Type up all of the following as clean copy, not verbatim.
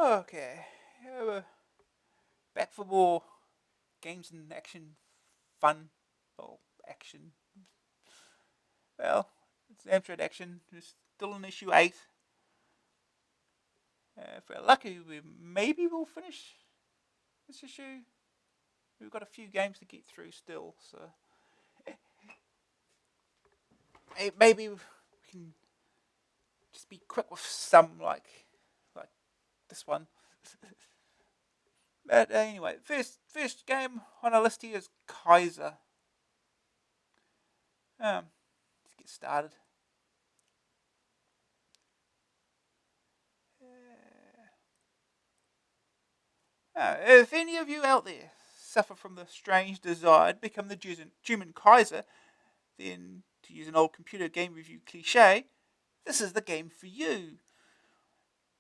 Okay, we're back for more games and action fun. Well, action. Well, it's Amstrad Action. It's still in issue 8. If we're lucky, maybe we'll finish this issue. We've got a few games to get through still, so maybe we can just be quick with some, like this one. But anyway, first game on our list here is Kaiser. Let's get started. If any of you out there suffer from the strange desire to become the German Kaiser, then, to use an old computer game review cliche, this is the game for you.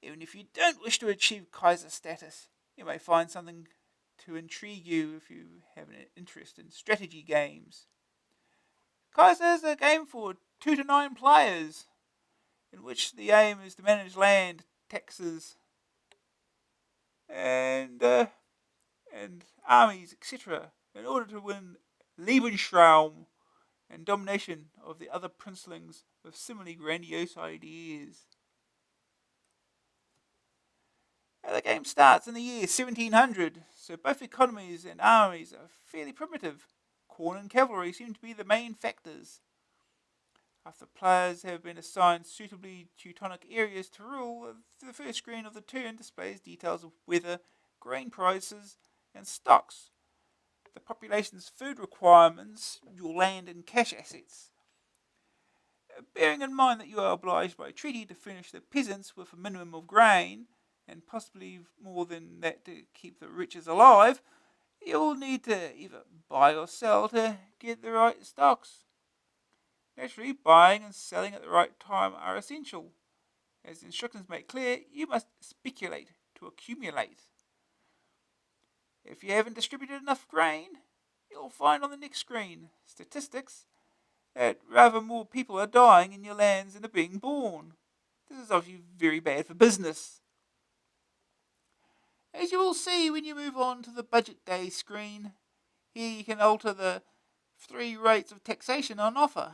Even if you don't wish to achieve Kaiser status, you may find something to intrigue you if you have an interest in strategy games. Kaiser is a game for 2 to 9 players, in which the aim is to manage land, taxes, and armies, etc., in order to win Lebensraum and domination of the other princelings with similarly grandiose ideas. Now, the game starts in the year 1700, so both economies and armies are fairly primitive. Corn and cavalry seem to be the main factors. After players have been assigned suitably Teutonic areas to rule, the first screen of the turn displays details of weather, grain prices, and stocks, the population's food requirements, your land and cash assets. Bearing in mind that you are obliged by treaty to furnish the peasants with a minimum of grain, and possibly more than that to keep the riches alive, you will need to either buy or sell to get the right stocks. Naturally, buying and selling at the right time are essential. As the instructions make clear, you must speculate to accumulate. If you haven't distributed enough grain, you'll find on the next screen statistics that rather more people are dying in your lands than are being born. This is obviously very bad for business. As you will see when you move on to the budget day screen, here you can alter the 3 rates of taxation on offer.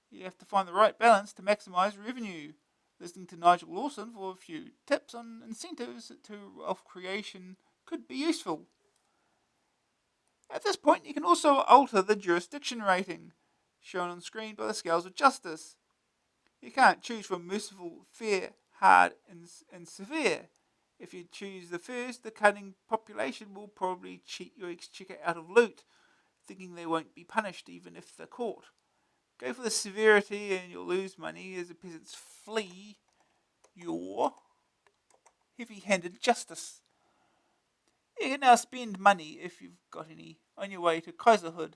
You have to find the right balance to maximise revenue. Listening to Nigel Lawson for a few tips on incentives to wealth creation could be useful. At this point, you can also alter the jurisdiction rating, shown on screen by the scales of justice. You can't choose from merciful, fair, hard, and severe. If you choose the first, the cunning population will probably cheat your exchequer out of loot, thinking they won't be punished even if they're caught. Go for the severity and you'll lose money as the peasants flee your heavy-handed justice. You can now spend money, if you've got any, on your way to Kaiserhood.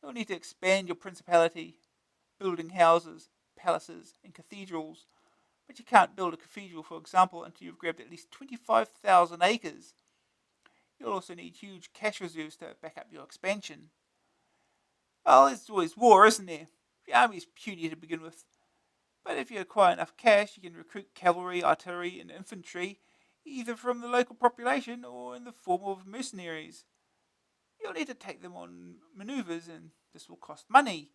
You'll need to expand your principality, building houses, palaces, and cathedrals. But you can't build a cathedral, for example, until you've grabbed at least 25,000 acres. You'll also need huge cash reserves to back up your expansion. Well, there's always war, isn't there? The army's puny to begin with. But if you acquire enough cash, you can recruit cavalry, artillery, and infantry, either from the local population or in the form of mercenaries. You'll need to take them on maneuvers, and this will cost money.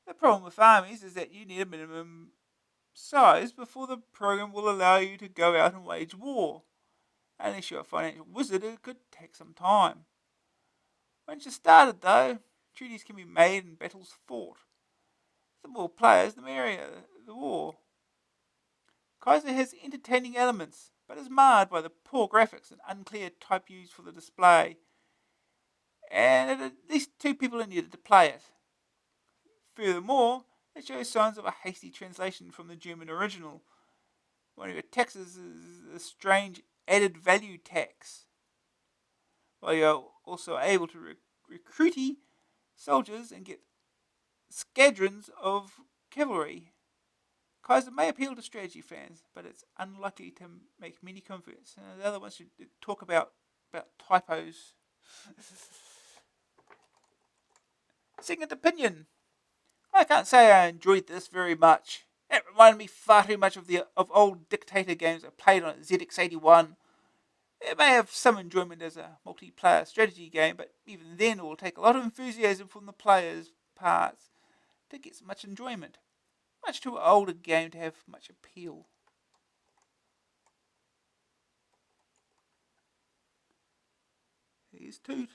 The problem with armies is that you need a minimum size before the program will allow you to go out and wage war. Unless you're a financial wizard, it could take some time. Once you're started, though, treaties can be made and battles fought. The more players, the merrier the war. Kaiser has entertaining elements, but is marred by the poor graphics and unclear type used for the display. And at least 2 people are needed to play it. Furthermore, it shows signs of a hasty translation from the German original. One of your taxes is a strange added value tax, while you're also able to recruit soldiers and get squadrons of cavalry. Kaiser may appeal to strategy fans, but it's unlikely to make many converts. The other ones should talk about typos. Second opinion. I can't say I enjoyed this very much. It reminded me far too much of old dictator games I played on ZX81. It may have some enjoyment as a multiplayer strategy game, but even then it will take a lot of enthusiasm from the players' parts to get much enjoyment. Much too old a game to have much appeal. Here's Toot.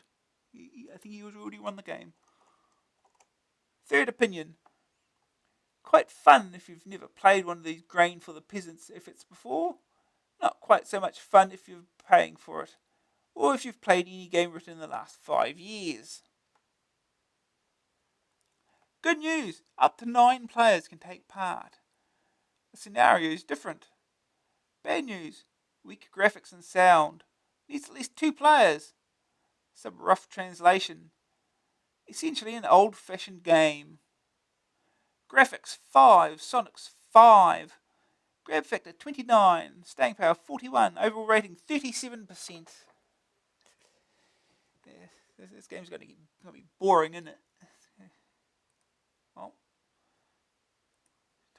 I think he was already won the game. Third opinion. Quite fun if you've never played one of these grain for the peasants efforts before. Not quite so much fun if you're paying for it, or if you've played any game written in the last 5 years. Good news! Up to 9 players can take part. The scenario is different. Bad news! Weak graphics and sound. Needs at least 2 players. Some rough translation. Essentially an old-fashioned game. Graphics 5, Sonics 5. Grab factor 29, staying power 41, overall rating 37%. Yeah, this game's going to be boring, isn't it? Well,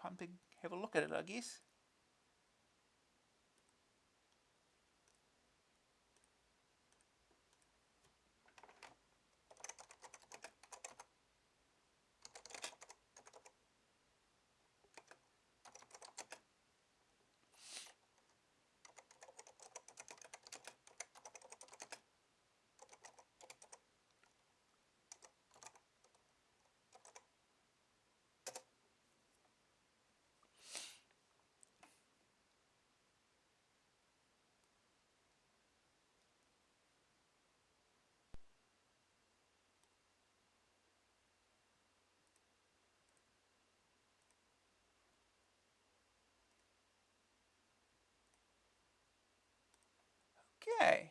time to have a look at it, I guess. Okay,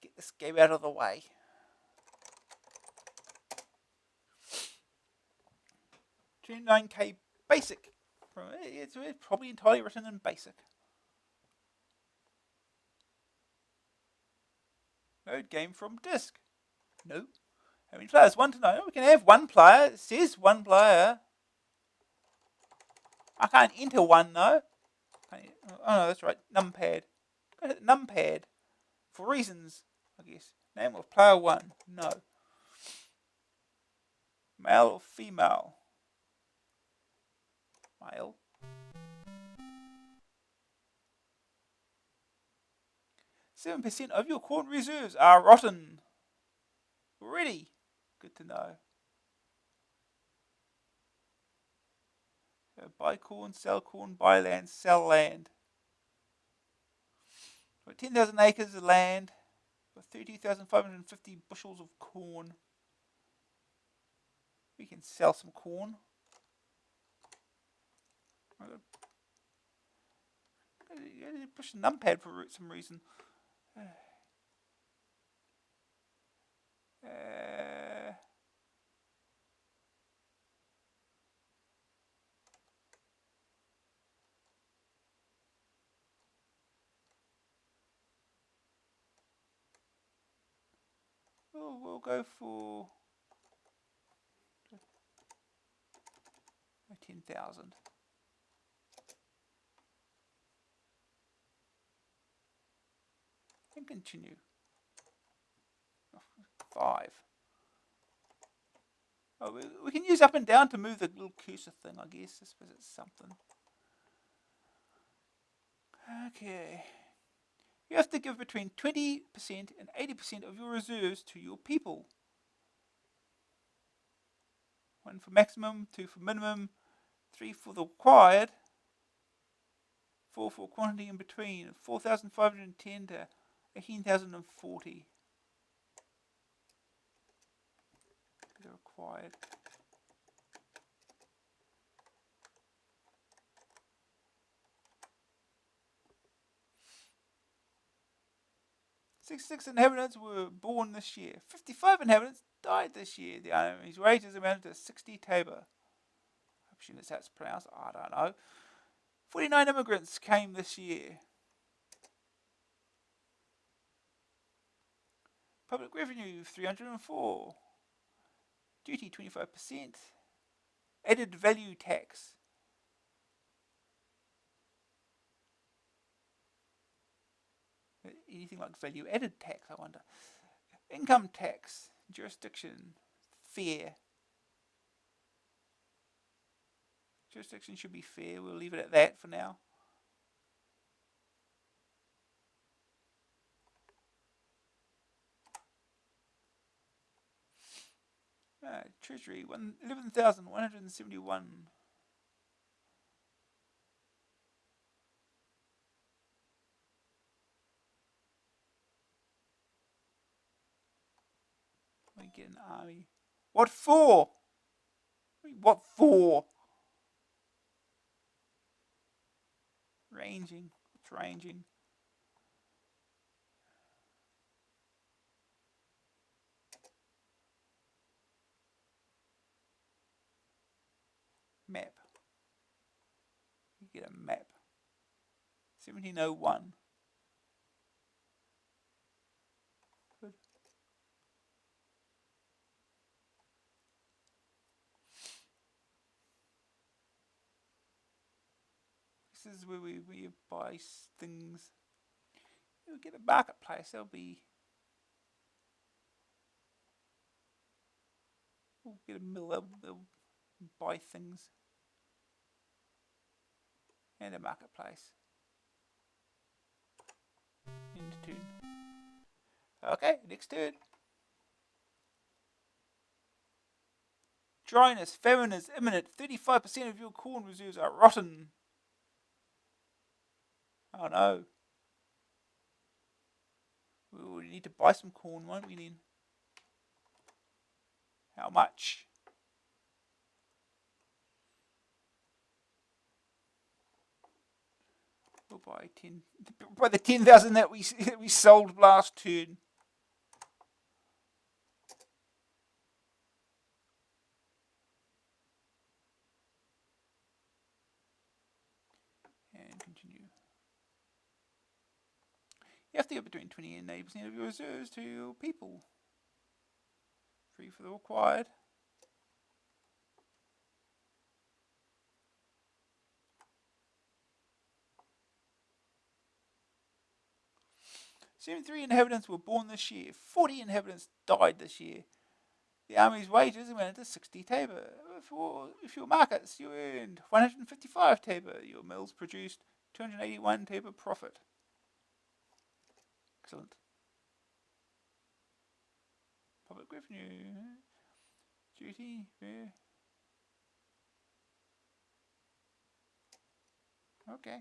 get this game out of the way. $29K basic. It's probably entirely written in basic. Load game from disk. No. How many players? 1 to 9. We can have 1 player. It says 1 player. I can't enter 1 though. Oh no, that's right. Numpad. Go hit numpad. For reasons, I guess. Name of player 1. No. Male or female? Male. %7 of your corn reserves are rotten. Already. Good to know. So buy corn, buy land, sell land. Got 10,000 acres of land. Got 30,550 bushels of corn. We can sell some corn. I gotta push the numpad for some reason. We'll go for 10,000. And continue. 5. Oh, we can use up and down to move the little cursor thing, I guess. I suppose it's something. Okay. You have to give between 20% and 80% of your reserves to your people. 1 for maximum, 2 for minimum, 3 for the required, 4 for quantity in between, 4,510 to 18,040. The required. Six inhabitants were born this year. 55 inhabitants died this year. The enemy's wages amounted to 60 taber. I presume that's how it's pronounced. I don't know. 49 immigrants came this year. Public revenue 304. Duty 25%. Added value tax. Anything like value added tax, I wonder. Income tax. Jurisdiction. Fair. Jurisdiction should be fair. We'll leave it at that for now. Treasury, 11,171. We get an army. What for? What for? Ranging. What's ranging? Map. You get a map. 1701. Good. This is where we buy things. You'll get a marketplace. There'll be. We'll get a mill. They'll buy things. And a marketplace. Into turn. Okay, next turn. Dryness, famine is imminent. 35% of your corn reserves are rotten. Oh no. We need to buy some corn, won't we then? How much? We'll buy 10. By the 10,000 that we sold last turn. And continue. You have to give between 20 and 80% of your reserves to your people. Free for the required. Three inhabitants were born this year. 40 inhabitants died this year. The army's wages amounted to 60 taber. If your markets, you earned 155 taber. Your mills produced 281 taber profit. Excellent. Public revenue. Duty. Yeah. Okay.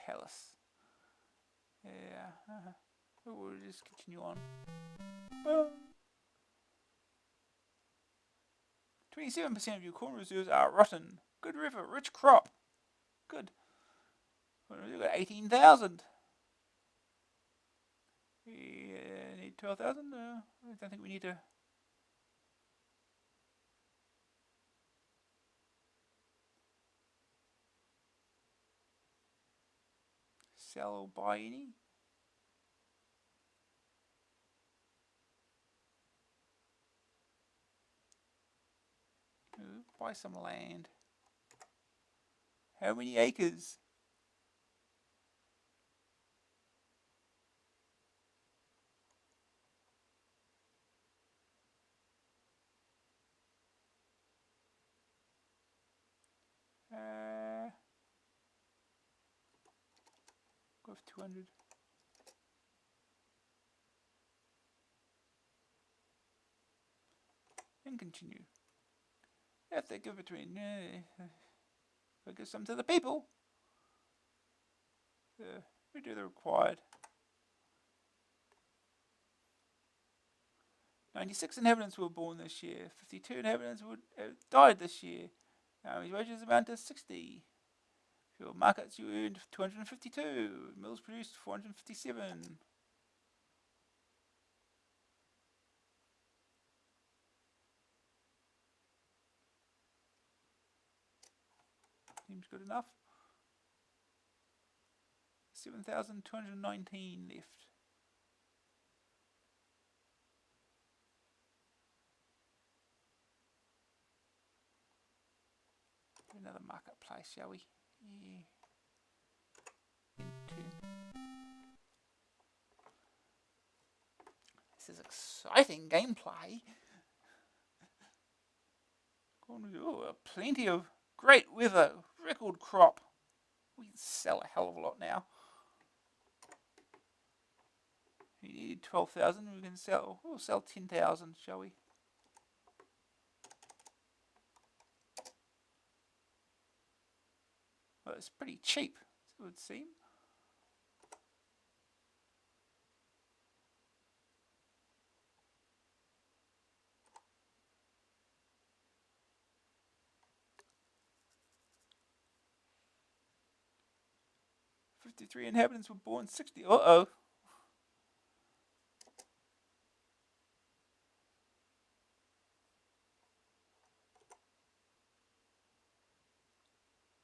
Palace. Yeah. We'll just continue on. Boom. 27% of your corn reserves are rotten. Good river, rich crop. Good. We've got 18,000. We need 12,000. I don't think we need to. Sell or buy any. Buy some land. How many acres? Go with 200. And continue. You have to give between. Give some to the people. We do the required. 96 inhabitants were born this year. 52 inhabitants died this year. His wages amount to 60. For your markets, you earned 252. Mills produced 457. Seems good enough. 7,219 left. Another marketplace, shall we? Yeah. This is exciting gameplay. Oh, plenty of great weather, record crop. We can sell a hell of a lot now. We need 12,000. We can sell. We'll sell 10,000, shall we? Well, it's pretty cheap, it would seem. "53 inhabitants were born, 60. Uh-oh.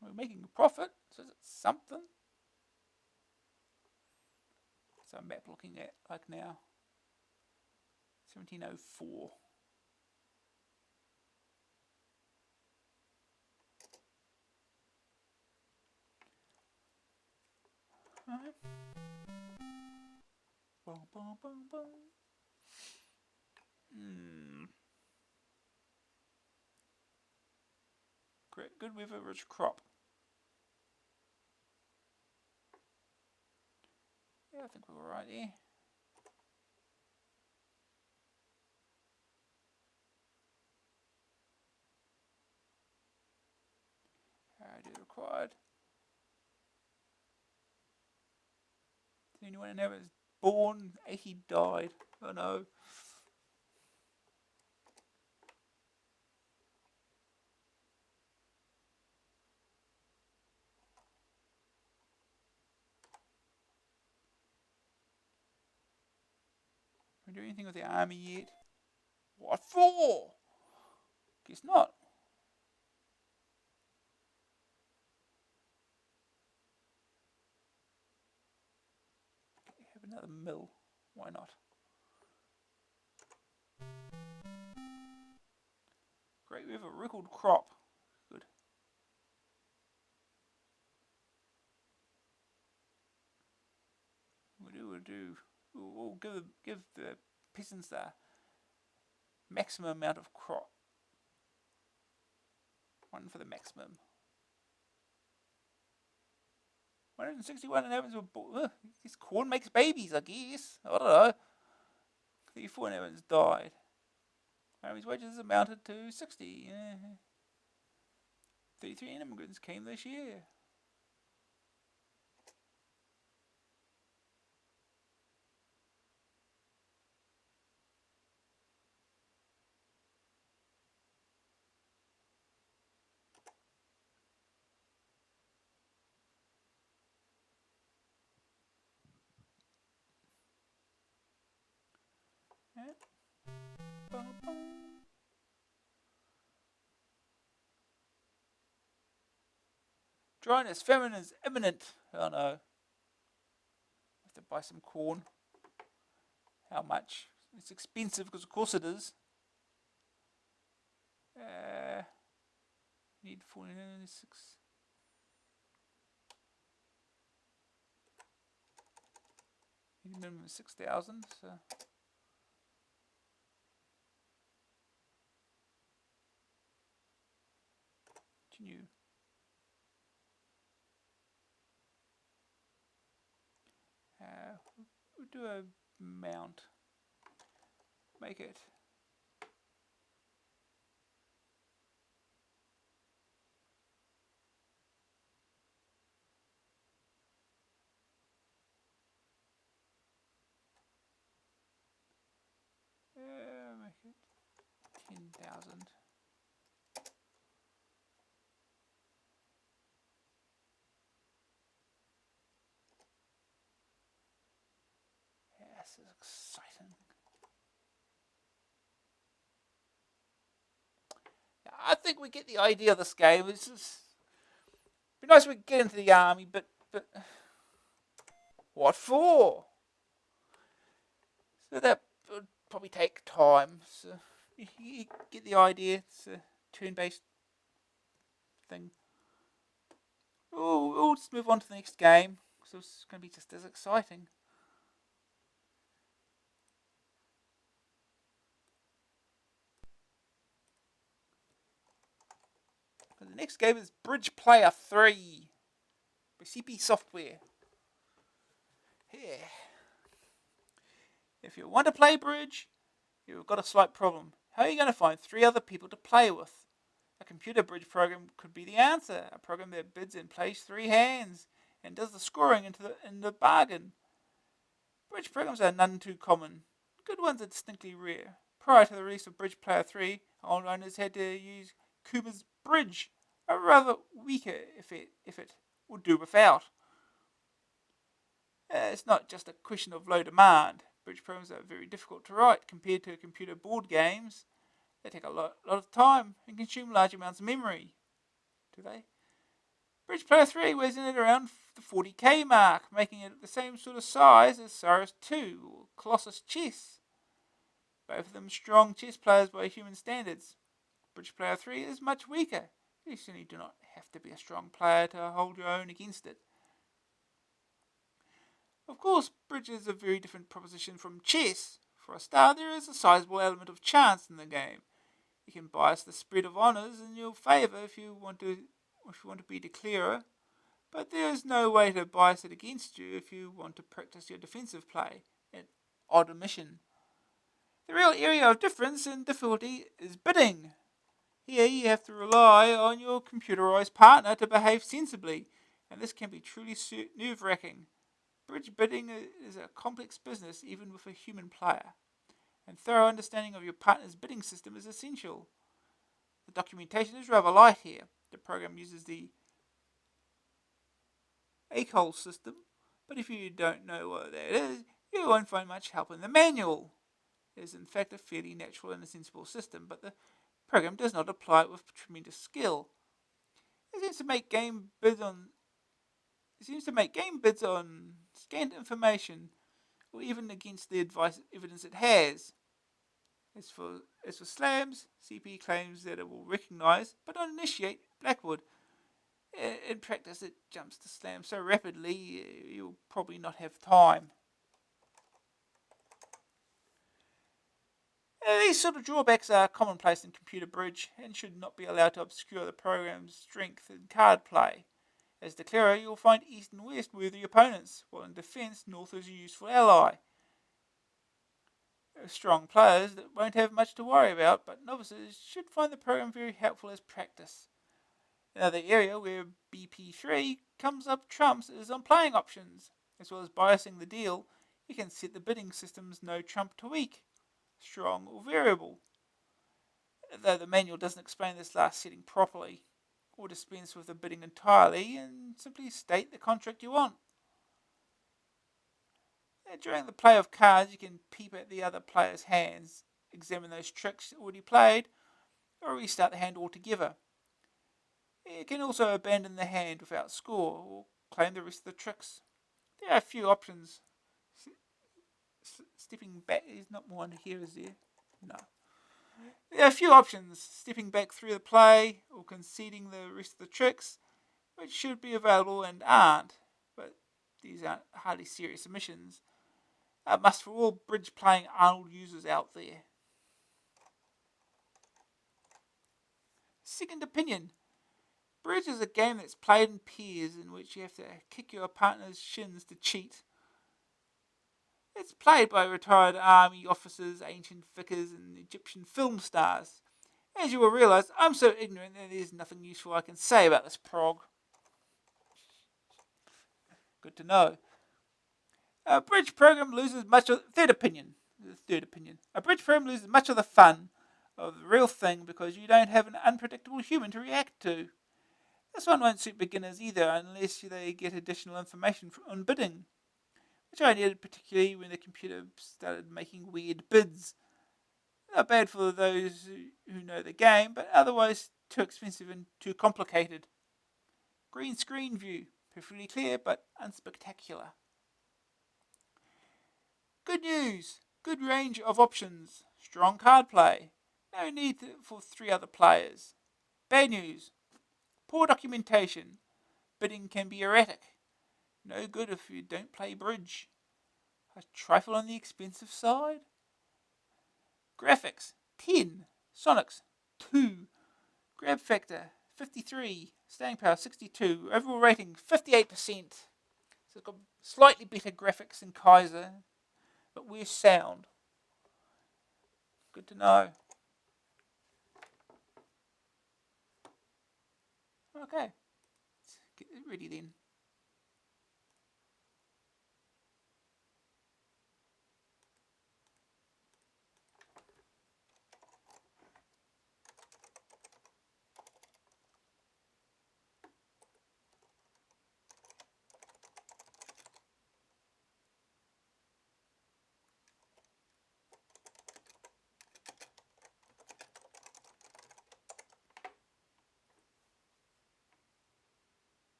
We're making a profit, so it's something. What's our map looking at like now? 1704. Right. Boom, boom, boom, boom. Great, good weather, rich crop. Yeah, I think we're right there. ID required. Did anyone ever was born? 80 died. Oh no. Can we do anything with the army yet? What for? Guess not. Have another mill. Why not? Great, we have a record crop. Good. We'll do. We'll give the peasants the maximum amount of crop. One for the maximum. 161 inhabitants were born. This corn makes babies, I guess. I don't know. 34 inhabitants died. Army's wages amounted to 60. 33 immigrants came this year. Dryness, famine is imminent. Oh no. Have to buy some corn. How much? It's expensive because of course it is. Need 46. Need a minimum of 6,000. So. Continue. We'll do a mount. Make it. Make it 10,000. This is exciting. I think we get the idea of this game. It's just be nice if we get into the army, but What for? So that would probably take time. So you get the idea. It's a turn-based thing. Oh, we'll just move on to the next game. So it's going to be just as exciting. The next game is Bridge Player 3 by CP Software. Yeah. If you want to play bridge, you've got a slight problem. How are you going to find 3 other people to play with? A computer bridge program could be the answer. A program that bids and plays 3 hands and does the scoring in the bargain. Bridge programs are none too common. Good ones are distinctly rare. Prior to the release of Bridge Player 3, old owners had to use Kuba's Bridge, a rather weaker if it would do without. It's not just a question of low demand. Bridge programs are very difficult to write compared to computer board games. They take a lot of time and consume large amounts of memory. Do they? Bridge Player 3 weighs in at around the 40k mark, making it the same sort of size as Cyrus 2 or Colossus Chess. Both of them strong chess players by human standards. Bridge Player 3 is much weaker. You certainly do not have to be a strong player to hold your own against it. Of course, bridge is a very different proposition from chess. For a start, there is a sizable element of chance in the game. You can bias the spread of honours in your favour if you want to be declarer, but there is no way to bias it against you if you want to practice your defensive play, an odd omission. The real area of difference and difficulty is bidding. Here you have to rely on your computerized partner to behave sensibly, and this can be truly nerve-wracking. Bridge bidding is a complex business even with a human player, and thorough understanding of your partner's bidding system is essential. The documentation is rather light here. The program uses the ACOL system, but if you don't know what that is, you won't find much help in the manual. It is in fact a fairly natural and sensible system, but the program does not apply it with tremendous skill. It seems to make game bids on scant information, or even against the evidence it has. As for slams, CP claims that it will recognise but not initiate Blackwood. In practice, it jumps to slam so rapidly you'll probably not have time. These sort of drawbacks are commonplace in computer bridge and should not be allowed to obscure the program's strength in card play. As declarer, you'll find east and west worthy opponents, while in defence, north is a useful ally. Strong players that won't have much to worry about, but novices should find the program very helpful as practice. Another area where BP3 comes up trumps is on playing options. As well as biasing the deal, you can set the bidding system's no trump to weak, strong or variable. Though the manual doesn't explain this last setting properly, or dispense with the bidding entirely and simply state the contract you want. During the play of cards, you can peep at the other player's hands, examine those tricks already played, or restart the hand altogether. You can also abandon the hand without score, or claim the rest of the tricks. There are a few options. Stepping back, there's not one here, is there? No. There are a few options, stepping back through the play, or conceding the rest of the tricks, which should be available and aren't, but these aren't hardly serious omissions. A must for all bridge playing Arnold users out there. Second opinion. Bridge is a game that's played in pairs in which you have to kick your partner's shins to cheat. It's played by retired army officers, ancient vicars, and Egyptian film stars. As you will realise, I'm so ignorant that there's nothing useful I can say about this prog. Good to know. A bridge program loses much of third opinion. A bridge program loses much of the fun of the real thing because you don't have an unpredictable human to react to. This one won't suit beginners either unless they get additional information on bidding, which I needed particularly when the computer started making weird bids. Not bad for those who know the game, but otherwise too expensive and too complicated. Green screen view, perfectly clear but unspectacular. Good news! Good range of options. Strong card play. No need for 3 other players. Bad news. Poor documentation. Bidding can be erratic. No good if you don't play bridge. A trifle on the expensive side. Graphics 10. Sonics 2. Grab factor 53. Staying power 62. Overall rating 58%. So it's got slightly better graphics than Kaiser, but worse sound. Good to know. Okay, let's get it ready then.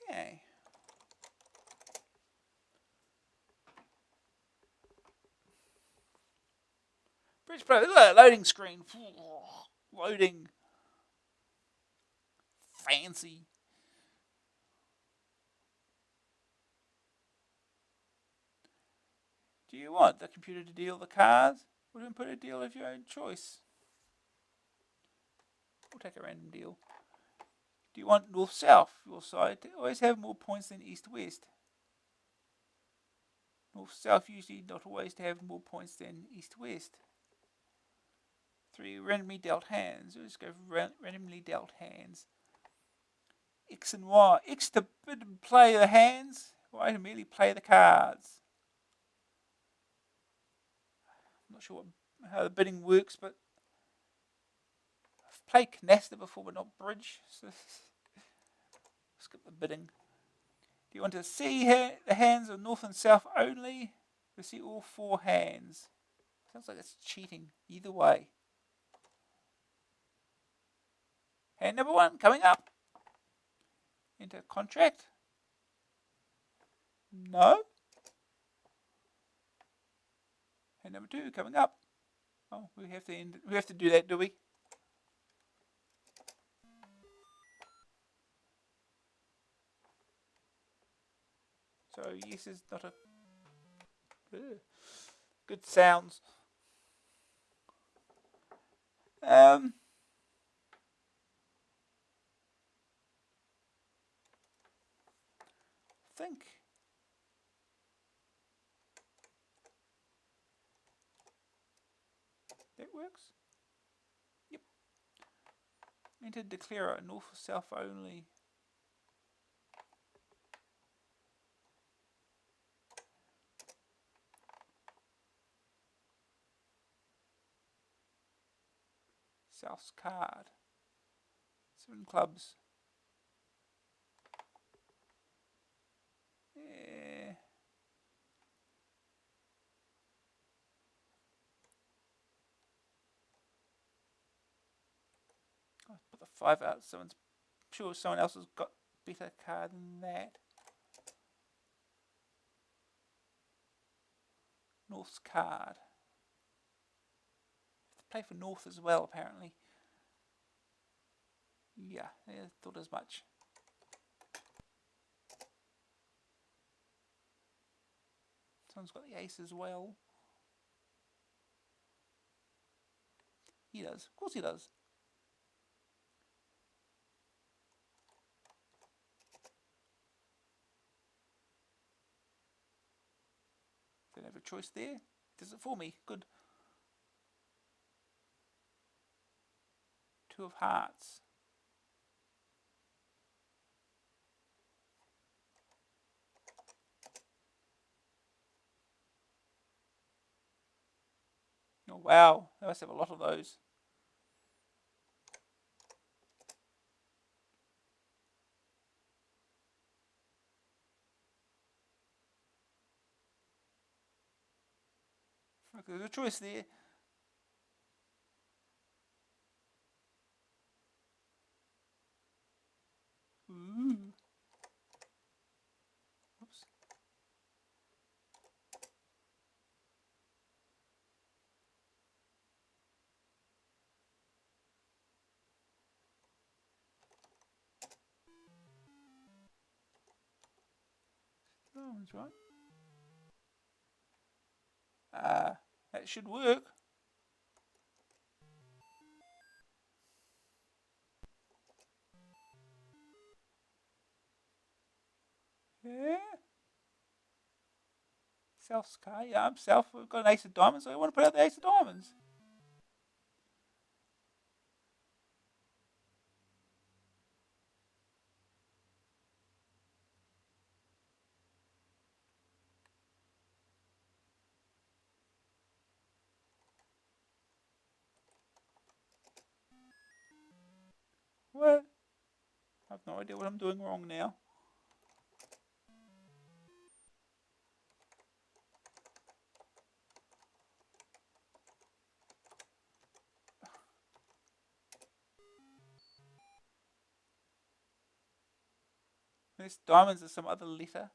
Okay. Bridge Pro, look at that loading screen. Loading. Fancy. Do you want the computer to deal the cards? Or do you put a deal of your own choice? We'll take a random deal. Do you want north-south, your side, to always have more points than east-west? North-south usually not always to have more points than east-west. 3 randomly dealt hands. Let's go for randomly dealt hands. X and Y. X to bid and play the hands. Y to merely play the cards. I'm not sure how the bidding works, but I've played canasta before, but not bridge. So skip the bidding. Do you want to see the hands of north and south only? To see all 4 hands. Sounds like it's cheating either way. Hand number 1 coming up. Enter contract. No. Hand number 2 coming up. Oh, we have to do that, do we? So yes is not a good sounds. Think that works. Yep. Enter declarer north or south only. South's card. 7 clubs. Yeah. I'll put the 5 out. I'm sure someone else has got better card than that. North's card. Have to play for North as well, apparently. Yeah, I thought as much. Someone's got the ace as well. He does. Of course he does. Don't have a choice there. Does it for me? Good. Two of hearts. Oh wow, they must have a lot of those. There's a choice there. Ooh. Oops. Diamonds, right? That should work. Yeah. Self Sky, yeah, I'm self. We've got an ace of diamonds, so I want to put out the ace of diamonds. What? I have no idea what I'm doing wrong now. This diamonds are some other letter.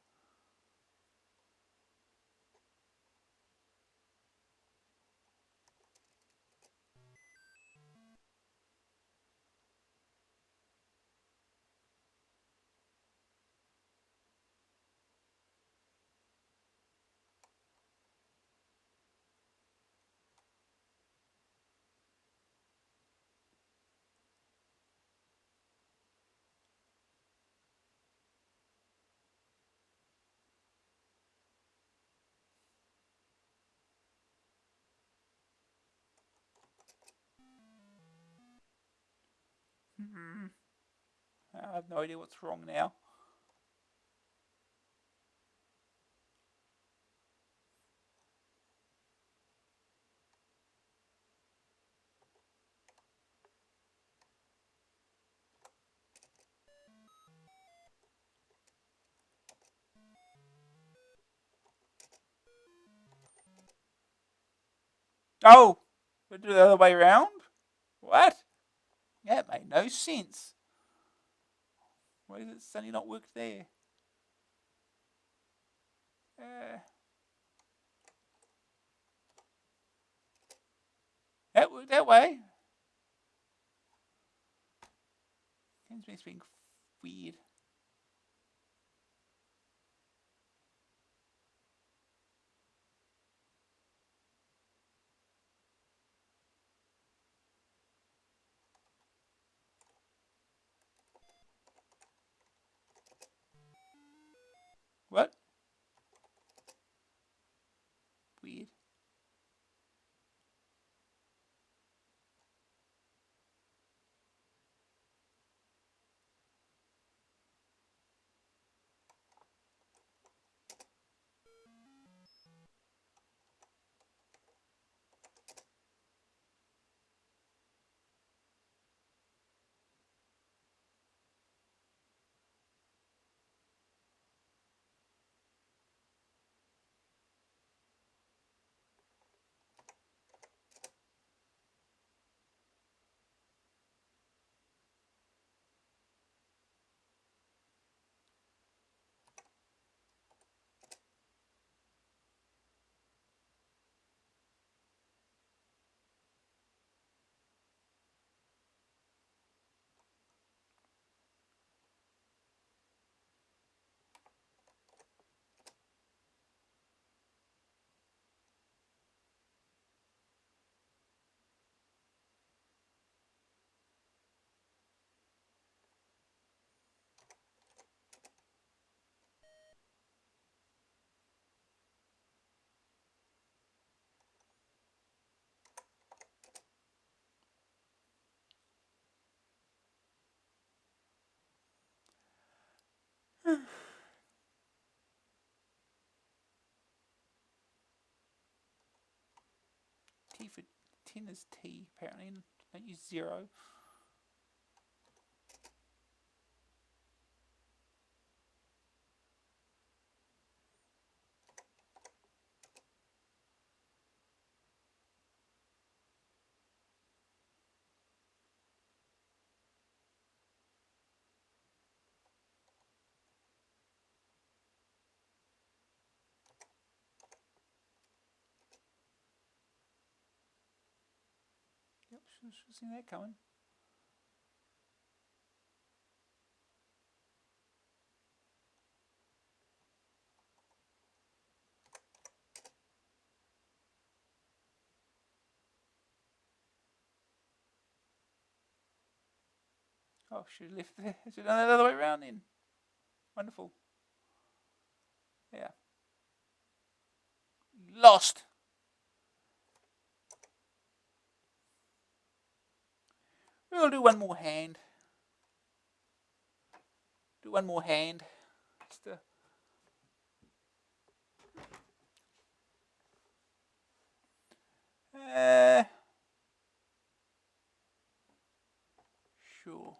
I have no idea what's wrong now. Oh! We do it the other way around? What? That made no sense. Why does it suddenly not work there? That worked that way. It's being weird. What? Weird. T for 10 is T, apparently, and don't use 0. Yep, should have seen that coming. Oh, should have left there. Should have done that other way around then. Wonderful. Yeah. Lost. We'll do one more hand. Do one more hand. Just sure.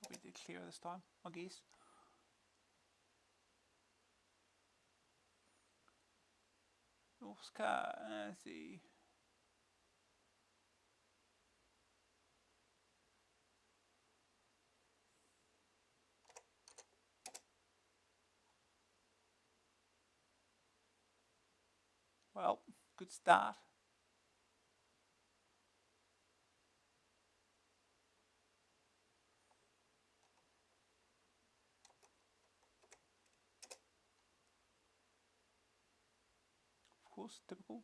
I'll be a bit clearer this time, I guess. Oscar, let's see. Well, good start. Of course, typical.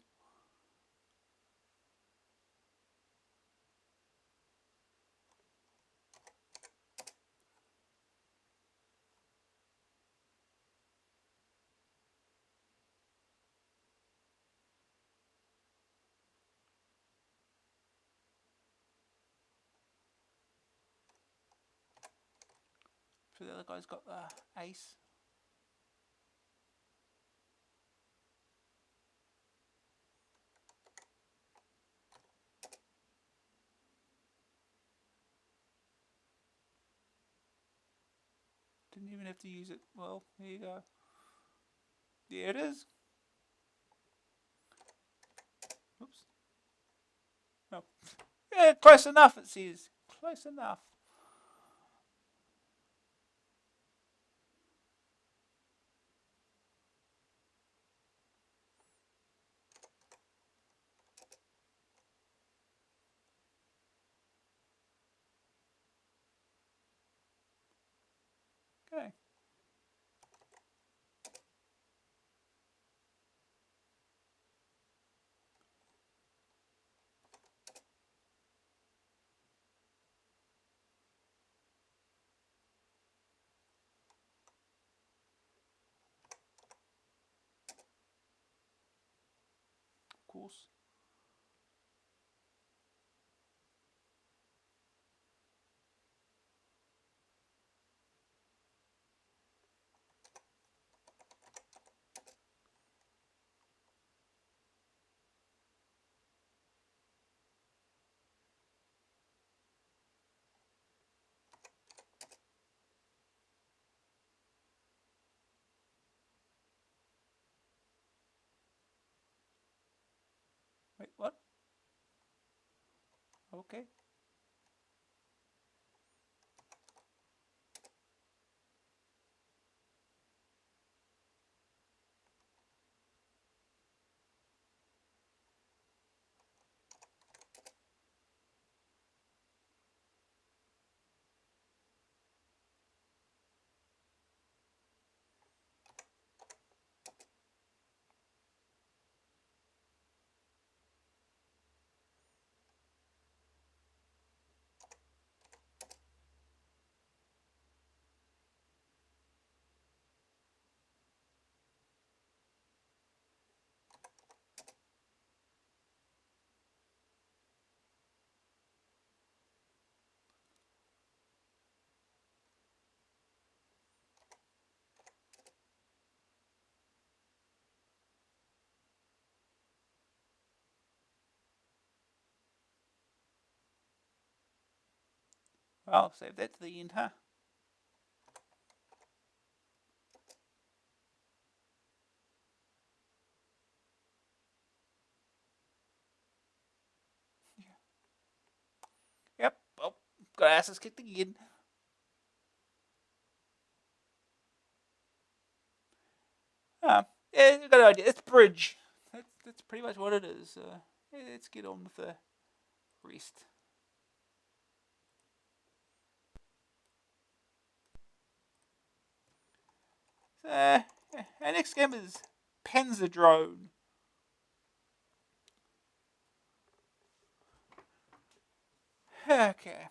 So the other guy's got the ace. Didn't even have to use it. Well, there you go. There it is. Oops. No. Yeah, close enough, it says. Close enough. Okay. Of course. Wait, what? Okay. Well, save that to the end, huh? Yep. Oh, got asses kicked again. Yeah, you got an idea. It's bridge. That's pretty much what it is. Let's get on with the rest. So, our next game is Panzadrome. Okay.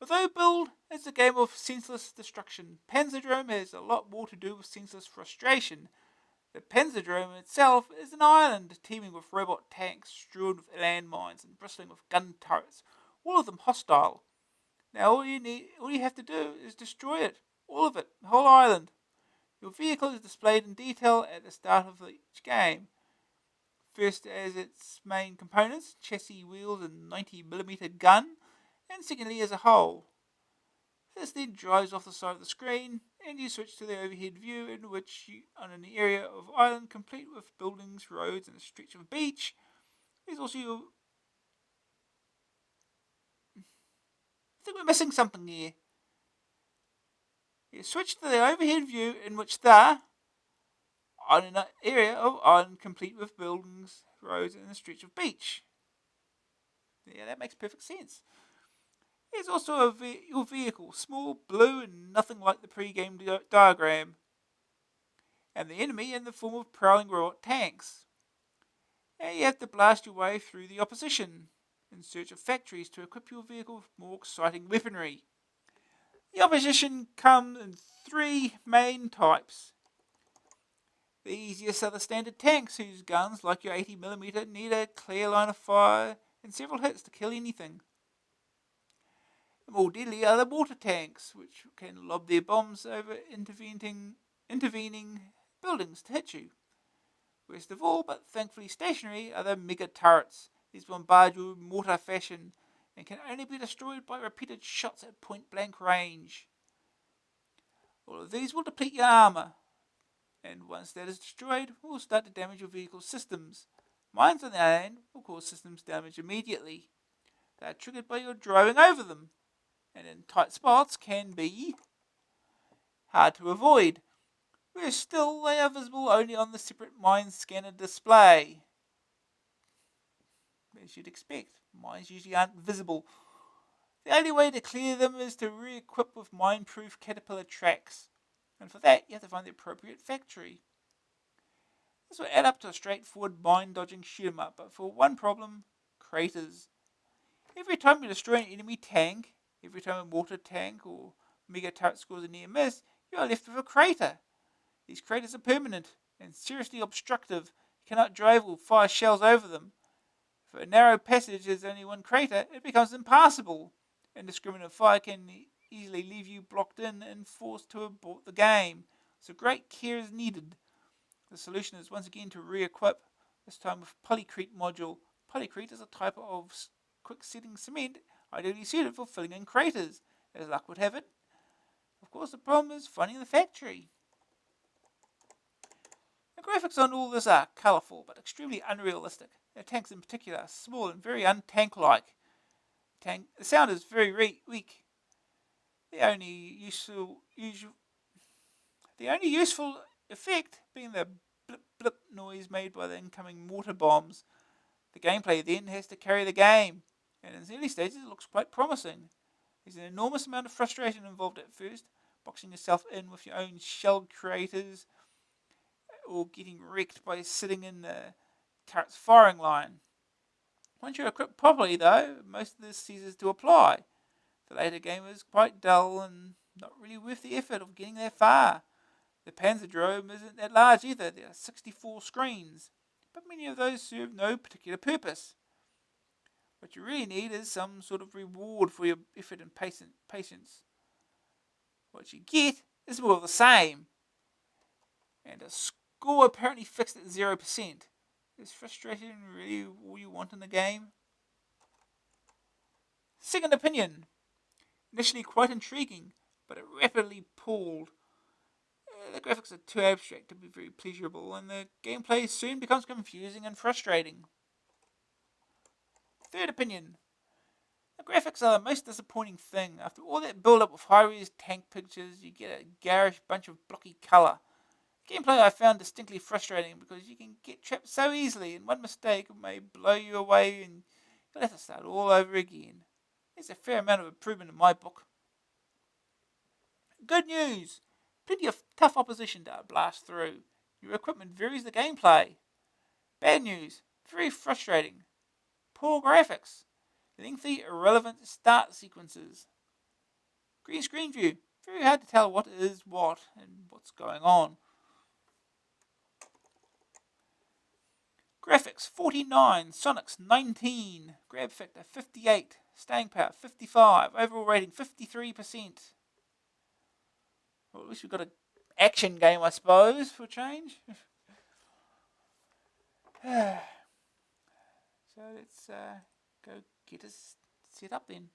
Although build is a game of senseless destruction, Panzadrome has a lot more to do with senseless frustration. The Panzadrome itself is an island teeming with robot tanks strewn with landmines and bristling with gun turrets, all of them hostile. Now all you have to do is destroy it, all of it, the whole island. Your vehicle is displayed in detail at the start of each game. First as its main components, chassis, wheels and 90mm gun, and secondly as a whole. This then drives off the side of the screen, and you switch to the overhead view in which you on an area of island complete with buildings, roads and a stretch of beach. There's also I think we're missing something here. You switch to the overhead view in which the on an area of island complete with buildings, roads and a stretch of beach. Yeah, that makes perfect sense. There's also your vehicle, small, blue, and nothing like the pre-game diagram, and the enemy in the form of prowling robot tanks. And you have to blast your way through the opposition in search of factories to equip your vehicle with more exciting weaponry. The opposition come in three main types. The easiest are the standard tanks, whose guns, like your 80mm, need a clear line of fire and several hits to kill anything. The more deadly are the water tanks, which can lob their bombs over intervening buildings to hit you. Worst of all, but thankfully stationary, are the mega turrets. These bombard you in mortar fashion and can only be destroyed by repeated shots at point blank range. All of these will deplete your armour, and once that is destroyed, will start to damage your vehicle's systems. Mines, on the other hand, will cause systems damage immediately. They are triggered by your driving over them, and in tight spots can be hard to avoid, where still they are visible only on the separate mine scanner display. As you'd expect, mines usually aren't visible. The only way to clear them is to re-equip with mine-proof caterpillar tracks, and for that you have to find the appropriate factory. This will add up to a straightforward mine-dodging shoot-em-up, but for one problem, craters. Every time you destroy an enemy tank, every time a water tank or mega turret scores a near miss, you are left with a crater. These craters are permanent and seriously obstructive. You cannot drive or fire shells over them. If a narrow passage has only one crater, it becomes impassable. Indiscriminate fire can easily leave you blocked in and forced to abort the game, so great care is needed. The solution is once again to re-equip, this time with polycrete module. Polycrete is a type of quick-setting cement ideally suited for filling in craters. As luck would have it, of course, the problem is finding the factory. The graphics on all this are colourful but extremely unrealistic. The tanks in particular are small and very untank-like. The sound is very weak. The only useful effect being the blip blip noise made by the incoming mortar bombs. The gameplay then has to carry the game, and in its early stages it looks quite promising. There's an enormous amount of frustration involved at first, boxing yourself in with your own shell creators, or getting wrecked by sitting in the turret's firing line. Once you're equipped properly, though, most of this ceases to apply. The later game is quite dull and not really worth the effort of getting that far. The Panzadrome isn't that large either. There are 64 screens, but many of those serve no particular purpose. What you really need is some sort of reward for your effort and patience. What you get is more of the same, and a score apparently fixed at 0%. Is frustration really all you want in the game? Second opinion. Initially quite intriguing, but it rapidly palled. The graphics are too abstract to be very pleasurable, and the gameplay soon becomes confusing and frustrating. Third opinion. The graphics are the most disappointing thing. After all that build-up with high-res tank pictures, you get a garish bunch of blocky colour. Gameplay I found distinctly frustrating because you can get trapped so easily, and one mistake may blow you away and you'll have to start all over again. There's a fair amount of improvement in my book. Good news! Plenty of tough opposition to blast through. Your equipment varies the gameplay. Bad news! Very frustrating. Poor graphics. Lengthy, irrelevant start sequences. Green screen view. Very hard to tell what is what and what's going on. Graphics 49, Sonics 19, grab factor 58, staying power 55, overall rating 53%. Well, at least we've got an action game, I suppose, for a change. So let's go get us set up then.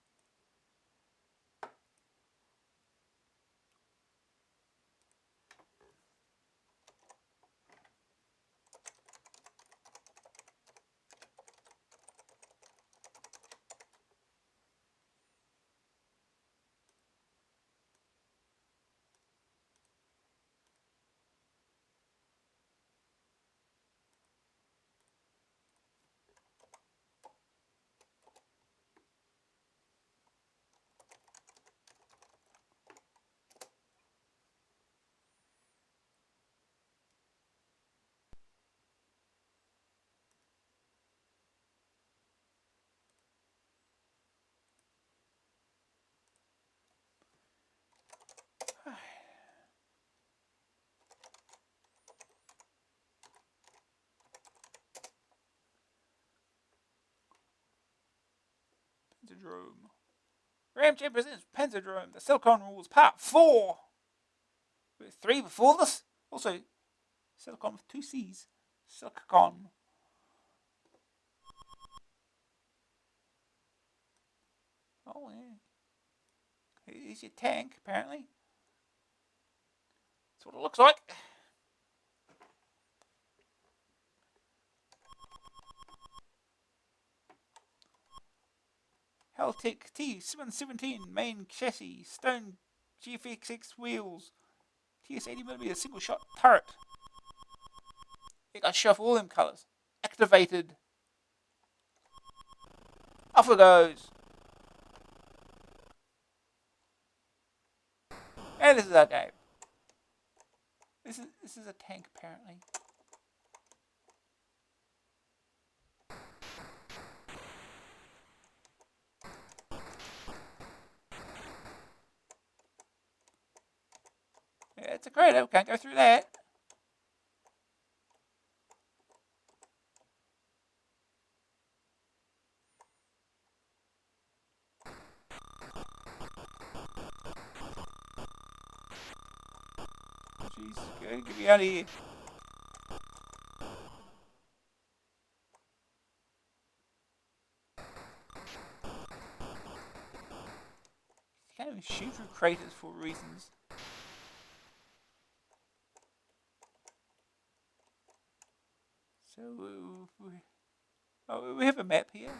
Panzadrome. Ramjet presents Panzadrome, the Silicon Rules, Part 4. With 3 before this. Also, Silicon with 2 C's. Silicon. Oh, yeah. Here's your tank, apparently. That's what it looks like. Haltech T717 main chassis, stone GFXX wheels, TS80mm single shot turret. It got show off all them colours. Activated. Off it goes. And this is our game. This is a tank apparently. Yeah, it's a crater. We can't go through that. Jeez, get me out of here. You can't even shoot through craters for reasons. So, we have a map here.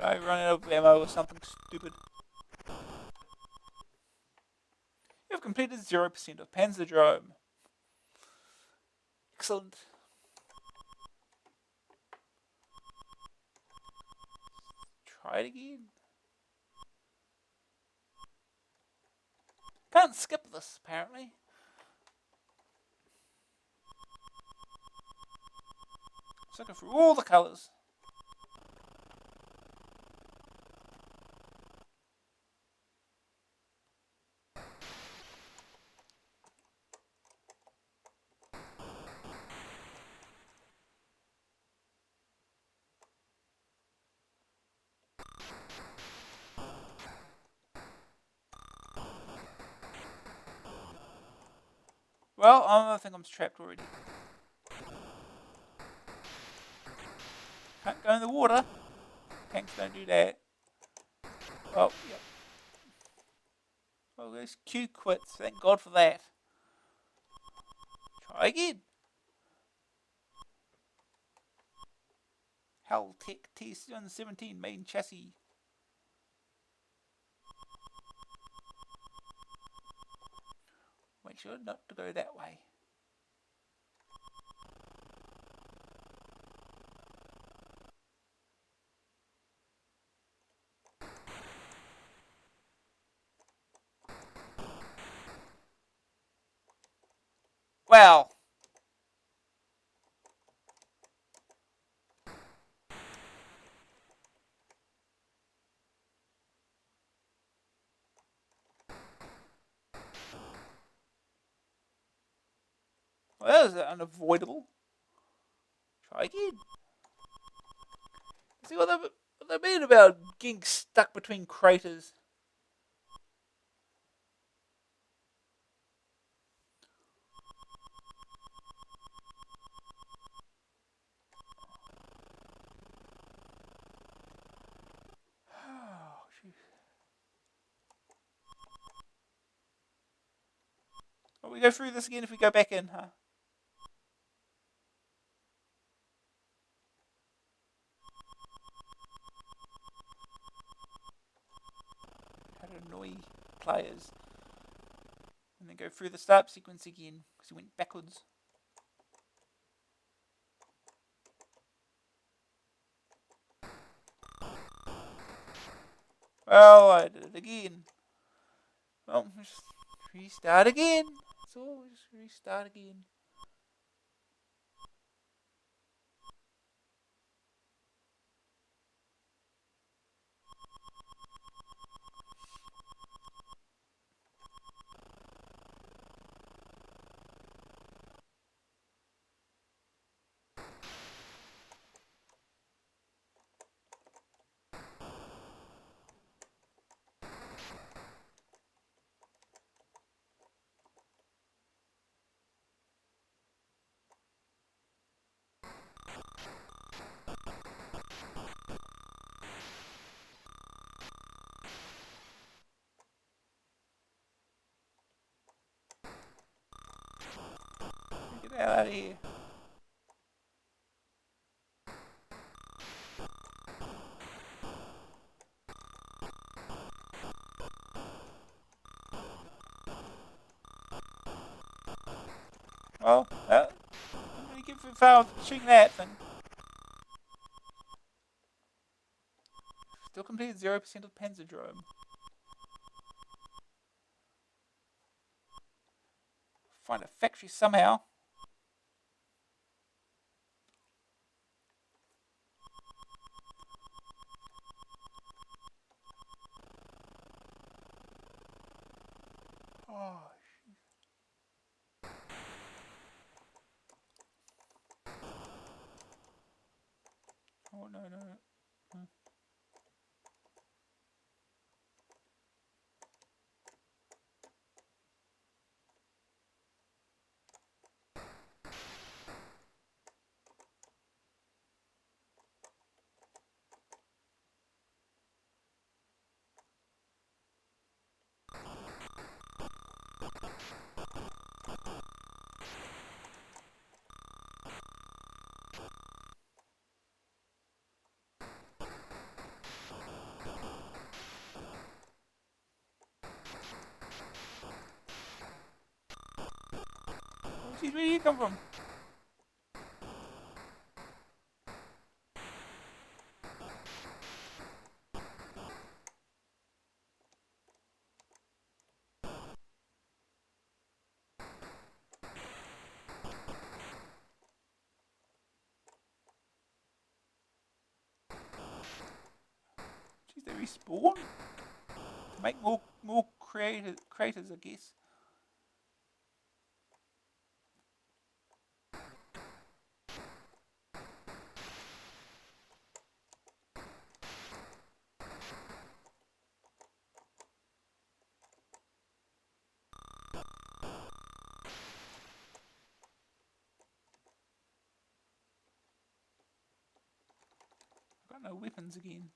I run out of ammo or something stupid. You've completed 0% of Panzadrome. Excellent. Try it again. Can't skip this, apparently. Just looking through all the colours. Well, I think I'm trapped already. Can't go in the water. Tanks don't do that. Oh, yep. Well, this Q quits. Thank God for that. Try again. Haltech T-17 main chassis. Make sure not to go that way. Well. Well, that was unavoidable. Try again. See what they mean about getting stuck between craters. Oh, jeez. Well, we go through this again if we go back in, huh? How to annoy players. And then go through the start sequence again, because he went backwards. Well, I did it again. Well, just restart again. So just restart again. Get out of here. Well, I'm going to get far shooting that thing. Still completed 0% of Panzadrome. Find a factory somehow. Oh, oh no, no. Jeez, where do you come from? Jeez, they respawn? To make more craters, I guess. I've got no weapons again.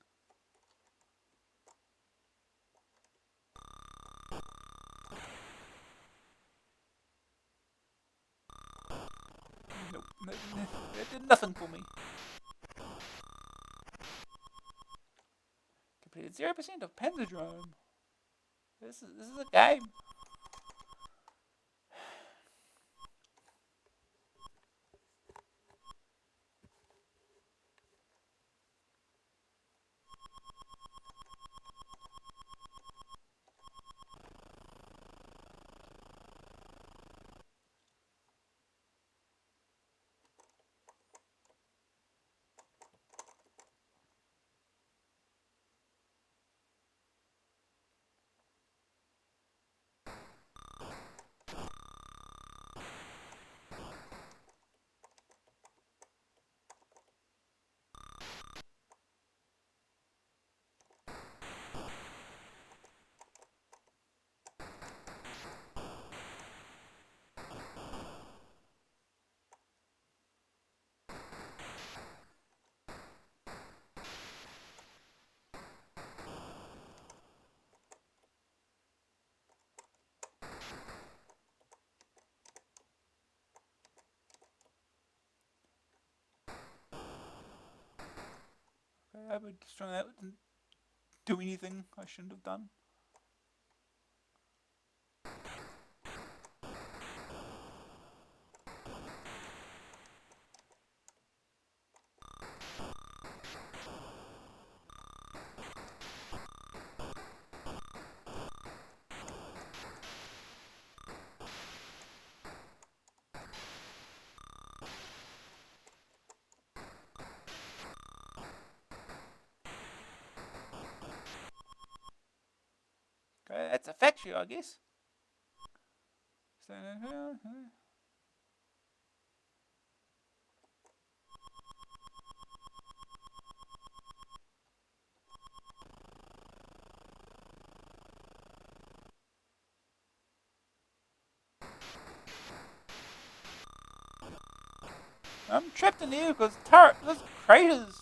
Nope, that did nothing for me. Completed 0% of Panzadrome. This is a game. I would destroy that. Didn't do anything I shouldn't have done. Okay, that's a factory, I guess. So, I'm trapped in here because there's craters.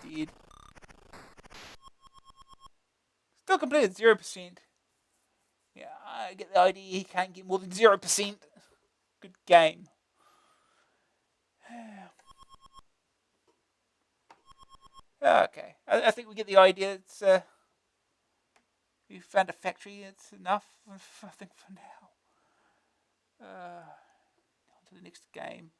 Dead. Still completed 0%. Yeah, I get the idea he can't get more than 0%. Good game. Okay, I think we get the idea. It's we found a factory. It's enough, I think, for now. On to the next game.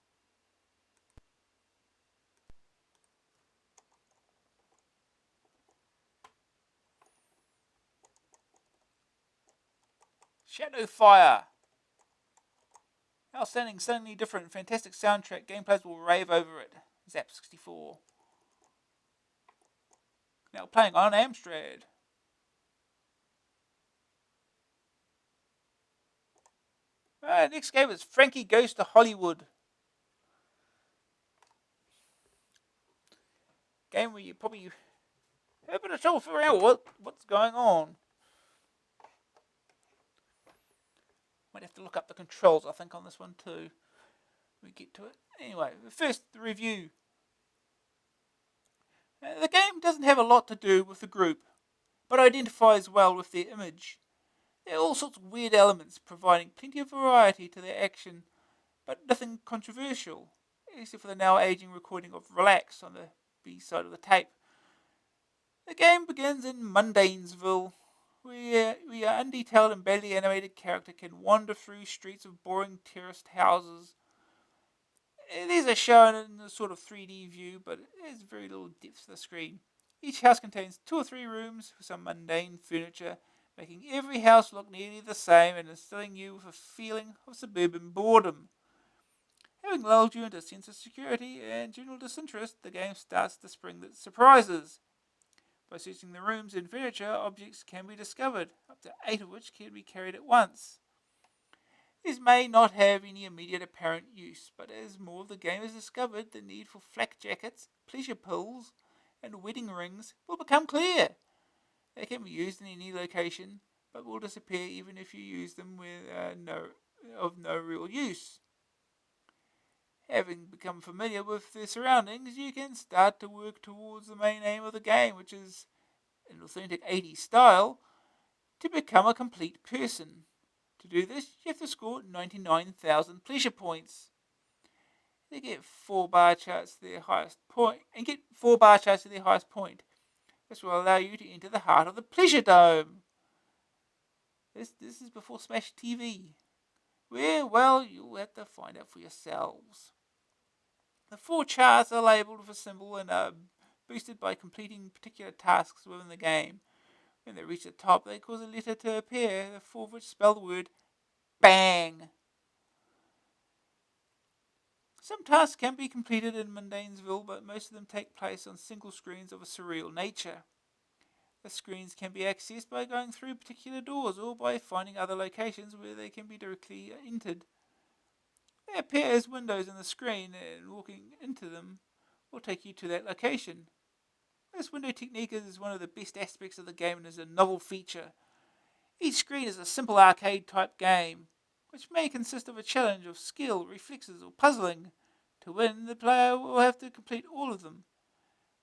Shadow Fire. Outstanding, suddenly different, fantastic soundtrack. Gameplayers will rave over it. Zap 64. Now playing on Amstrad. Next game is Frankie Goes to Hollywood. Game where you probably have a bit of trouble figuring out what's going on. Might have to look up the controls, I think, on this one too. We get to it. Anyway, first the review. The game doesn't have a lot to do with the group, but identifies well with their image. There are all sorts of weird elements, providing plenty of variety to their action, but nothing controversial, except for the now aging recording of Relax on the B side of the tape. The game begins in Mundanesville, where our undetailed and badly animated character can wander through streets of boring terraced houses. These are shown in a sort of 3D view, but there's very little depth to the screen. Each house contains 2 or 3 rooms with some mundane furniture, making every house look nearly the same and instilling you with a feeling of suburban boredom. Having lulled you into a sense of security and general disinterest, the game starts to spring the surprises. By searching the rooms and furniture, objects can be discovered, up to 8 of which can be carried at once. These may not have any immediate apparent use, but as more of the game is discovered, the need for flak jackets, pleasure pills, and wedding rings will become clear. They can be used in any location, but will disappear even if you use them with no real use. Having become familiar with their surroundings, you can start to work towards the main aim of the game, which is, in authentic 80s style, to become a complete person. To do this, you have to score 99,000 pleasure points. They get 4 bar charts to their highest point, and get 4 bar charts to their highest point. This will allow you to enter the heart of the Pleasure Dome. This is before Smash TV. Where, well, you'll have to find out for yourselves. The 4 charts are labelled with a symbol and are boosted by completing particular tasks within the game. When they reach the top, they cause a letter to appear, the 4 of which spell the word BANG. Some tasks can be completed in Mundanesville, but most of them take place on single screens of a surreal nature. The screens can be accessed by going through particular doors or by finding other locations where they can be directly entered. They appear as windows on the screen, and walking into them will take you to that location. This window technique is one of the best aspects of the game and is a novel feature. Each screen is a simple arcade type game, which may consist of a challenge of skill, reflexes, or puzzling. To win, the player will have to complete all of them.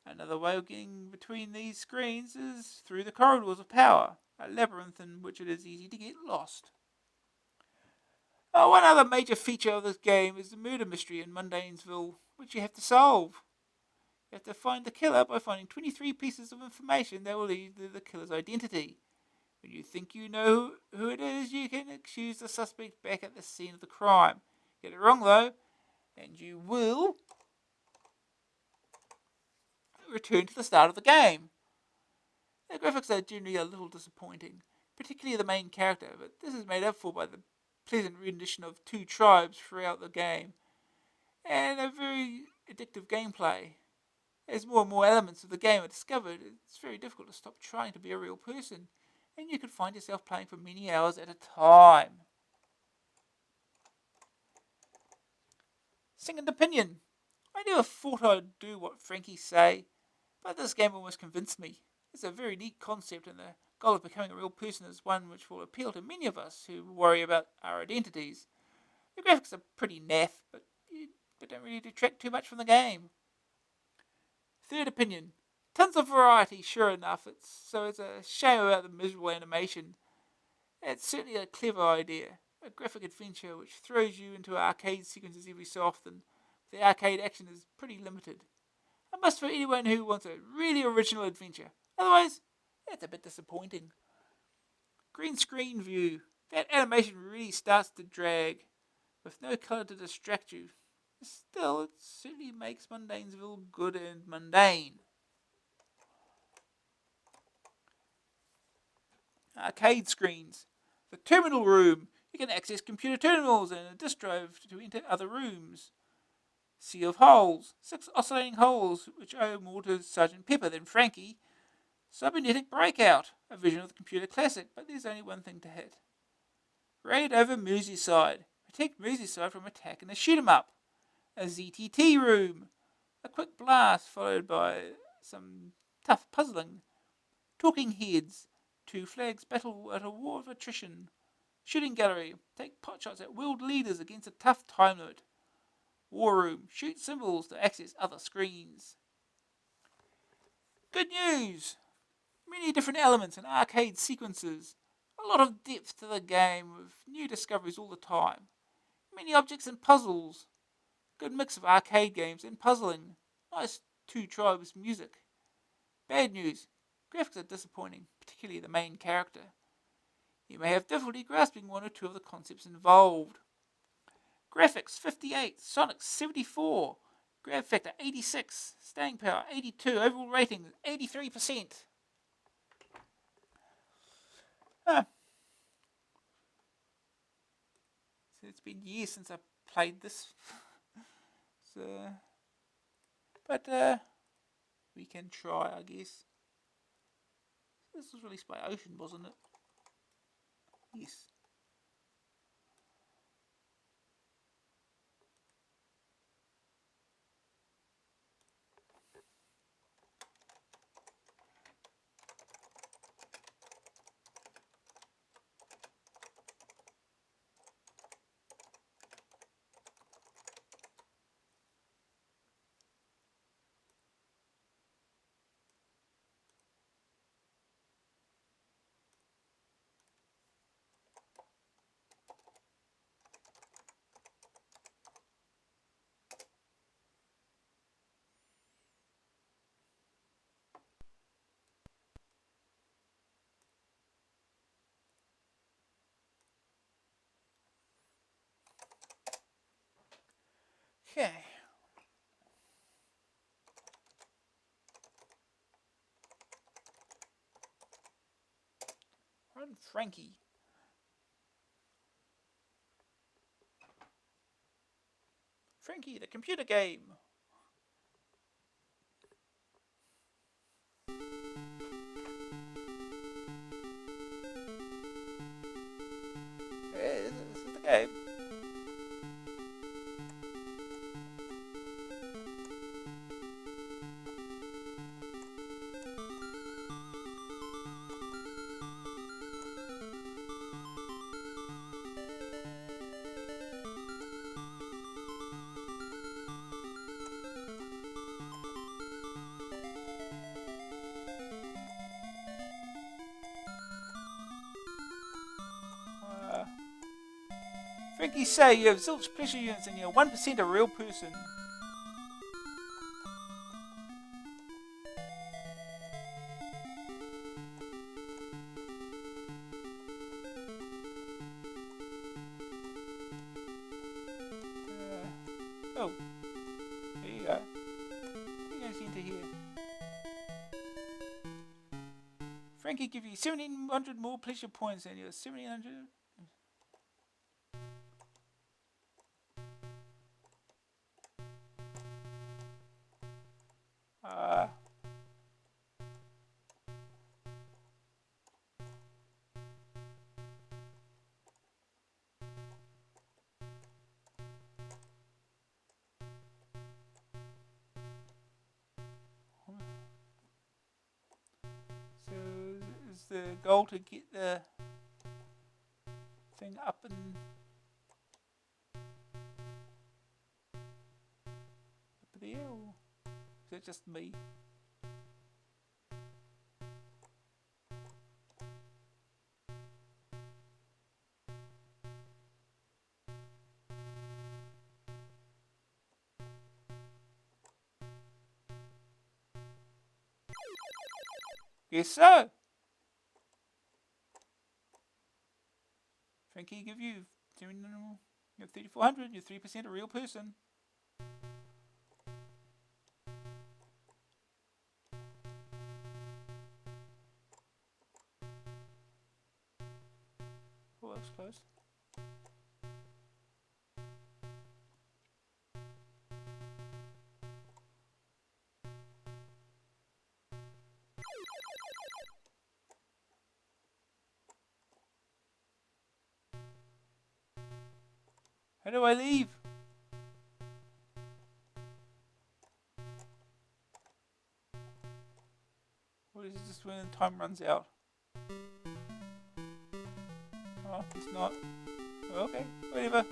Another way of getting between these screens is through the corridors of power, a labyrinth in which it is easy to get lost. One other major feature of this game is the murder mystery in Mundanesville, which you have to solve. You have to find the killer by finding 23 pieces of information that will lead to the killer's identity. When you think you know who it is, you can accuse the suspect back at the scene of the crime. Get it wrong though, and you will return to the start of the game. The graphics are generally a little disappointing, particularly the main character, but this is made up for by the pleasant rendition of 2 tribes throughout the game, and a very addictive gameplay. As more and more elements of the game are discovered, it's very difficult to stop trying to be a real person, and you can find yourself playing for many hours at a time. Second opinion. I never thought I'd do what Frankie say, but this game almost convinced me. It's a very neat concept, and the goal of becoming a real person is one which will appeal to many of us who worry about our identities. The graphics are pretty naff, but don't really detract too much from the game. Third opinion. Tons of variety, sure enough. It's a shame about the miserable animation. It's certainly a clever idea. A graphic adventure which throws you into arcade sequences every so often. The arcade action is pretty limited. A must for anyone who wants a really original adventure. Otherwise, it's a bit disappointing. Green screen view. That animation really starts to drag, with no colour to distract you. Still, it certainly makes Mundanesville good and mundane. Arcade screens. The terminal room. You can access computer terminals and a disk drive to enter other rooms. Sea of holes. 6 oscillating holes, which owe more to Sergeant Pepper than Frankie. Cybernetic breakout. A vision of the computer classic, but there's only one thing to hit. Raid over Merseyside. Protect Merseyside from attack in a shoot 'em up. A ZTT room. A quick blast followed by some tough puzzling. Talking heads. 2 flags battle at a war of attrition. Shooting gallery. Take potshots at world leaders against a tough time limit. War room. Shoot symbols to access other screens. Good news! Many different elements and arcade sequences. A lot of depth to the game with new discoveries all the time. Many objects and puzzles. Good mix of arcade games and puzzling. Nice two tribes music. Bad news. Graphics are disappointing, particularly the main character. You may have difficulty grasping one or two of the concepts involved. Graphics 58, Sonic 74, grab factor 86, staying power 82, overall rating 83%. So it's been years since I played this. But we can try, I guess. This was released by Ocean, wasn't it? Yes. Okay. Run Frankie. Frankie, the computer game. This is the game. Frankie say you have zilch pressure units and you're 1% a real person. Oh, there you go. You're going to enter here. Frankie give you 1700 more pleasure points than your 1700. So is the goal to get the thing up there, or is it just me? Guess so. Frankie give you 3,400. You're 3% a real person. Oh, that was close. How do I leave? Or is it just when time runs out? Oh, it's not. Okay, whatever.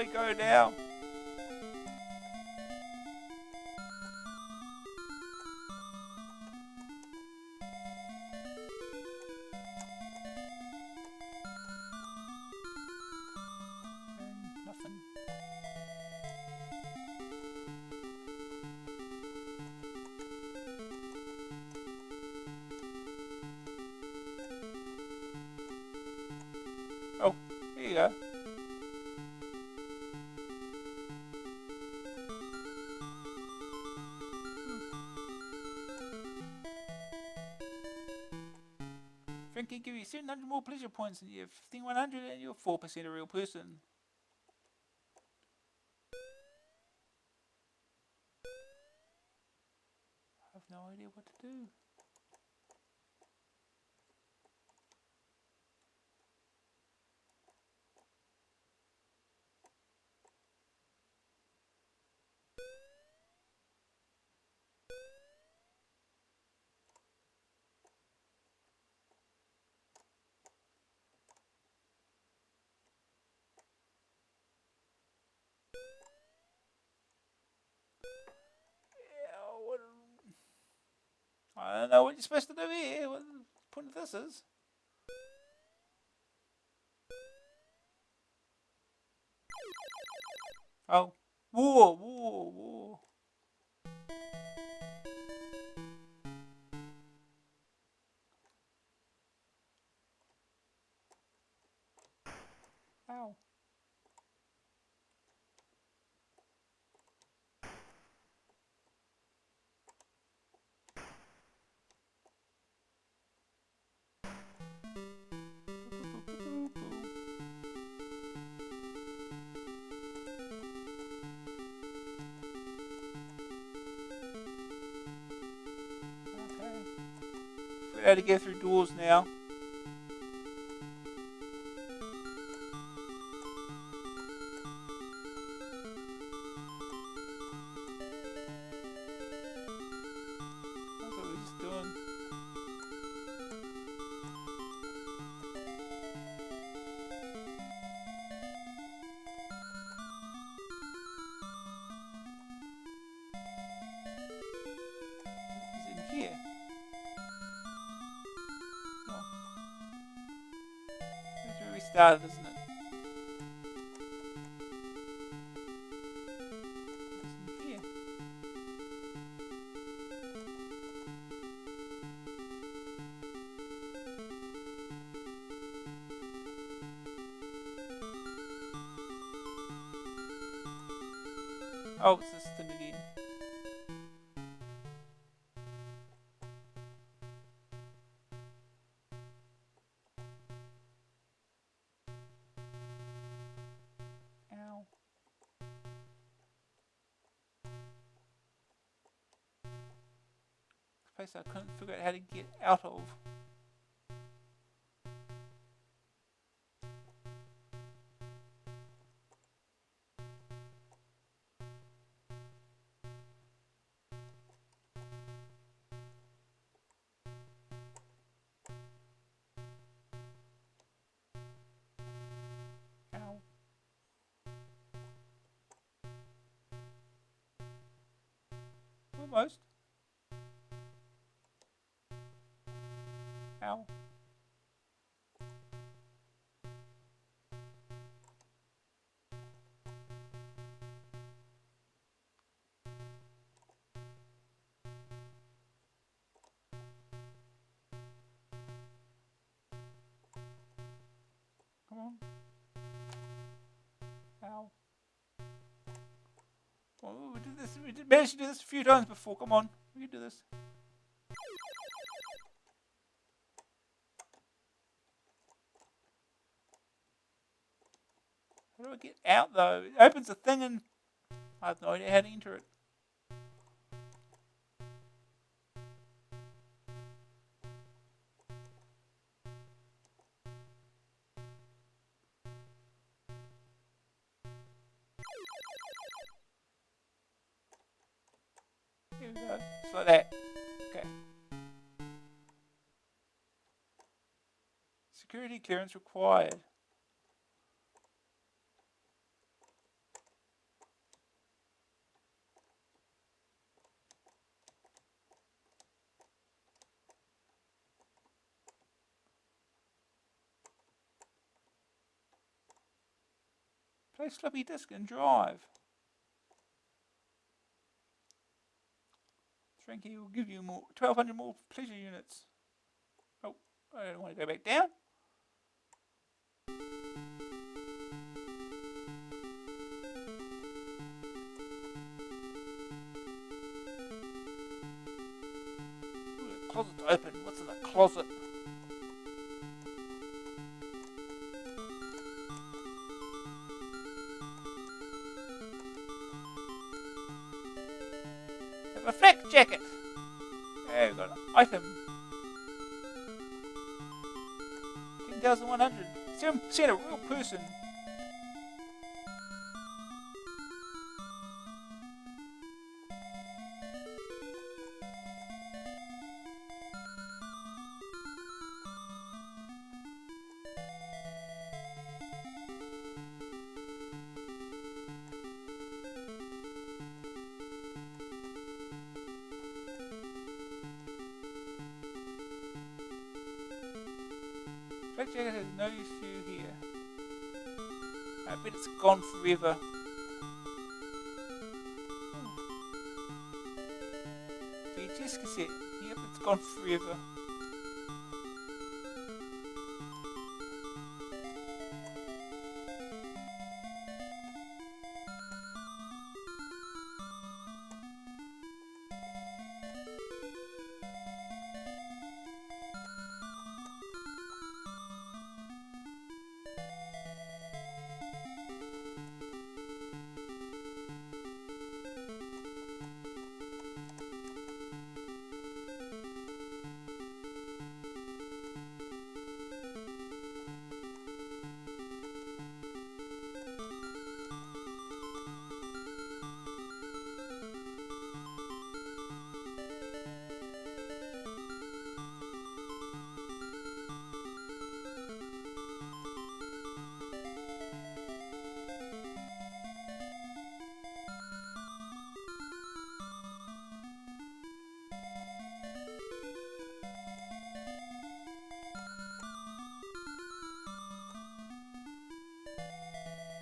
we go now. Nothing. Oh, here you go. Frankie, give you 700 more pleasure points and you have 1,100 and you're 4% a real person. I have no idea what to do. I don't know what you're supposed to do here. What the point of this is? Oh, war. Ow. We had to go through doors now. That's what we're just doing. He's in here. That's where we started, isn't it? It's in here. Oh, it's this thing again. Ow. This place I couldn't figure out how to get out of. Ow. Almost. Ow. Come on. Ow. Oh, we did this. We did manage to do this a few times before. Come on. We can do this. How do I get out though? It opens a thing and I have no idea how to enter it. Here we go. Just like that. Okay. Security clearance required. Place floppy disk and drive. Frankie will give you 1,200 more pleasure units. Oh, I don't want to go back down. Ooh, the closet's open. What's in the closet? Have a flak jacket. Hey, we've got an item. 10,100. 7% a real person. Flak jacket has no use for you here. I bet it's gone forever. VHS cassette. Yep, it's gone forever.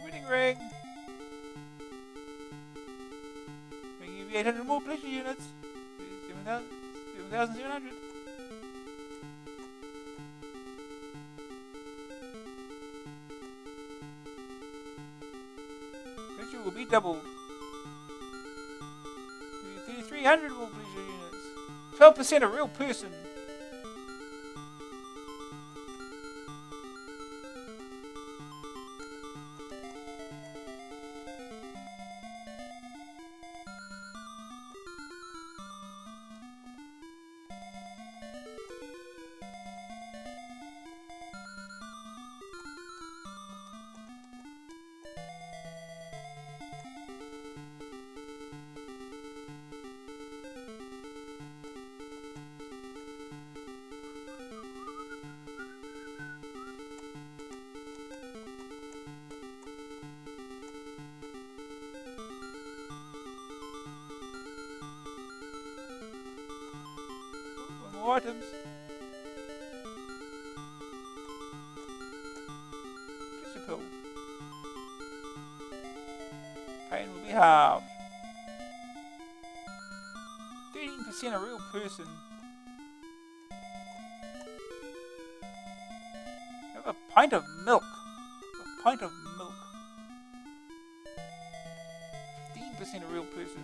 Winning ring. Bringing you 800 more pleasure units. 7,700. Pleasure will be doubled. 3,300 more pleasure units. 12% a real person. More items. Pleasure pill. Pain will be halved. 13% a real person. Have a pint of milk. A pint of milk. 15% a real person.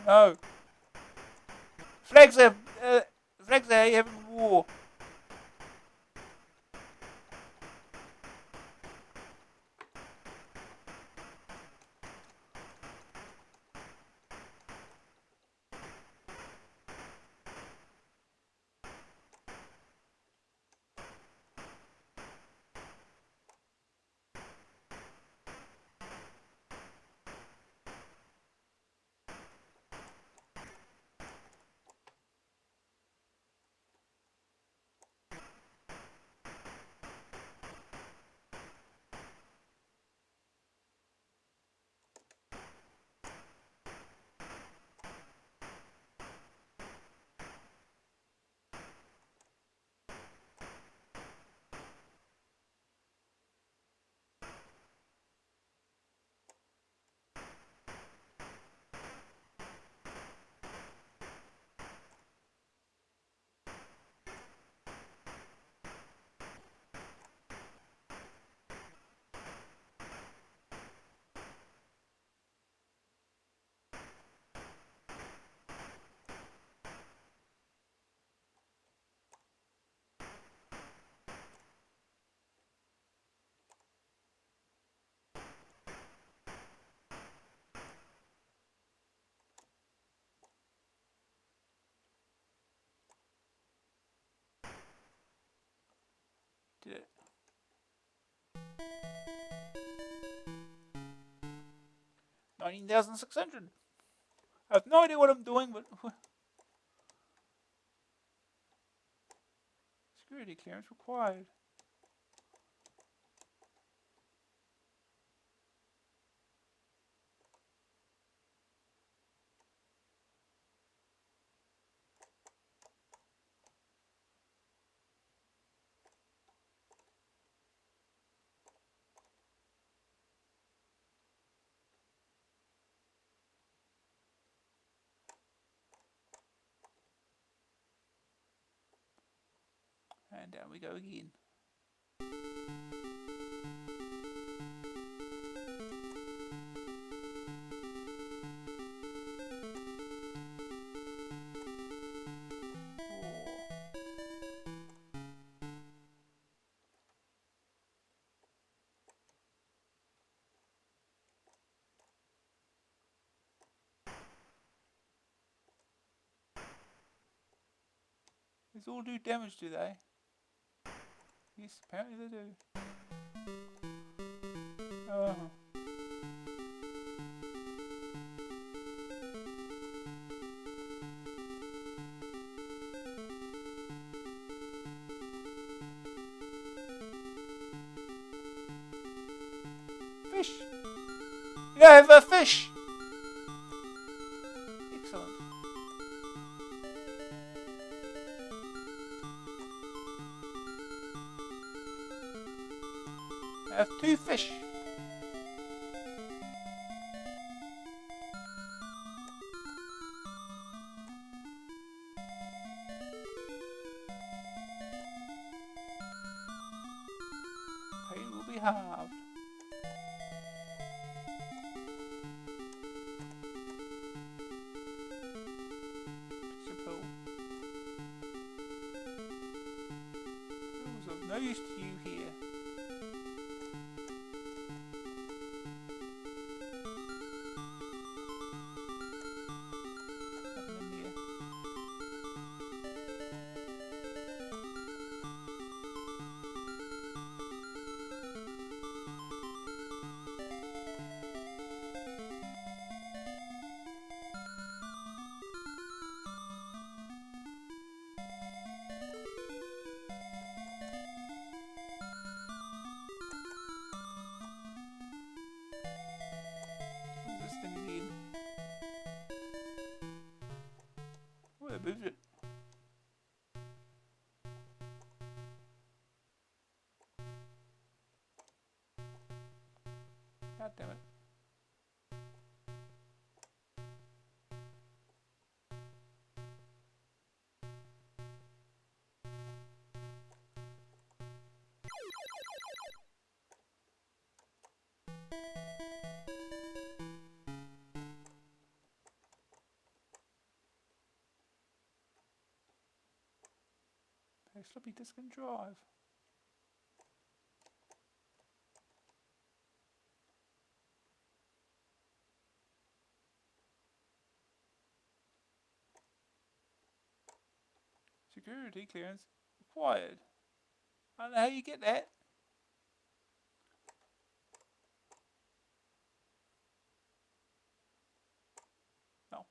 No. Flags are having war. Did it? 19,600. I have no idea what I'm doing, but security clearance required. And down we go again. These all do damage, do they? Yes, apparently they do. Oh. Fish! You have a fish! Excellent. I have 2 fish. Pain will be halved. Simple. Rules of no use to you here. Moved it. God damn it. floppy disk and drive. Security clearance required. I don't know how you get that. No.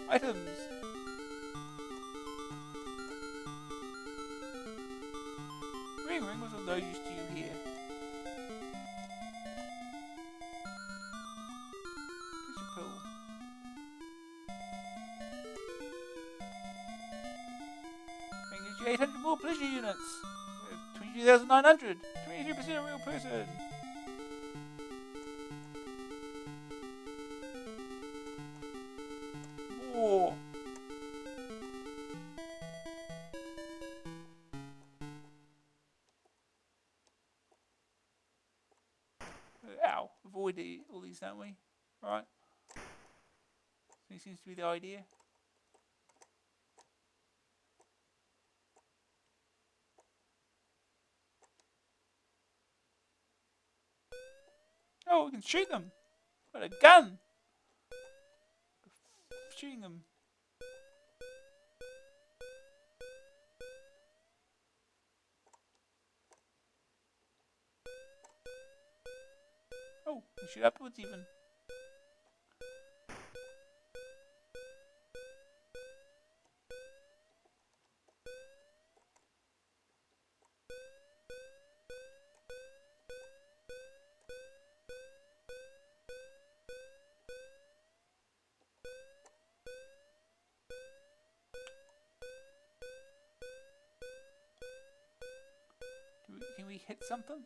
Items. Ring was of no use to you here. Pleasure pill. Ring gives you 800 more pleasure units. 22,900. 23% a real person. More. Ow. Avoid all these, don't we? Right. This seems to be the idea. Oh, we can shoot them. Got a gun. Shooting them. Oh, you shoot upwards even. Can we hit something?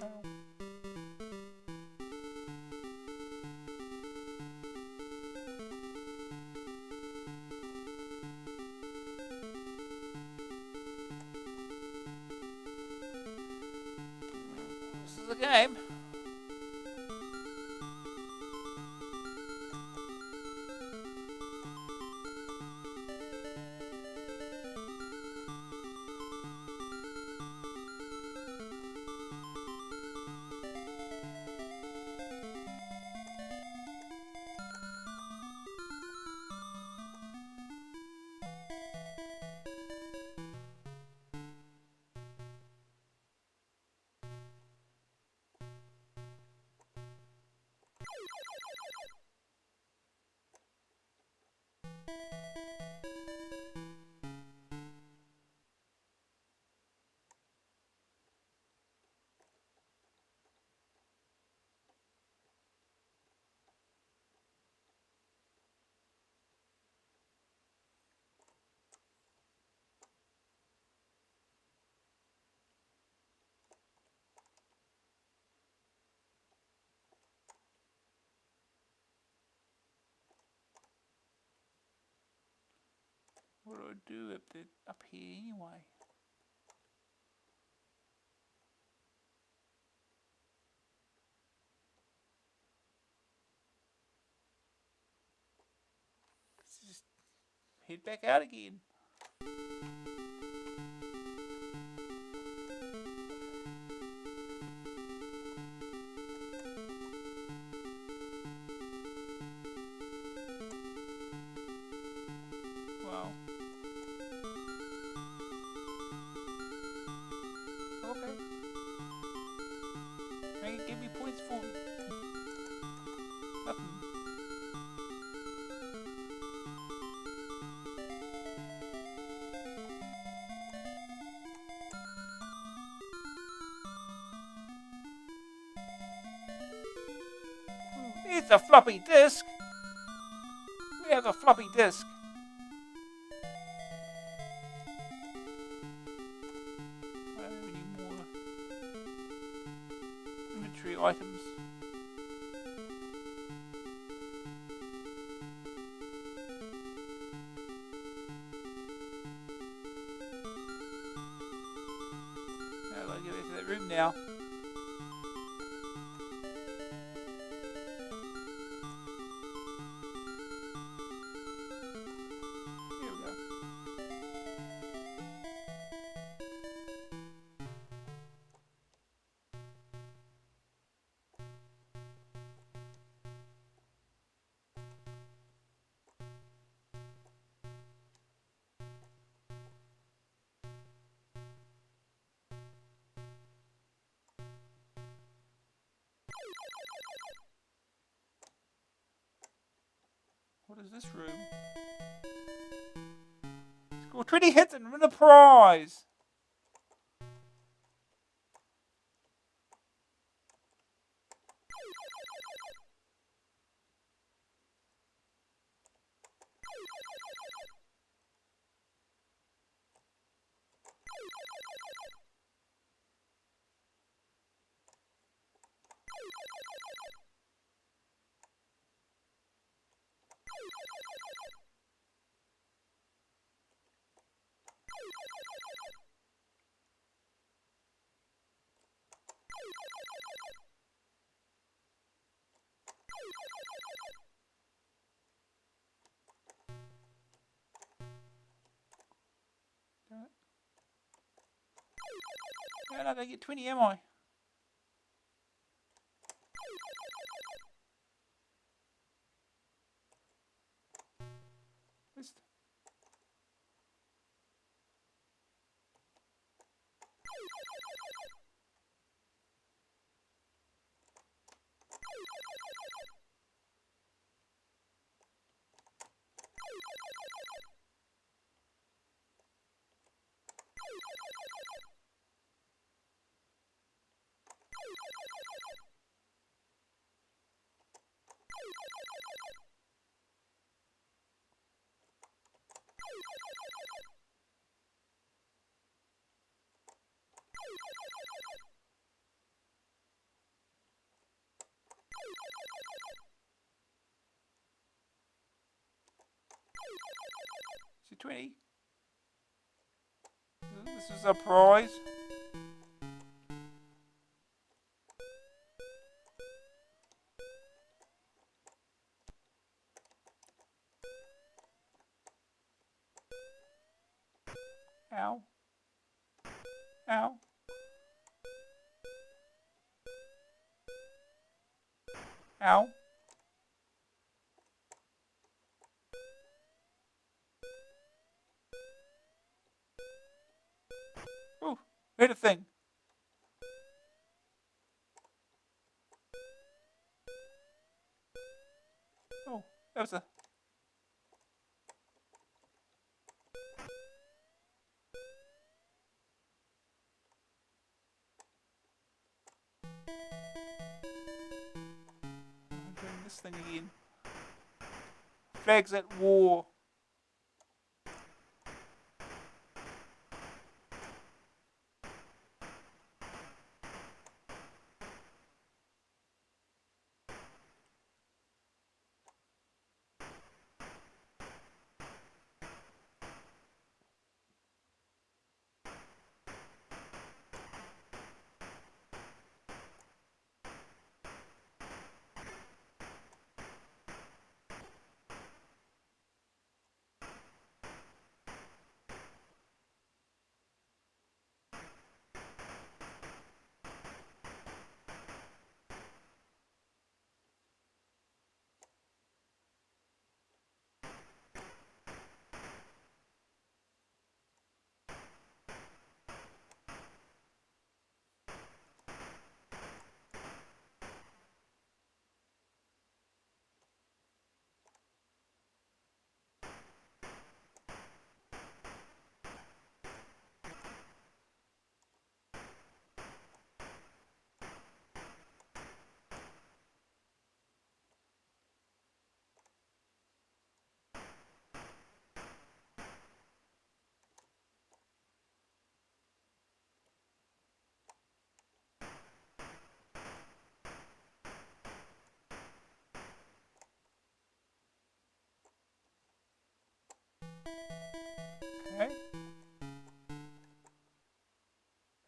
No. This is a game. What do I do up here anyway? head back out again. Wow. Okay. Frankie, give me points for nothing. It's a floppy disk. We have a floppy disk. I don't have any more inventory items. I'll go back to that room now. Here we go. What is this room? Score 20 hits and win a prize! I'm not gonna get 20, am I? Missed. So 20. This is a prize. Ow. Ow. Ow. Ooh, hit a thing. Oh, that was a... I'm doing this thing again. Flags at war.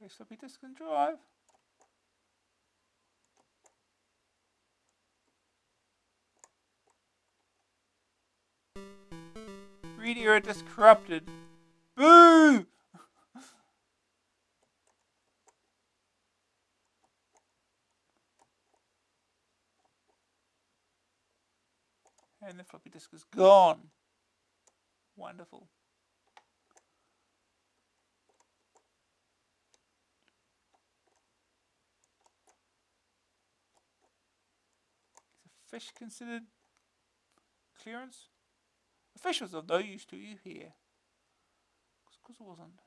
Place floppy disk and drive. Read error disk corrupted. Boo! And the floppy disk is gone. Wonderful. Is a fish considered clearance? A fish was of no use to you here. Of course it wasn't.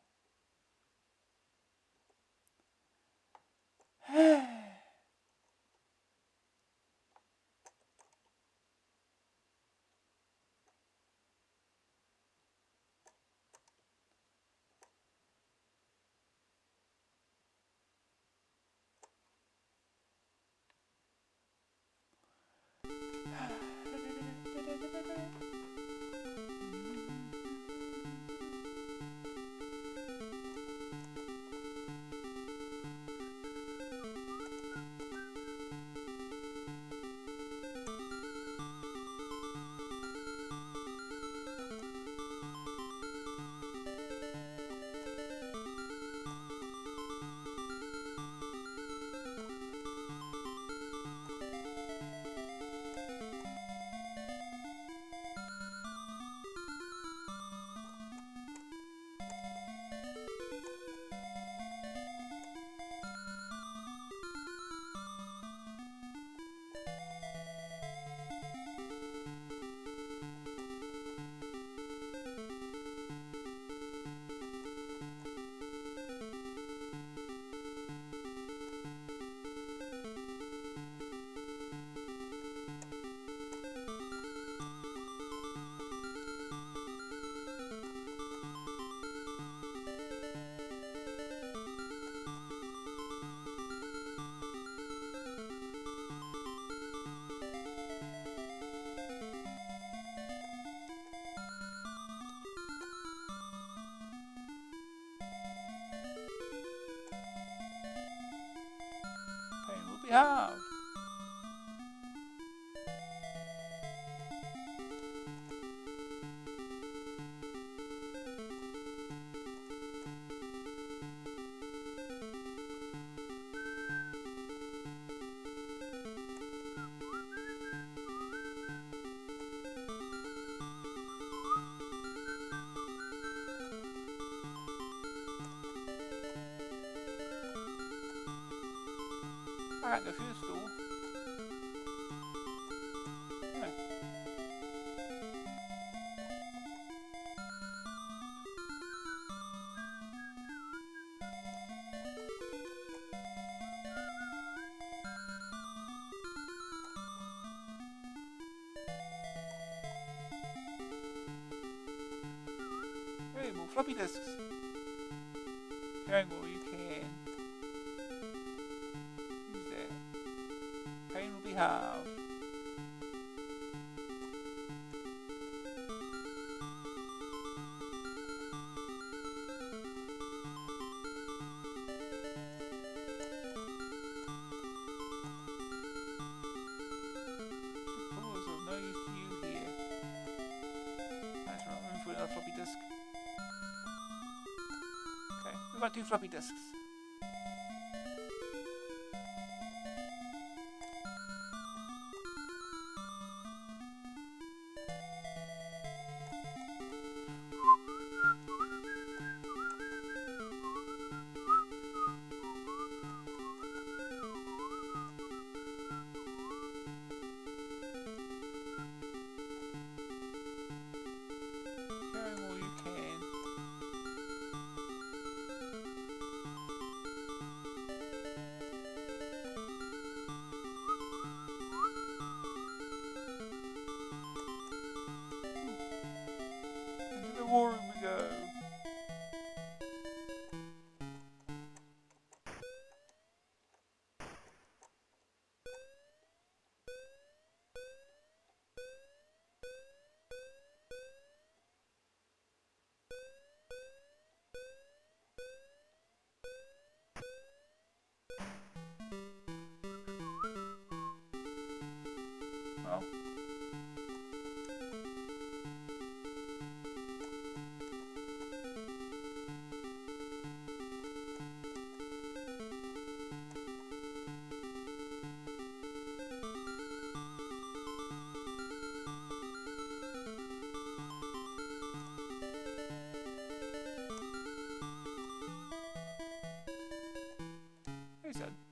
We have. I can't go through this door. No. Hey, more floppy disks. Carrying all you can. Who's there? Pain will be halved. Suppose of no use to you here. That's right, room for another floppy disk. Okay, we've got 2 floppy disks. Carrying all you can. Into the war room we go.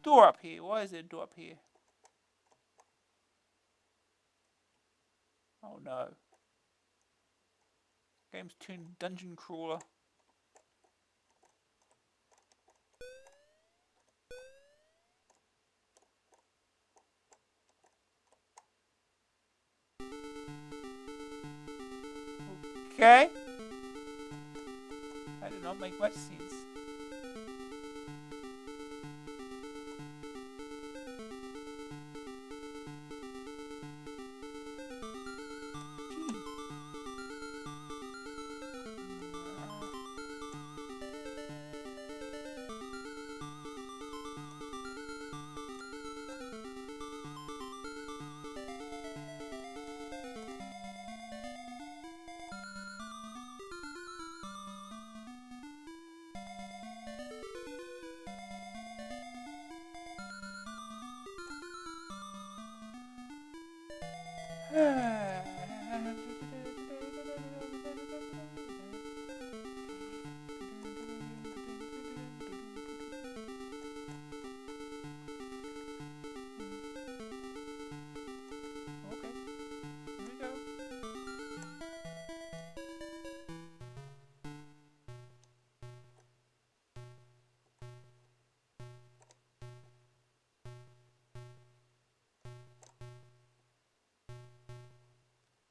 door up here. Why is there a door up here? Oh no. Game's turned dungeon crawler. Okay. That did not make much sense.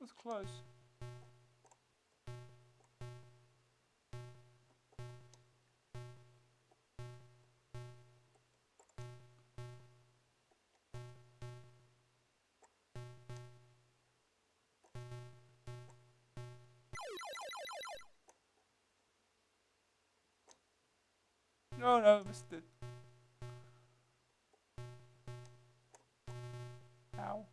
It was close. No, no, missed it. Ow.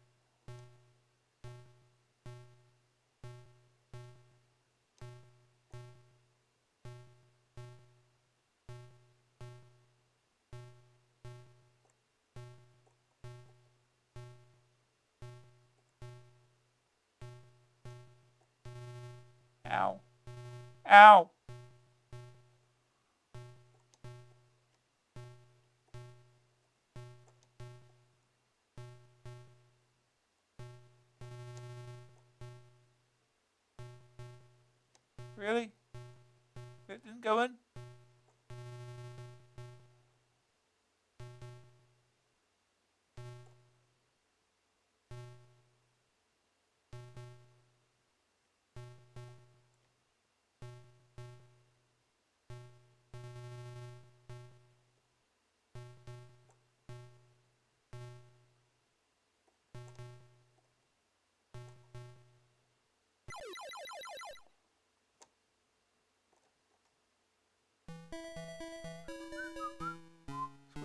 Ow. Ow. Really? It didn't go in?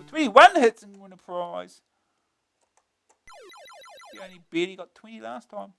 Scored 21 hits and win a prize. You only barely got 20 last time.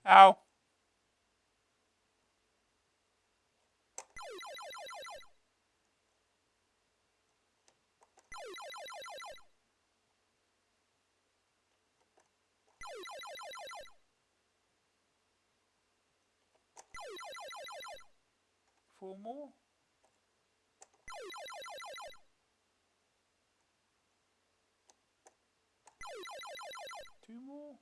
Ow. Four more. Two more.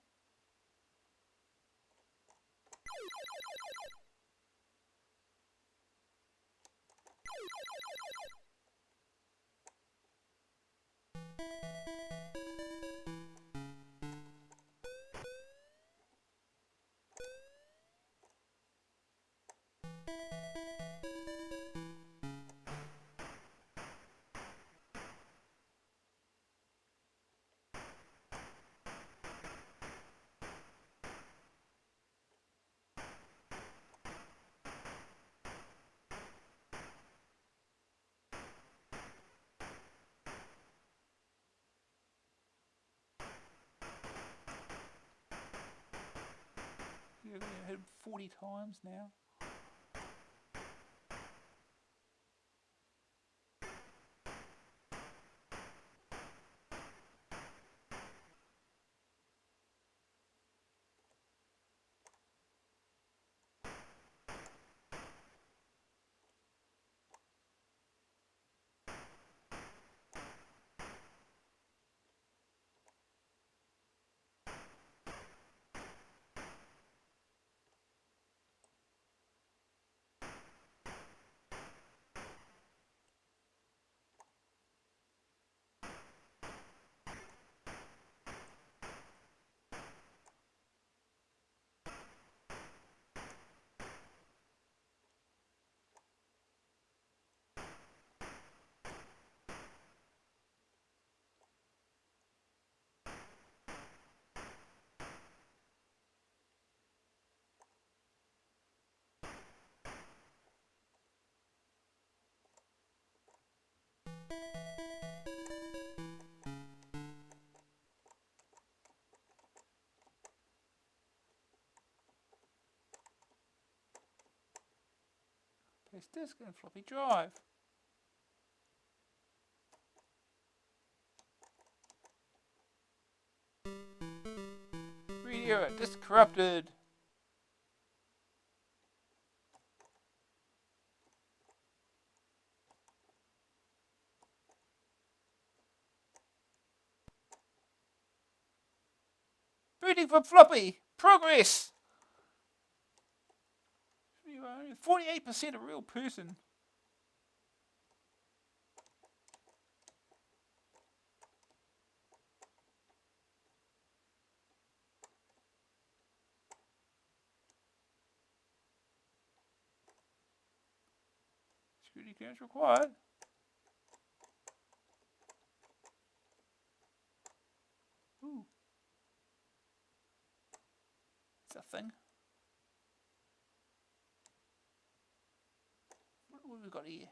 You're going to hit him 40 times now. Place disk and floppy drive. Read error, disk corrupted. Booting from floppy. Progress. 48% a real person. Security clearance required. Ooh. It's a thing. What have we got here?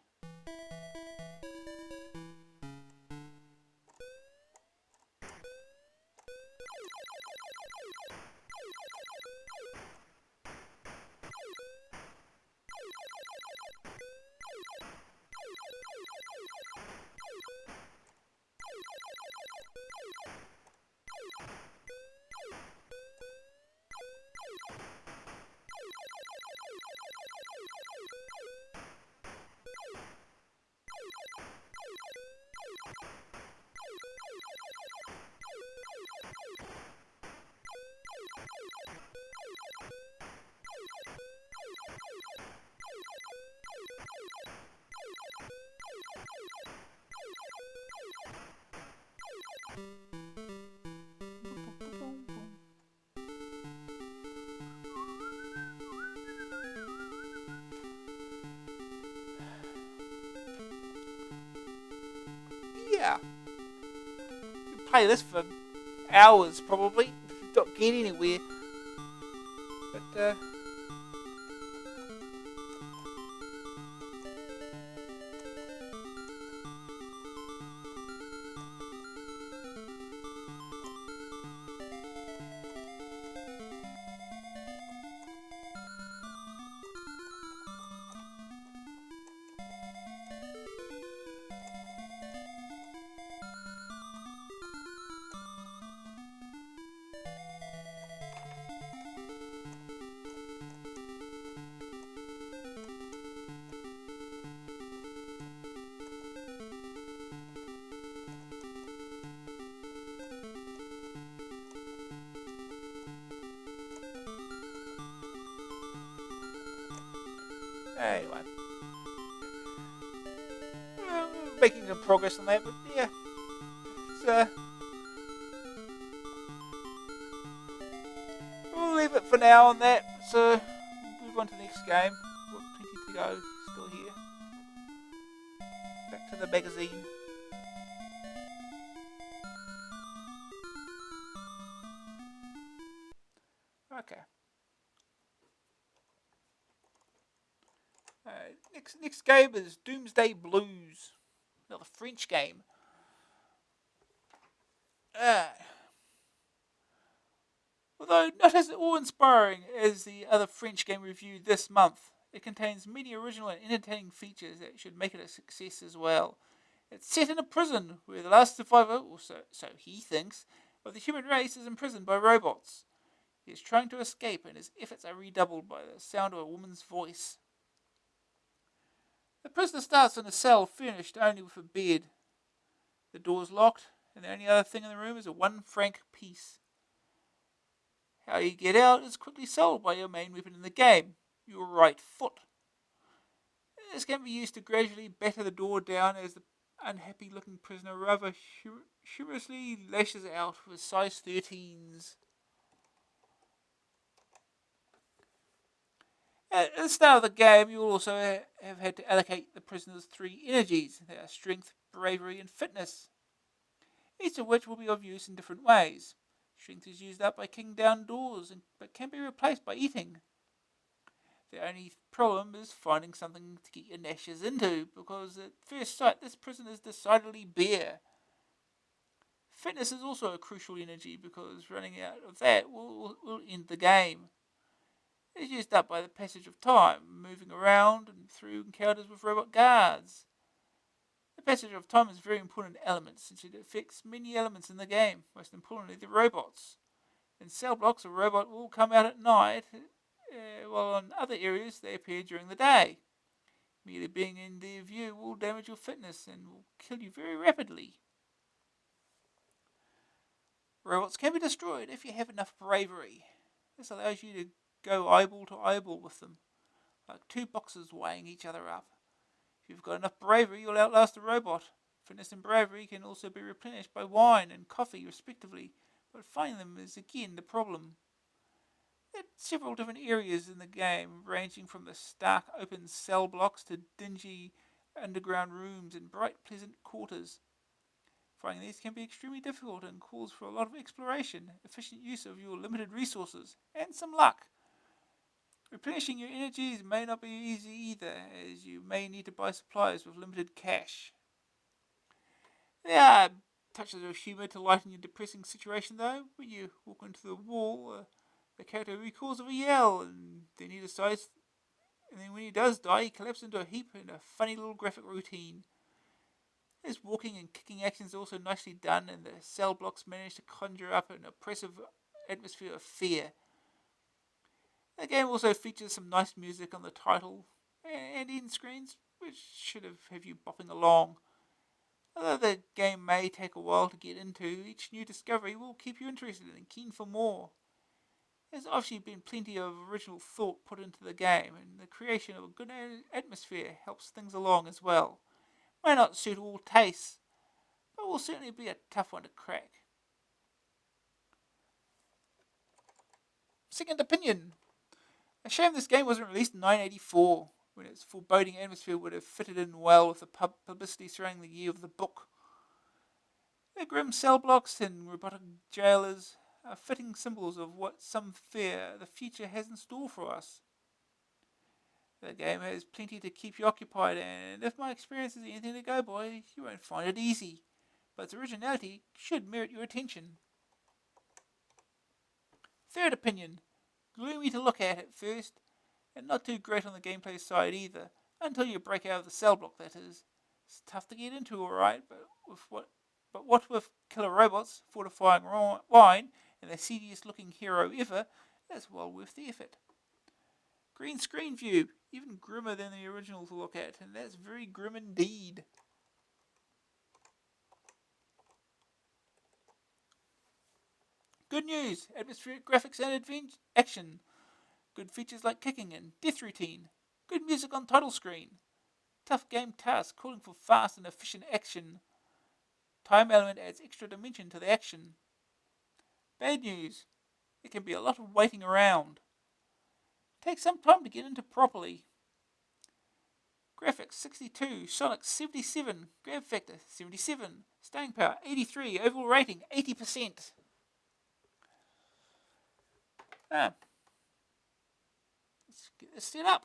Yeah. You can play this for hours probably. Not get anywhere. But anyway. Making some progress on that, but yeah. It's, we'll leave it for now on that. So, move on to the next game. We've got plenty to go still here. Back to the magazine. Okay. Next game is Doomsday Blues. Another French game. Although not as awe-inspiring as the other French game reviewed this month, it contains many original and entertaining features that should make it a success as well. It's set in a prison where the last survivor, or so he thinks, of the human race is imprisoned by robots. He is trying to escape, and his efforts are redoubled by the sound of a woman's voice. The prisoner starts in a cell furnished only with a bed. The door is locked, and the only other thing in the room is a 1 franc piece. How you get out is quickly solved by your main weapon in the game, your right foot. This can be used to gradually batter the door down as the unhappy looking prisoner rather humorously lashes out with size 13s. At the start of the game, you will also have had to allocate the prisoner's 3 energies. They are strength, bravery, and fitness, each of which will be of use in different ways. Strength is used up by kicking down doors, but can be replaced by eating. The only problem is finding something to get your gnashes into, because at first sight this prison is decidedly bare. Fitness is also a crucial energy, because running out of that will end the game. It is used up by the passage of time, moving around and through encounters with robot guards. The passage of time is a very important element, since it affects many elements in the game, most importantly the robots. In cell blocks, a robot will come out at night, while in other areas they appear during the day. Merely being in their view will damage your fitness and will kill you very rapidly. Robots can be destroyed if you have enough bravery. This allows you to go eyeball to eyeball with them, like 2 boxers weighing each other up. If you've got enough bravery, you'll outlast the robot. Fitness and bravery can also be replenished by wine and coffee, respectively, but finding them is again the problem. There are several different areas in the game, ranging from the stark open cell blocks to dingy underground rooms and bright, pleasant quarters. Finding these can be extremely difficult and calls for a lot of exploration, efficient use of your limited resources, and some luck. Replenishing your energies may not be easy either, as you may need to buy supplies with limited cash. There are touches of humour to lighten your depressing situation, though. When you walk into the wall, the character recalls of a yell, and then he decides, and then when he does die, he collapses into a heap in a funny little graphic routine. His walking and kicking actions are also nicely done, and the cell blocks manage to conjure up an oppressive atmosphere of fear. The game also features some nice music on the title and end screens, which should have you bopping along. Although the game may take a while to get into, each new discovery will keep you interested and keen for more. There's obviously been plenty of original thought put into the game, and the creation of a good atmosphere helps things along as well. May not suit all tastes, but will certainly be a tough one to crack. Second opinion. A shame this game wasn't released in 1984, when its foreboding atmosphere would have fitted in well with the publicity surrounding the year of the book. The grim cell blocks and robotic jailers are fitting symbols of what some fear the future has in store for us. The game has plenty to keep you occupied, and if my experience is anything to go by, you won't find it easy. But its originality should merit your attention. Third opinion. Gloomy to look at first, and not too great on the gameplay side either, until you break out of the cell block, that is. It's tough to get into, alright, but what with killer robots, fortifying wine, and the seediest looking hero ever, that's well worth the effort. Green screen view, even grimmer than the original to look at, and that's very grim indeed. Good news, atmospheric graphics and action. Good features like kicking and death routine. Good music on title screen. Tough game task calling for fast and efficient action. Time element adds extra dimension to the action. Bad news, there can be a lot of waiting around. Takes some time to get into properly. Graphics 62, Sonic 77, Grab Factor 77, Staying Power 83, Overall Rating 80%. Let's get this set up.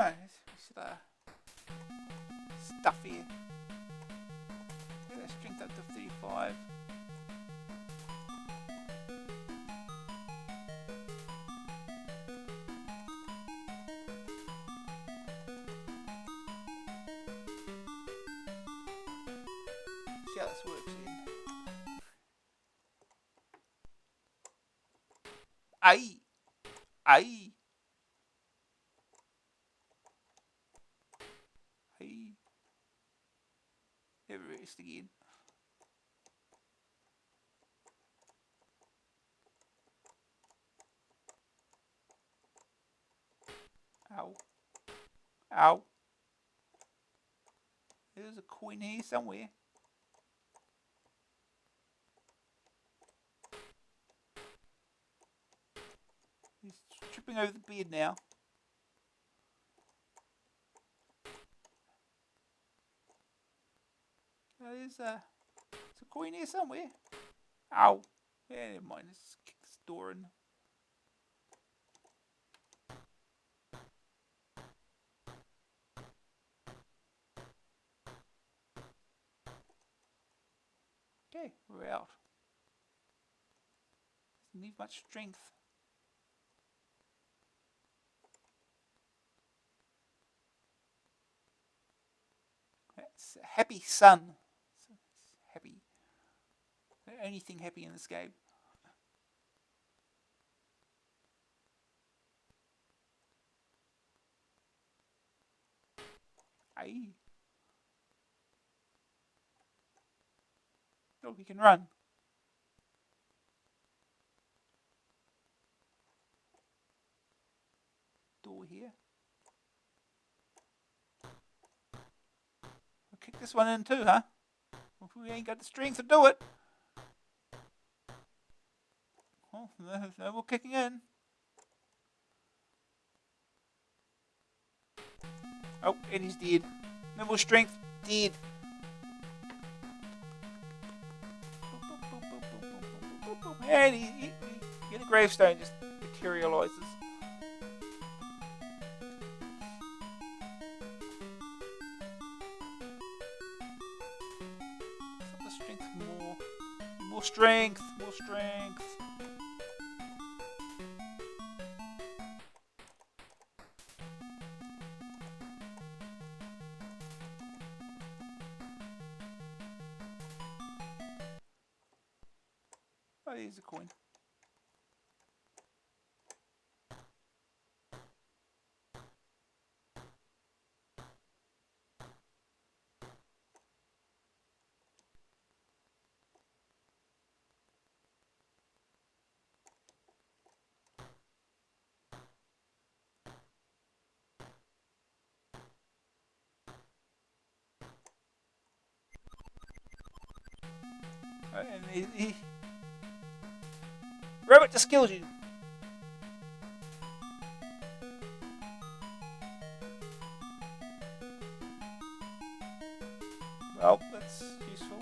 No, should stuff here. Get that strength up to 35. See how this works in. Aye! Aye! Aye! Never rest again. Ow. Ow. There's a coin here somewhere. He's tripping over the bed now. There's a coin here somewhere. Ow. Yeah, never mind. Let's kick this door in. Okay, we're out. Doesn't need much strength. It's a happy sun. It's happy. The only thing happy in this game. Aye. Oh, he can run. Door here. We'll kick this one in too, huh? If we ain't got the strength to do it. Oh, no more kicking in. Oh, and he's dead. No more strength. Dead. And he get a gravestone just materializes. The strength more. More strength. More strength. Oh, here's a coin. And he Robot just killed you. Well, that's useful.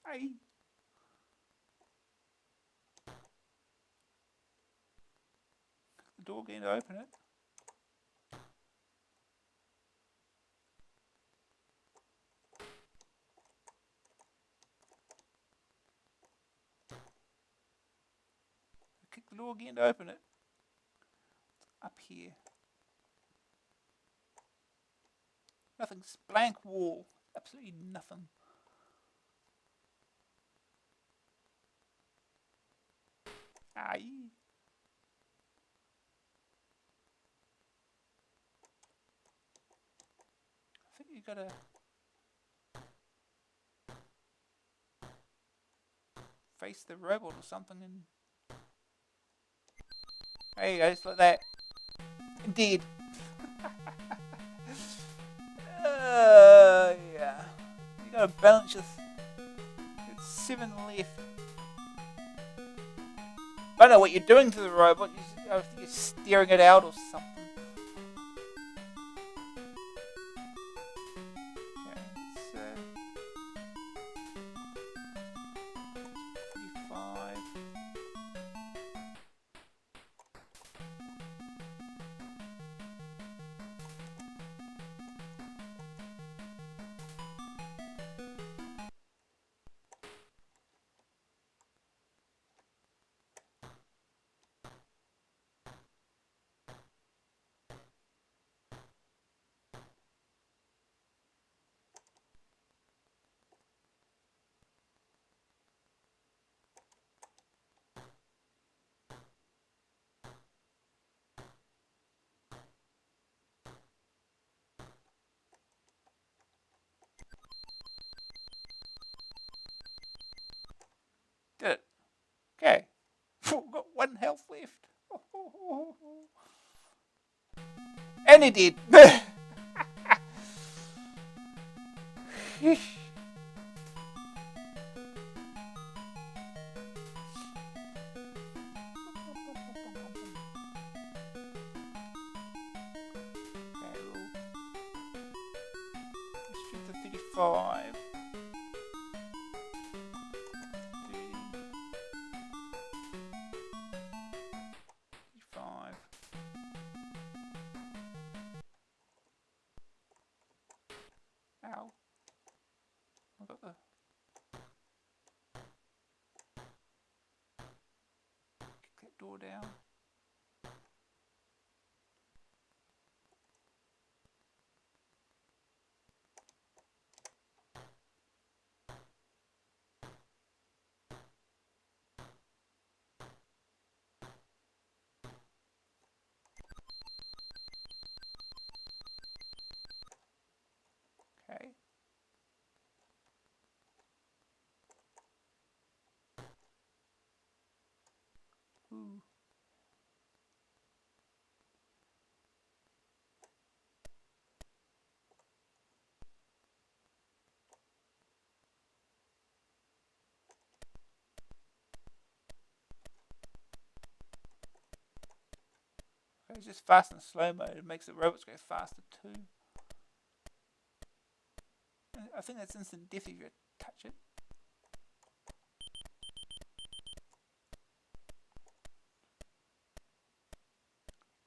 Aye. The door again to open it. Kick the door again to open it. It's up here. Nothing's blank wall. Absolutely nothing. Aye. I think you gotta face the robot or something. And there you go, just like that. Indeed. Yeah. You gotta balance your. It's 7 left. I don't know what you're doing to the robot. I think you're steering it out or something. Okay, so 35. Did it. Okay. We've got 1 health left. And he did. Let's shoot the 35. 35. Ow. I got the. Kick that door down. Okay. Ooh. Okay, it's just fast and slow mode. It makes the robots go faster too. I think that's instant death if you touch it.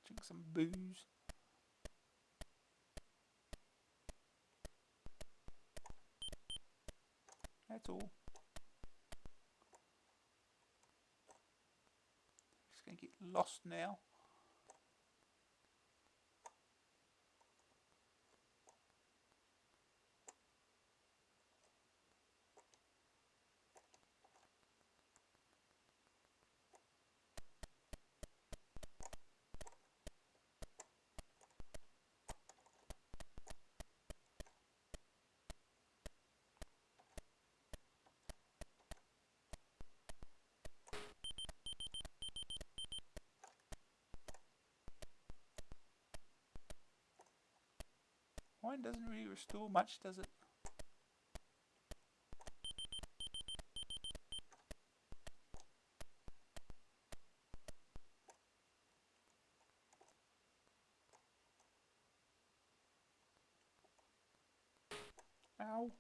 Drink some booze. That's all. Just gonna get lost now. Wine doesn't really restore much, does it? Ow.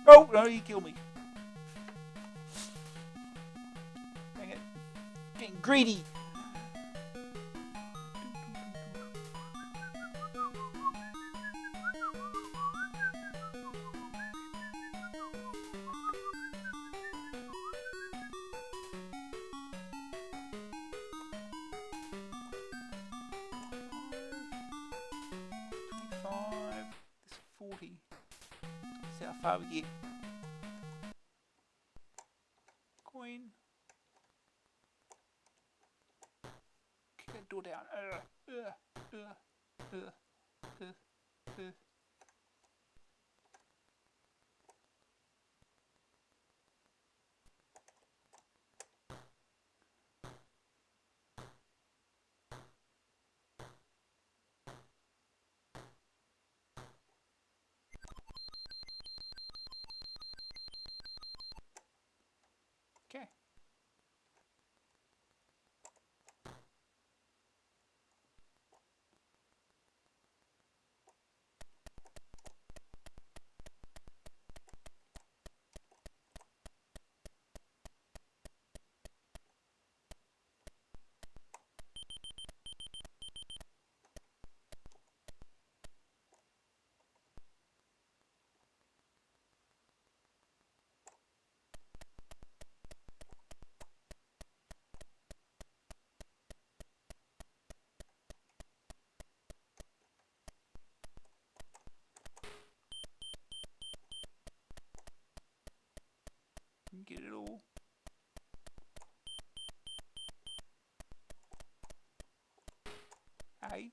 Oh, no, he killed me. Dang it. Getting greedy. This 40. See how far we get. Coin. Kick that door down. Okay. Get it all. Hey.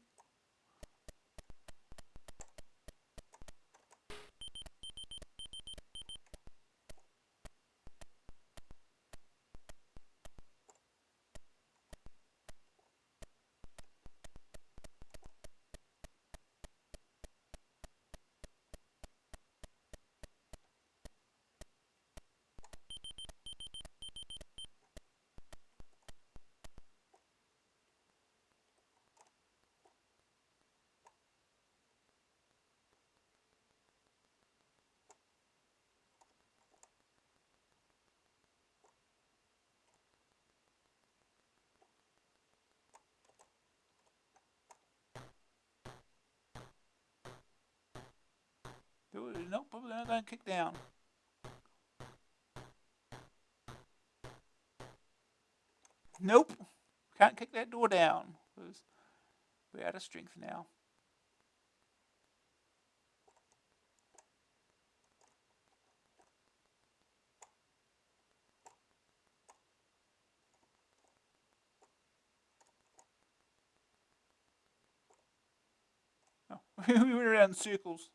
Nope, probably not going to kick down. Nope. Can't kick that door down. Because we're out of strength now. Oh, we went around in circles.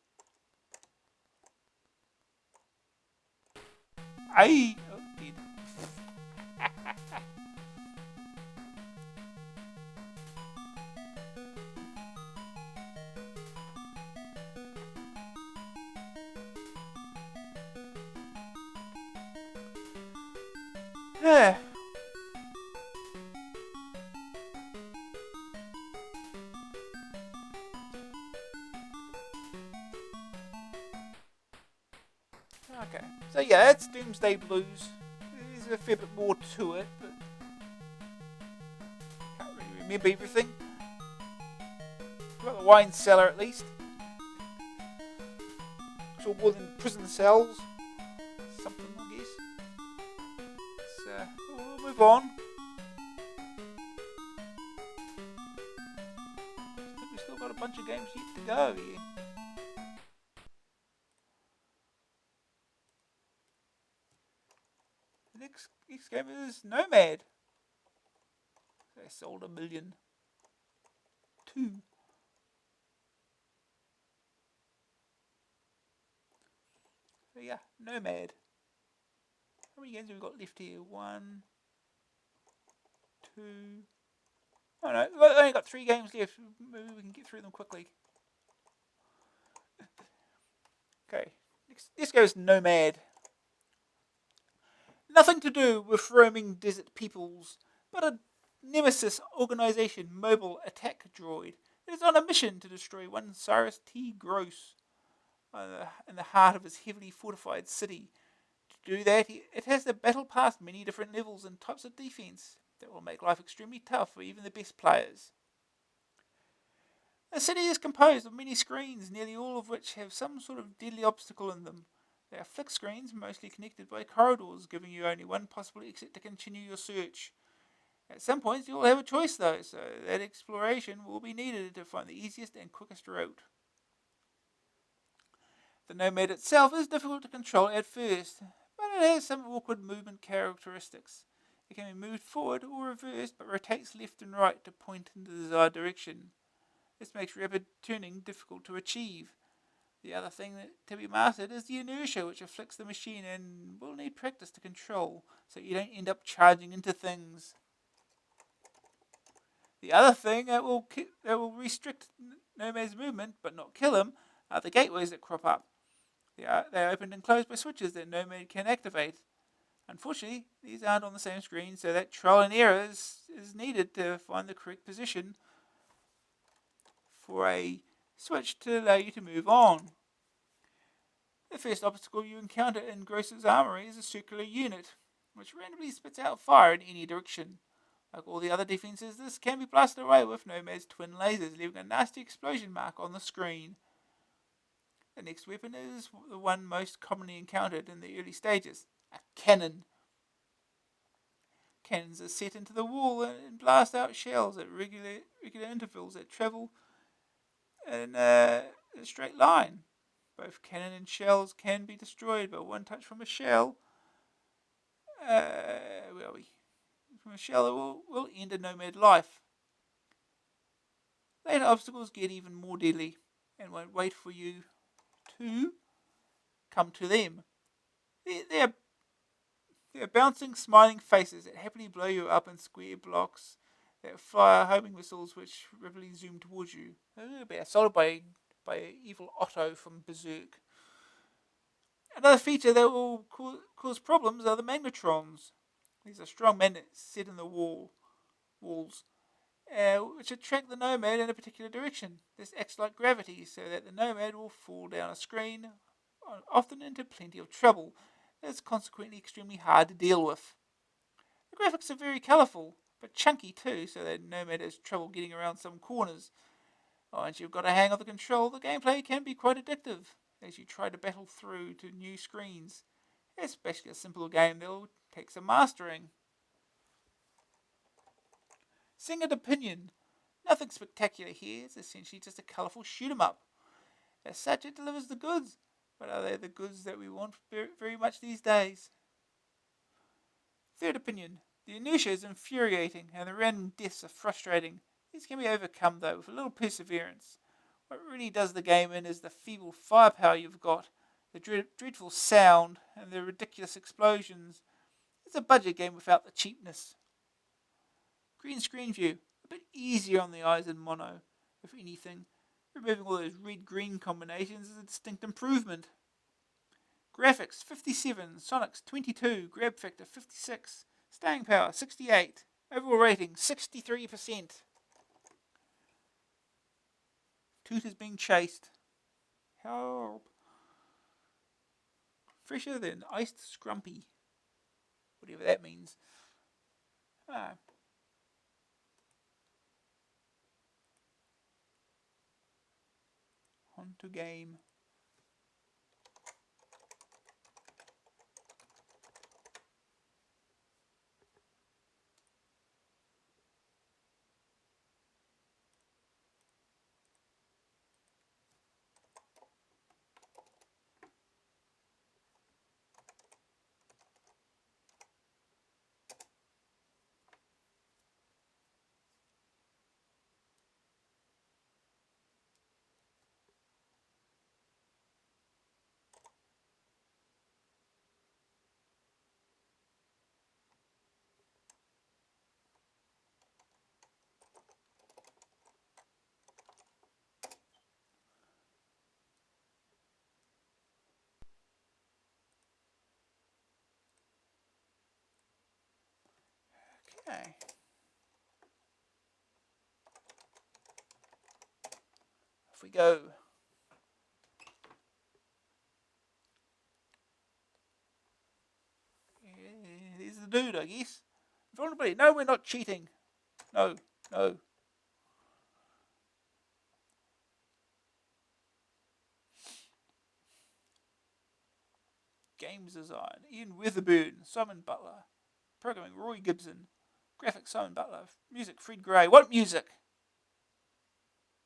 Aye. Oh, dead. Yeah. Okay. So yeah, it's Doomsday Blues. There's a fair bit more to it, but can't really remember everything. Got the wine cellar at least. It's all more than prison cells. Something, I guess. So we'll move on. I think we've still got a bunch of games yet to go here. The next game is Nomad. They sold 1 million. 2. So yeah, Nomad. How many games have we got left here? 1, 2. Oh no, we've only got 3 games left. Maybe we can get through them quickly. Okay, this goes Nomad. Nothing to do with roaming desert peoples, but a Nemesis organization mobile attack droid that is on a mission to destroy one Cyrus T. Gross in the heart of his heavily fortified city. To do that, it has to battle past many different levels and types of defense that will make life extremely tough for even the best players. The city is composed of many screens, nearly all of which have some sort of deadly obstacle in them. They are fixed screens, mostly connected by corridors, giving you only one possible exit to continue your search. At some points, you'll have a choice though, so that exploration will be needed to find the easiest and quickest route. The Nomad itself is difficult to control at first, but it has some awkward movement characteristics. It can be moved forward or reversed, but rotates left and right to point in the desired direction. This makes rapid turning difficult to achieve. The other thing to be mastered is the inertia, which afflicts the machine and will need practice to control, so you don't end up charging into things. The other thing that will restrict Nomad's movement, but not kill him, are the gateways that crop up. They are opened and closed by switches that Nomad can activate. Unfortunately, these aren't on the same screen, so that trial and error is needed to find the correct position for a switch to allow you to move on. The first obstacle you encounter in Gross's armory is a circular unit, which randomly spits out fire in any direction. Like all the other defenses, this can be blasted away with Nomad's twin lasers, leaving a nasty explosion mark on the screen. The next weapon is the one most commonly encountered in the early stages, a cannon. Cannons are set into the wall and blast out shells at regular intervals that travel in a straight line. Both cannon and shells can be destroyed, but one touch from a shell, where are we? From a shell will end a Nomad life. Later obstacles get even more deadly and won't wait for you to come to them. They're bouncing, smiling faces that happily blow you up in square blocks that fire homing missiles which rapidly zoom towards you. They'll be assaulted by evil Otto from Berserk. Another feature that will cause problems are the magnetrons. These are strong magnets set in the walls, which attract the Nomad in a particular direction. This acts like gravity, so that the Nomad will fall down a screen, often into plenty of trouble. It's consequently extremely hard to deal with. The graphics are very colourful, but chunky too, so that Nomad has trouble getting around some corners. Once you've got a hang of the control, the gameplay can be quite addictive as you try to battle through to new screens. It's basically a simple game that will take some mastering. Singed Opinion. Nothing spectacular here, it's essentially just a colourful shoot 'em up. As such, it delivers the goods, but are they the goods that we want very much these days? Third Opinion. The inertia is infuriating, and the random deaths are frustrating. These can be overcome, though, with a little perseverance. What really does the game in is the feeble firepower you've got, the dreadful sound, and the ridiculous explosions. It's a budget game without the cheapness. Green screen view. A bit easier on the eyes than mono. If anything, removing all those red-green combinations is a distinct improvement. Graphics 57, Sonics 22, grab factor 56, staying power 68, overall rating 63%. Toot is being chased. Help. Fresher than iced scrumpy. Whatever that means. On to game. Okay. Off we go. I guess. Vulnerability. No, we're not cheating. No, no. Games design. Ian Weatherburn. Simon Butler. Programming. Roy Gibson. Graphics. Simon Butler. Music. Fred Gray. What music?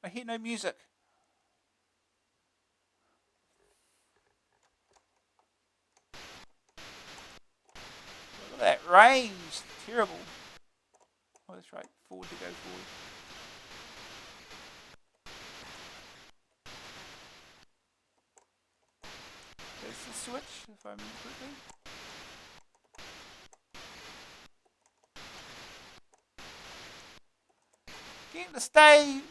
I hear no music. Look at that range. Terrible. Oh, that's right. Forward to go forward. There's the switch, if I remember correctly. Get to stay.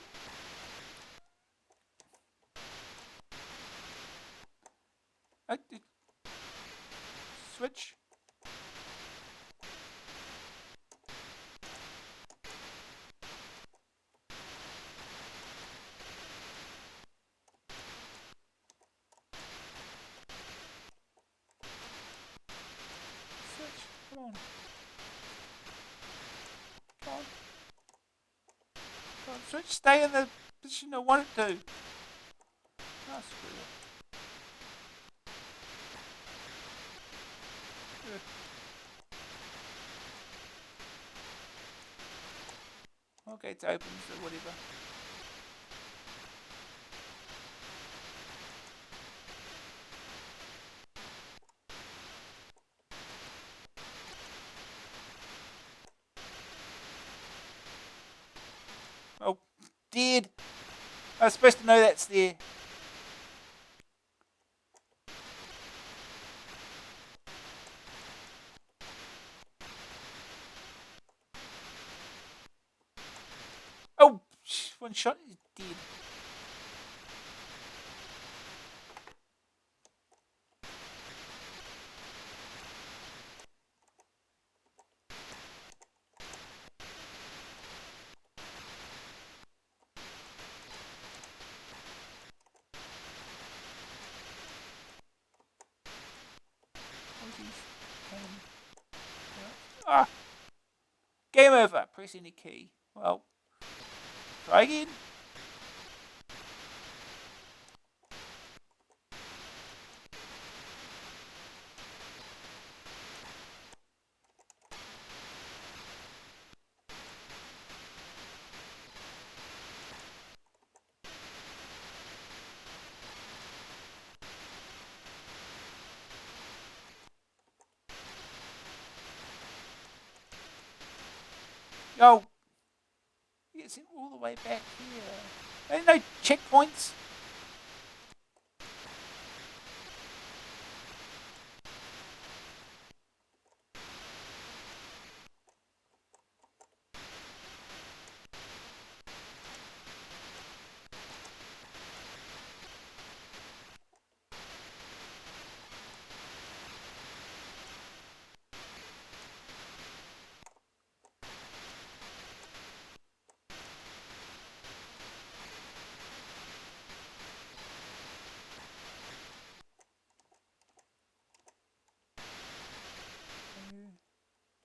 Switch. Switch. Come on. Come on. Come on. Switch. Stay in the position I want it to. Oh, screw it. Okay, it's open, so whatever. Oh, dead. I was supposed to know that's there. Oh, one shot is dead. Ah! Game over. Press any key. Well, try again. Oh, it's all the way back here. There's no checkpoints.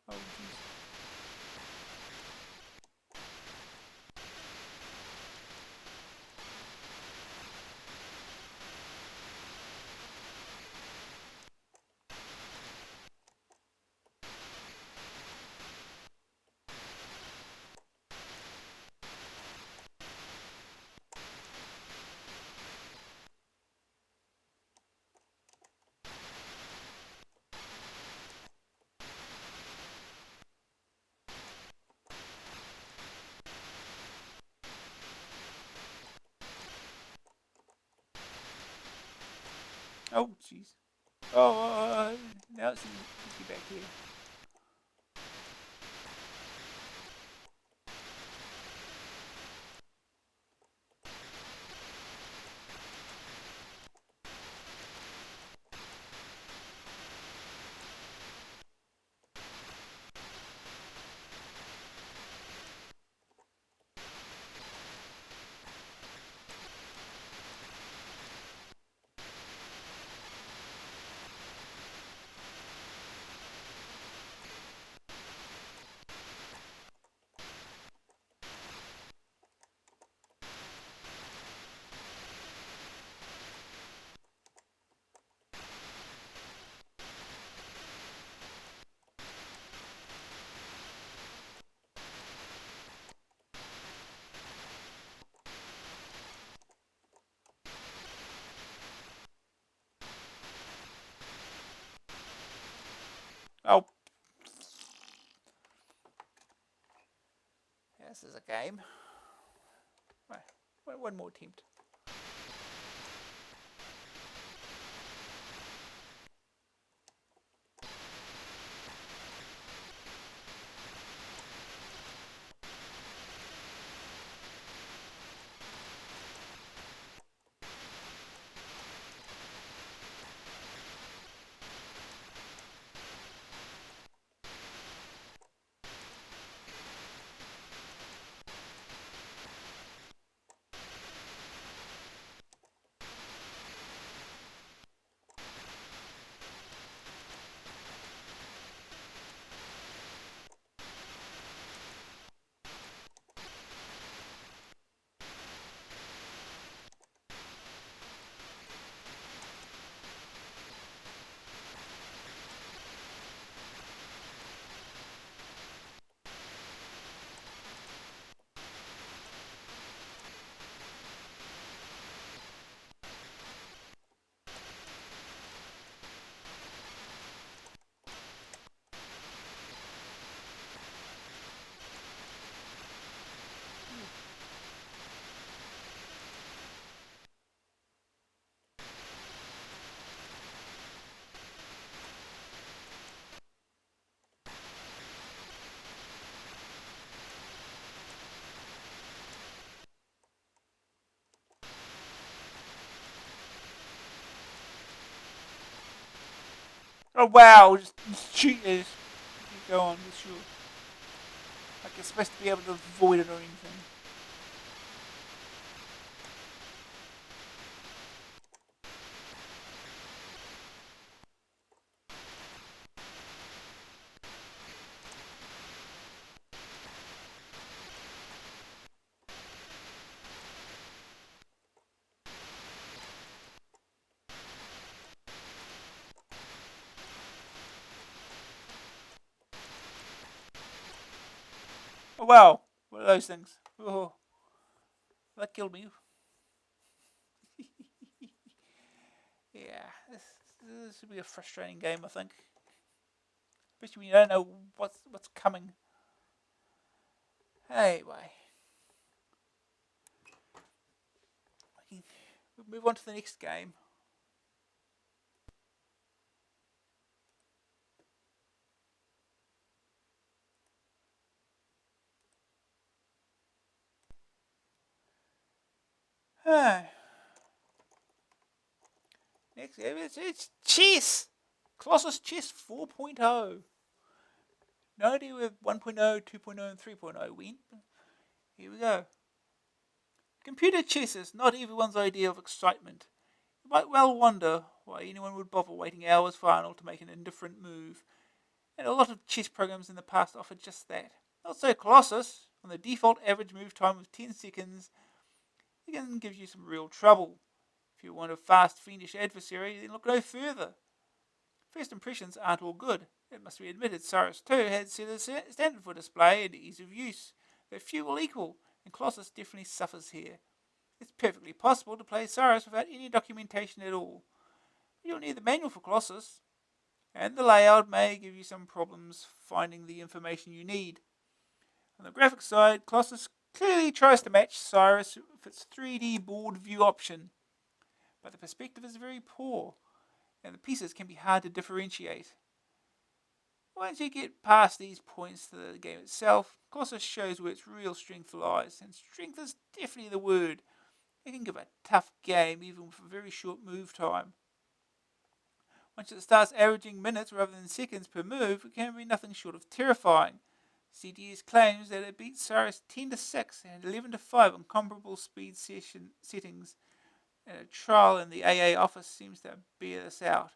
Oh, geez. Oh, jeez. Oh, now let's get back here. game. Right, one more attempt. Oh wow, just cheaters. Keep going, sure. Like you're supposed to be able to avoid it or anything. Oh wow, what are those things? Oh, that killed me. Yeah, this will be a frustrating game, I think. Especially when you don't know what's coming. Anyway, we'll move on to the next game. Next game, it's chess. Colossus Chess 4.0. No idea where 1.0, 2.0, and 3.0 went. Here we go. Computer chess is not everyone's idea of excitement. You might well wonder why anyone would bother waiting hours final to make an indifferent move, and a lot of chess programs in the past offered just that. Also, Colossus, on the default average move time of 10 seconds, again gives you some real trouble. If you want a fast, fiendish adversary, then look no further. First impressions aren't all good. It must be admitted Cyrus 2 had set a standard for display and ease of use, that few will equal, and Colossus definitely suffers here. It's perfectly possible to play Cyrus without any documentation at all. You'll need the manual for Colossus, and the layout may give you some problems finding the information you need. On the graphics side, Colossus clearly tries to match Cyrus with its 3D board view option, but the perspective is very poor, and the pieces can be hard to differentiate. Once you get past these points to the game itself, Colossus shows where its real strength lies, and strength is definitely the word. It can give a tough game even with a very short move time. Once it starts averaging minutes rather than seconds per move, it can be nothing short of terrifying. CDS claims that it beats Cyrus 10-6 and 11-5 on comparable speed settings, and a trial in the AA office seems to bear this out.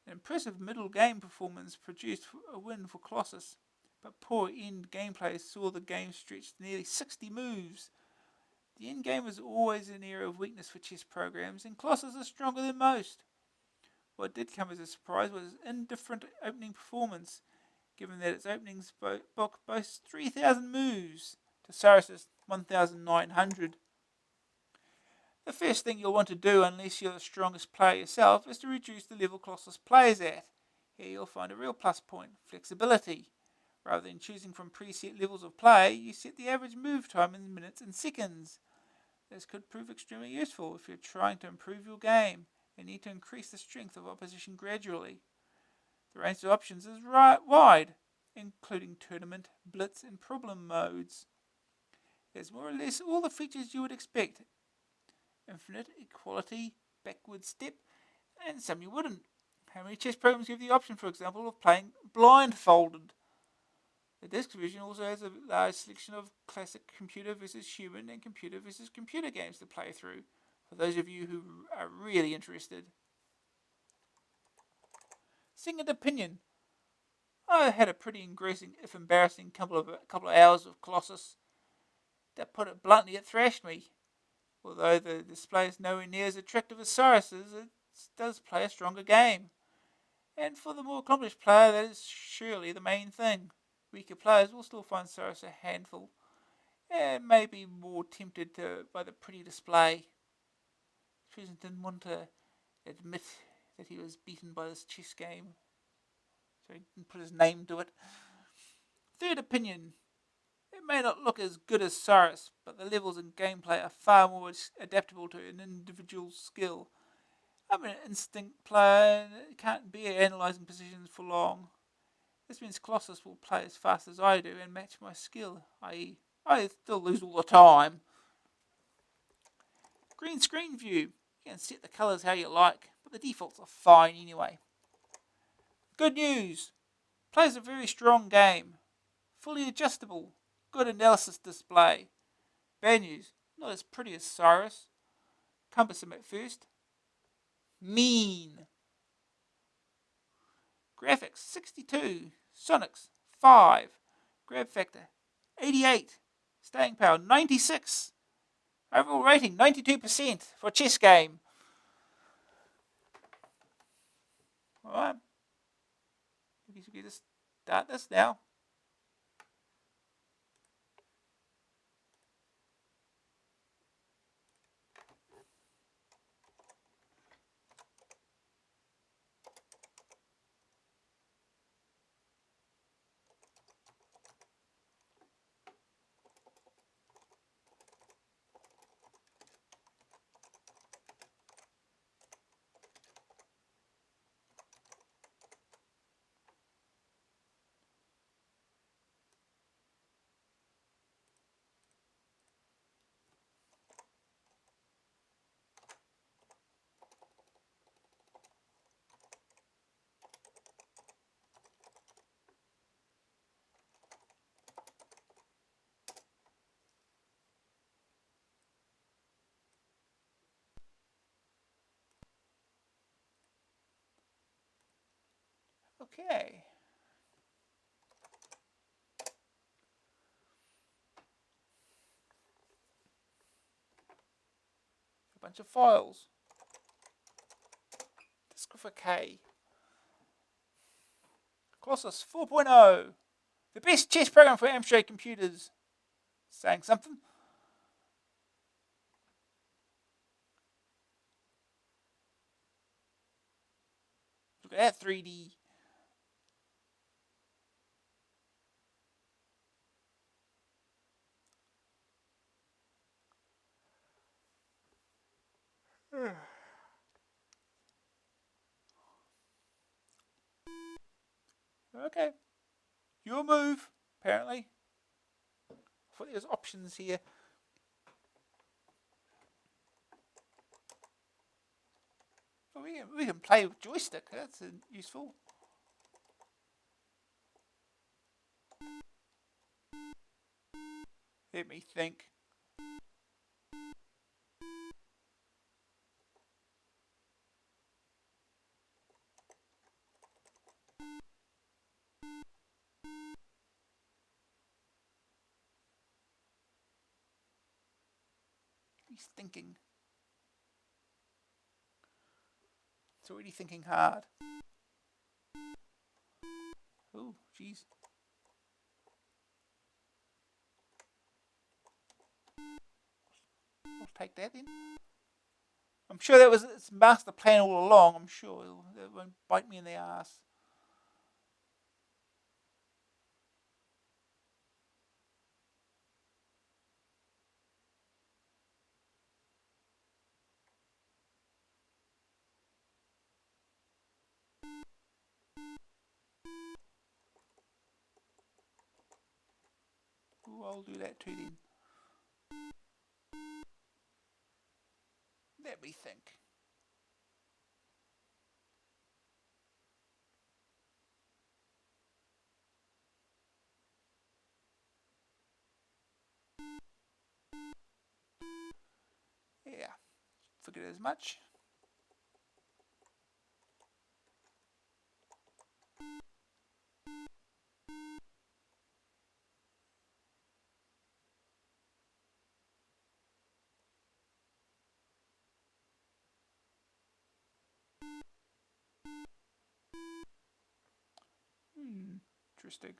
An impressive middle game performance produced a win for Colossus, but poor end gameplay saw the game stretched to nearly 60 moves. The end game is always an area of weakness for chess programs, and Colossus is stronger than most. What did come as a surprise was its indifferent opening performance, given that its openings book boasts 3,000 moves to Cyrus's 1,900. The first thing you'll want to do, unless you're the strongest player yourself, is to reduce the level Colossus plays at. Here you'll find a real plus point, flexibility. Rather than choosing from preset levels of play, you set the average move time in minutes and seconds. This could prove extremely useful if you're trying to improve your game and need to increase the strength of opposition gradually. The range of options is wide, including tournament, blitz, and problem modes. There's more or less all the features you would expect. Infinite, equality, backward step, and some you wouldn't. How many chess programs give the option, for example, of playing blindfolded? The disc version also has a large selection of classic computer versus human and computer versus computer games to play through, for those of you who are really interested. Second opinion. I had a pretty engrossing, if embarrassing, couple of hours of Colossus. To put it bluntly, it thrashed me. Although the display is nowhere near as attractive as Cyrus's, it does play a stronger game. And for the more accomplished player, that is surely the main thing. Weaker players will still find Cyrus a handful, and may be more tempted by the pretty display. Susan didn't want to admit that he was beaten by this chess game, so he didn't put his name to it. Third opinion. It may not look as good as Cyrus, but the levels and gameplay are far more adaptable to an individual's skill. I'm an instinct player and can't bear analysing positions for long. This means Colossus will play as fast as I do and match my skill, i.e. I still lose all the time. Green screen view. You can set the colours how you like, but the defaults are fine anyway. Good news. Plays a very strong game. Fully adjustable. Good analysis display. Bad news. Not as pretty as Cyrus. Cumbersome at first. Mean. Graphics 62. Sonics 5. Grab factor 88. Staying power 96. Overall rating 92% for a chess game. Alright. I guess we can just start this now. Okay. A bunch of files. Disk with a K. Colossus 4.0. The best chess program for Amstrad computers. Saying something? Look at that 3D. Okay. Your move, apparently. I thought there's options here. Well, we can play with joystick. That's useful. Let me think. He's thinking. It's already thinking hard. Oh, jeez. I'll take that then. I'm sure that was its master plan all along. I'm sure it won't bite me in the ass. I'll do that too then. Let me think. Yeah, figured as much. Interesting.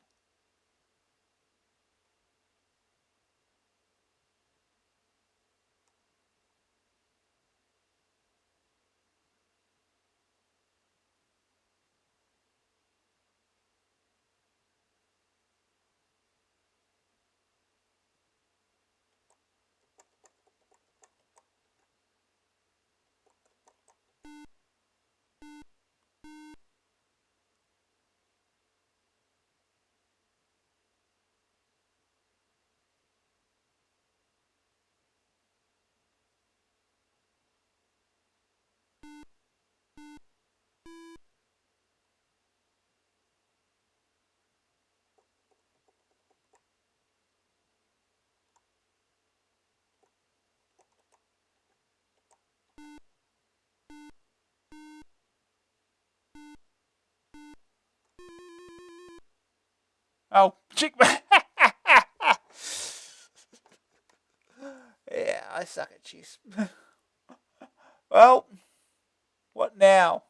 Oh, checkmate. Yeah, I suck at chess. Well, what now?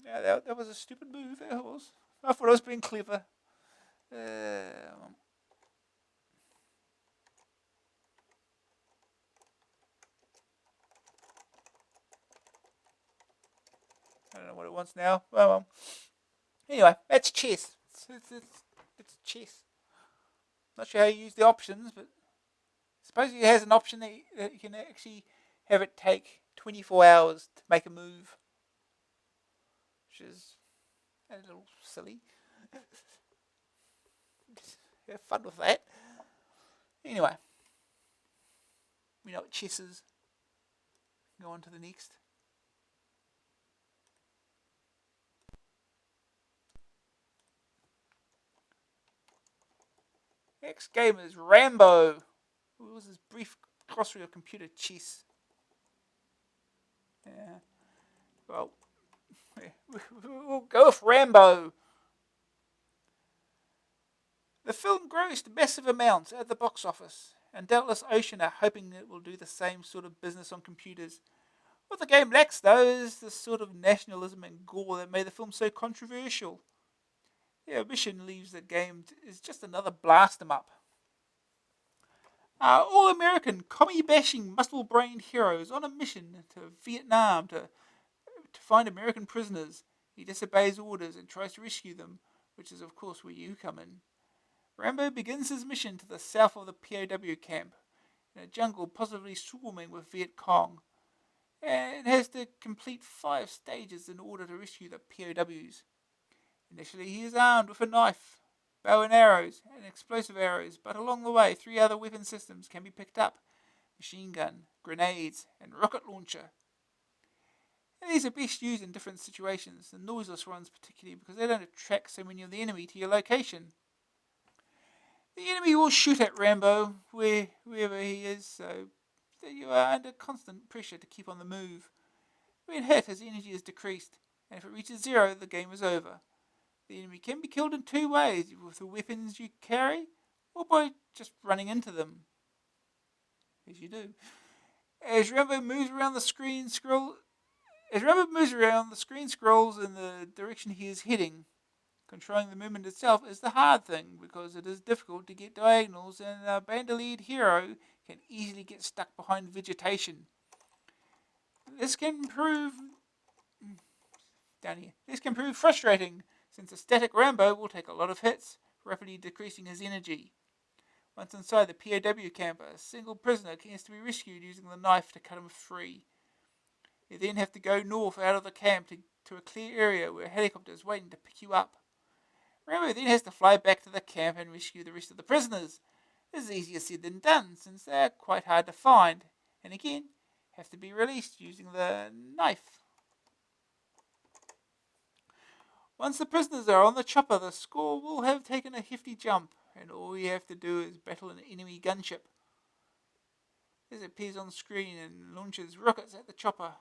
Yeah, that was a stupid move. It was. I thought I was being clever. Um, I don't know what it wants now. Well. Anyway, that's chess. It's chess. Not sure how you use the options, but suppose it has an option that you can actually have it take 24 hours to make a move, which is a little silly. Have fun with that. Anyway, we know what chess is. Go on to the next. Next game is Rambo. It was this brief glossary of computer chess. Yeah. Well, we'll go with Rambo. The film grossed massive amounts at the box office, and doubtless Ocean are hoping it will do the same sort of business on computers. What the game lacks, though, is the sort of nationalism and gore that made the film so controversial. The omission leaves the game as just another blast 'em up. All-American, commie-bashing, muscle-brained heroes on a mission to Vietnam to find American prisoners. He disobeys orders and tries to rescue them, which is, of course, where you come in. Rambo begins his mission to the south of the POW camp, in a jungle possibly swarming with Viet Cong, and has to complete 5 stages in order to rescue the POWs. Initially, he is armed with a knife, bow and arrows, and explosive arrows, but along the way, 3 other weapon systems can be picked up: machine gun, grenades, and rocket launcher. And these are best used in different situations, the noiseless ones particularly because they don't attract so many of the enemy to your location. The enemy will shoot at Rambo wherever he is, so you are under constant pressure to keep on the move. When hit, his energy is decreased, and if it reaches 0, the game is over. The enemy can be killed in 2 ways: with the weapons you carry, or by just running into them, as you do. As Rambo moves around the screen, scrolls in the direction he is heading. Controlling the movement itself is the hard thing, because it is difficult to get diagonals, and a bandolier hero can easily get stuck behind vegetation. This can prove frustrating, since a static Rambo will take a lot of hits, rapidly decreasing his energy. Once inside the POW camp, a single prisoner has to be rescued using the knife to cut him free. You then have to go north out of the camp to a clear area where a helicopter is waiting to pick you up. Rambo then has to fly back to the camp and rescue the rest of the prisoners. This is easier said than done, since they are quite hard to find, and again, have to be released using the knife. Once the prisoners are on the chopper, the score will have taken a hefty jump, and all you have to do is battle an enemy gunship as it appears on screen and launches rockets at the chopper.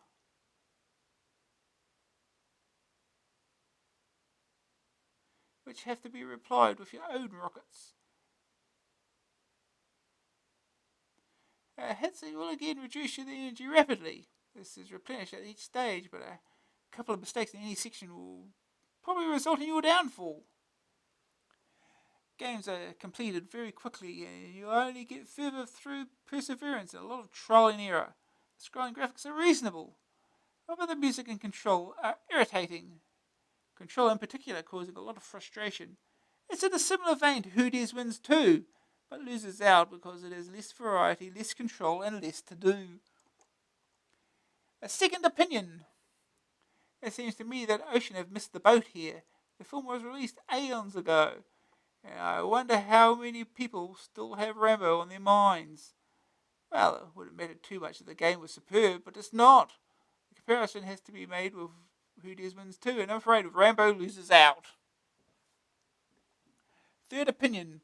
Which have to be replied with your own rockets. Hits will again reduce your energy rapidly. This is replenished at each stage, but a couple of mistakes in any section will probably result in your downfall. Games are completed very quickly, and you'll only get further through perseverance and a lot of trial and error. The scrolling graphics are reasonable, but the music and control are irritating. Control in particular causing a lot of frustration. It's in a similar vein to Who Dares Wins 2, but loses out because it has less variety, less control, and less to do. A second opinion. It seems to me that Ocean have missed the boat here. The film was released aeons ago, and I wonder how many people still have Rambo on their minds. Well, it wouldn't matter too much if the game was superb, but it's not. The comparison has to be made with Who Dares Wins 2, and I'm afraid Rambo loses out. Third opinion.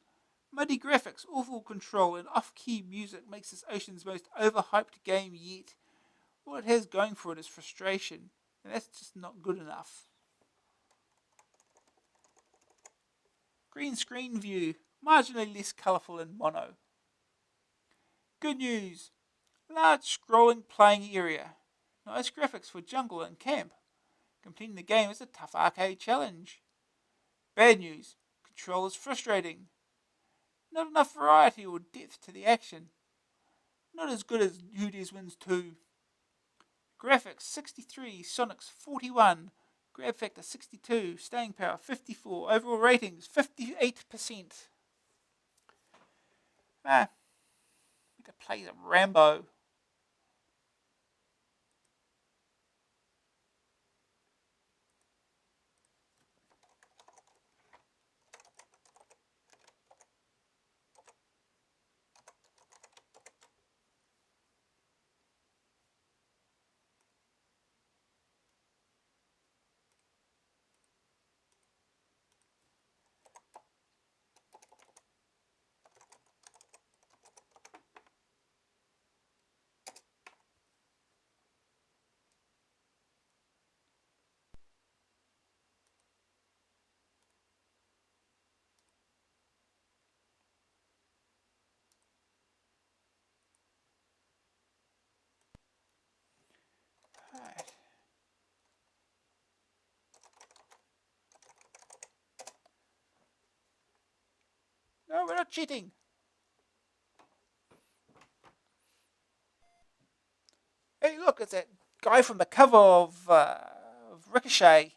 Muddy graphics, awful control, and off-key music makes this Ocean's most overhyped game yet. All it has going for it is frustration, and that's just not good enough. Green screen view, marginally less colourful in mono. Good news. Large scrolling playing area. Nice graphics for jungle and camp. Completing the game is a tough arcade challenge. Bad news. Control is frustrating. Not enough variety or depth to the action. Not as good as Who Dares Wins 2. Graphics 63, Sonics 41, grab factor 62, staying power 54, overall ratings 58%. Need to play some Rambo. Right. No, we're not cheating. Hey, look, it's that guy from the cover of Ricochet.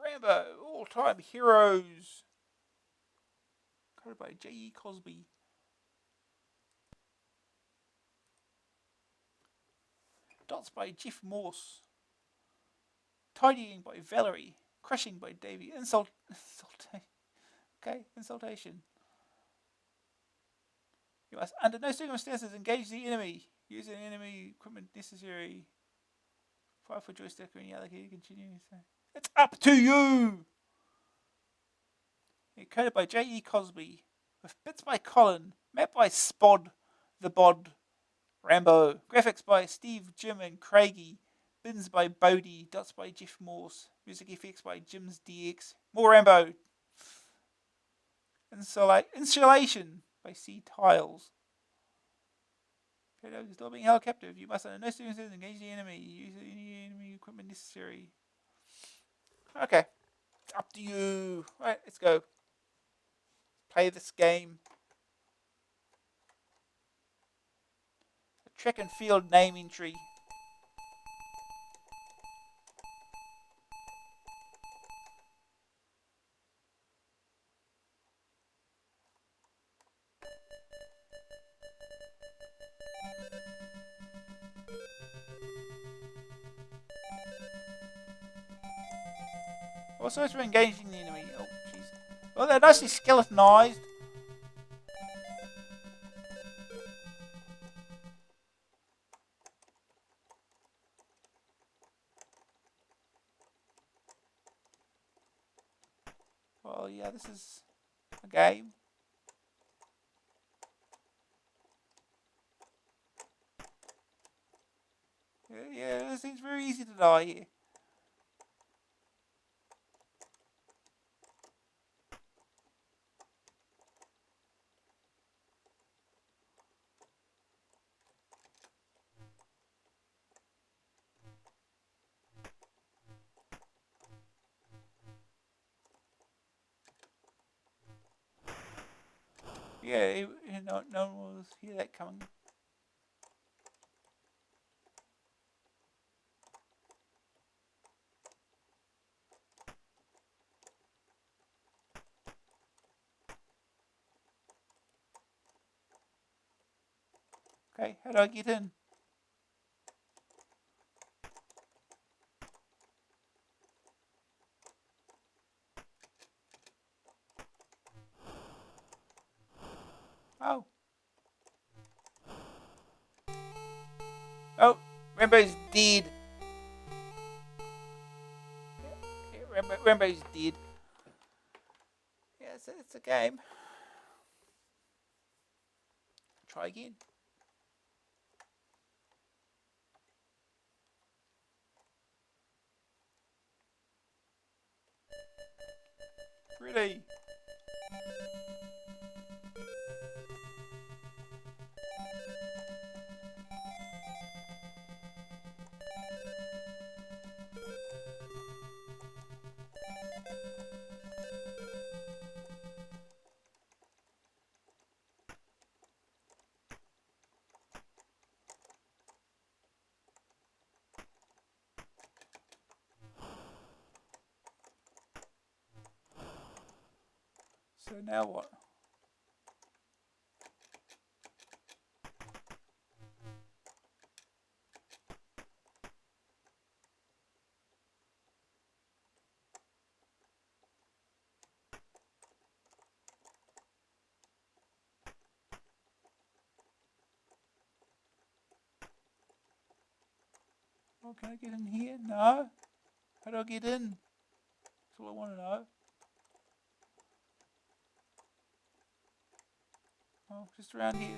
Rambo, all-time heroes. Coded by J.E. Cosby. Dots by Jeff Morse. Tidying by Valerie. Crushing by Davey. Insultation. You must, under no circumstances, engage the enemy. Use an enemy equipment necessary. Fire for joystick or any other key to continue. It's up to you! Coded by J.E. Cosby. With bits by Colin. Map by Spod. The Bod. Rambo. Graphics by Steve, Jim, and Craigie. Bins by Bodie. Dots by Jeff Morse. Music effects by Jim's DX. More Rambo. Insulation by C. Tiles. Is still being held captive. You must, under no circumstances, engage the enemy. Use any enemy equipment necessary. Okay. It's up to you. Right, let's go. Play this game. track and field naming tree. Also, as we're engaging the enemy. Oh, jeez. Well, they're nicely skeletonized. Well, yeah, this is a game. Yeah, it seems very easy to die here. Yeah, no one will hear that coming. Okay, how do I get in? Oh. Oh, Rambo's dead. Yeah, Rambo's dead. Yeah, it's a game. Try again. Ready. So now what? Oh, can I get in here? No. How do I get in? That's all I want to know. Oh, just around here.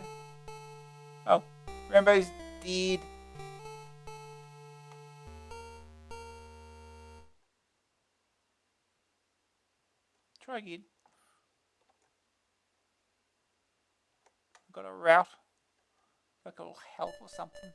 Oh, Rambo's dead. Try again. I've got a route. Like it'll help or something.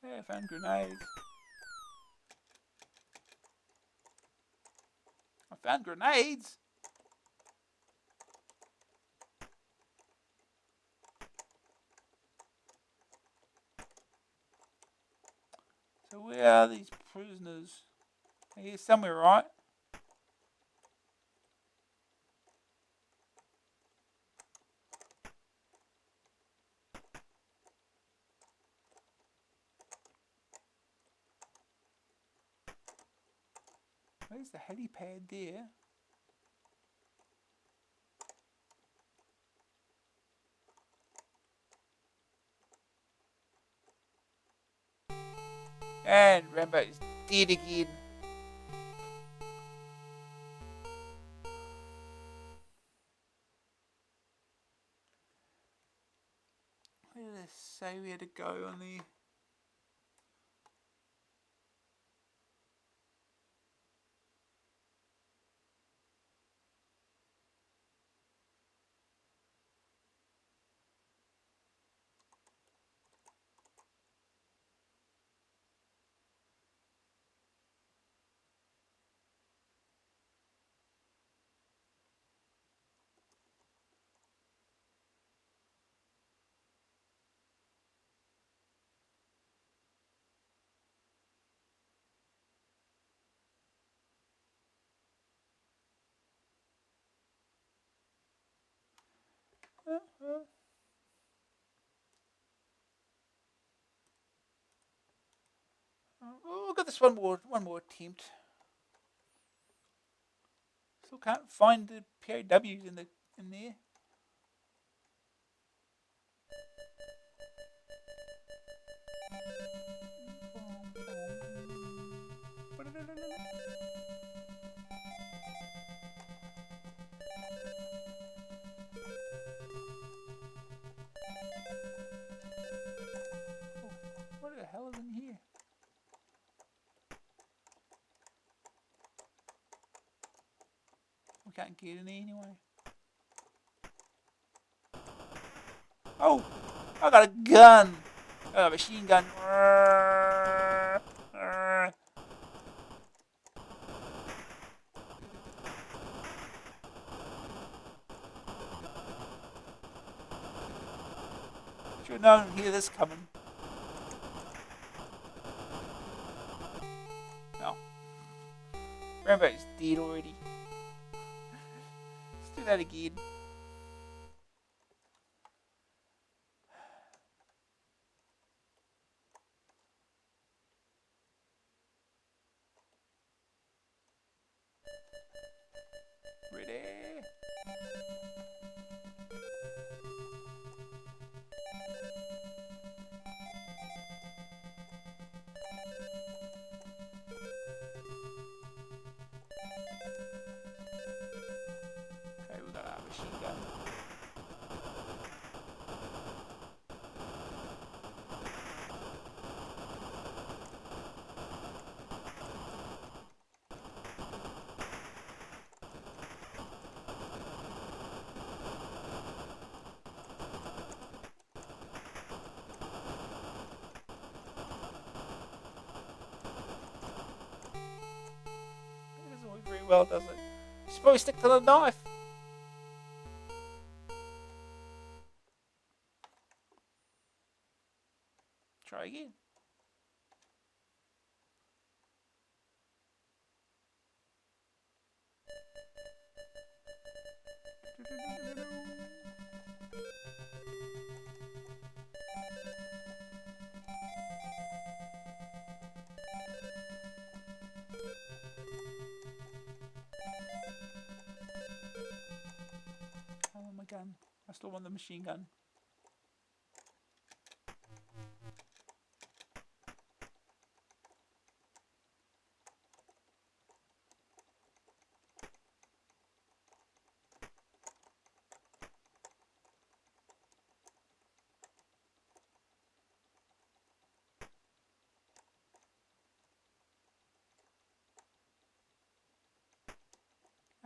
Yeah, I found grenades. I found grenades? So where are these prisoners? They're here somewhere, right? Where's the helipad there? And Rambo is dead again. Where did it say we had to go on the... Oh, we've got this one more attempt. Still can't find the POWs in there. What the hell is in here? We can't get in there anyway. Oh, I got a gun. I got a machine gun. Should not hear this coming. No. Rambo's dead already. Let's do that again. Ready? Okay, we got our machine gun. It doesn't work very well, does it? You're supposed to stick to the knife. Try again. Oh, my gun. I still want the machine gun.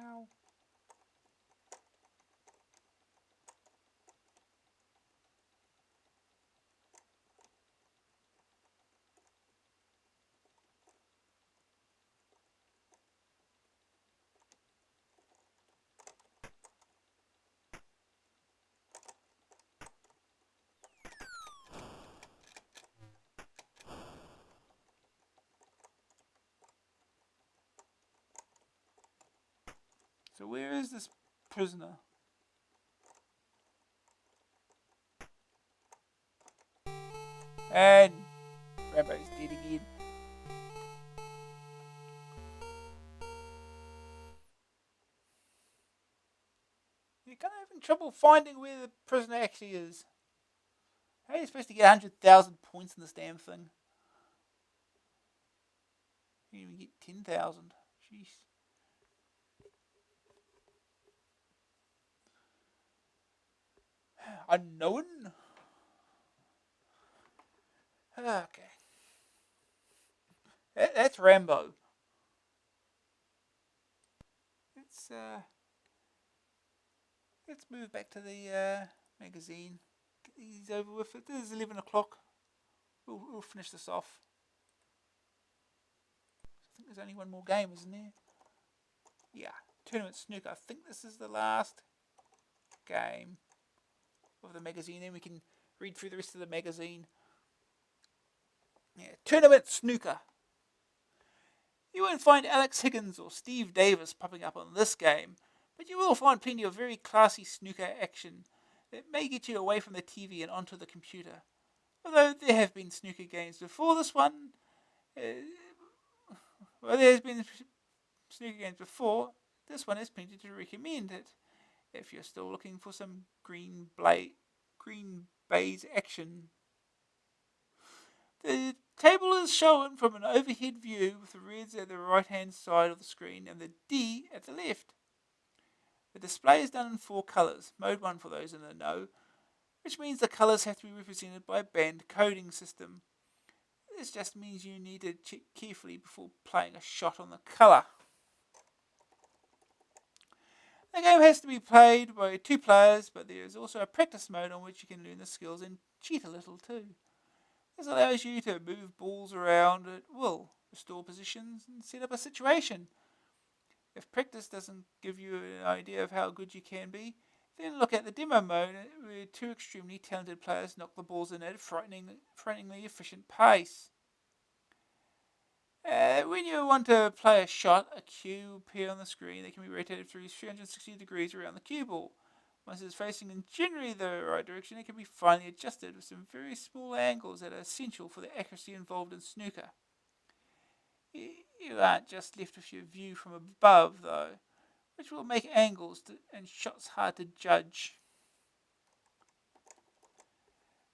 Ow. So where is this prisoner? And Rambo's dead again. trouble finding where the prisoner actually is. How are you supposed to get 100,000 points in this damn thing? You can even get 10,000. Jeez. Unknown? Okay. That's Rambo. Let's let's move back to the magazine. Get these over with. It is 11 o'clock. We'll finish this off. I think there's only one more game, isn't there? Yeah. Tournament Snooker. I think this is the last game of the magazine. Then we can read through the rest of the magazine. Yeah. Tournament Snooker. You won't find Alex Higgins or Steve Davis popping up on this game, but you will find plenty of very classy snooker action that may get you away from the TV and onto the computer. Although there have been snooker games before this one, there's been snooker games before, this one has plenty to recommend it. If you're still looking for some green baize action. The table is shown from an overhead view with the reds at the right hand side of the screen and the D at the left. The display is done in 4 colours, mode 1 for those in the know, which means the colours have to be represented by a band coding system. This just means you need to check carefully before playing a shot on the colour. The game has to be played by 2 players, but there is also a practice mode on which you can learn the skills and cheat a little too. This allows you to move balls around at will, restore positions, and set up a situation. If practice doesn't give you an idea of how good you can be, then look at the demo mode where 2 extremely talented players knock the balls in at a frighteningly efficient pace. When you want to play a shot, a cue will appear on the screen that can be rotated through 360 degrees around the cue ball. Once it's facing in generally the right direction, it can be finely adjusted with some very small angles that are essential for the accuracy involved in snooker. You aren't just left with your view from above, though, which will make angles and shots hard to judge.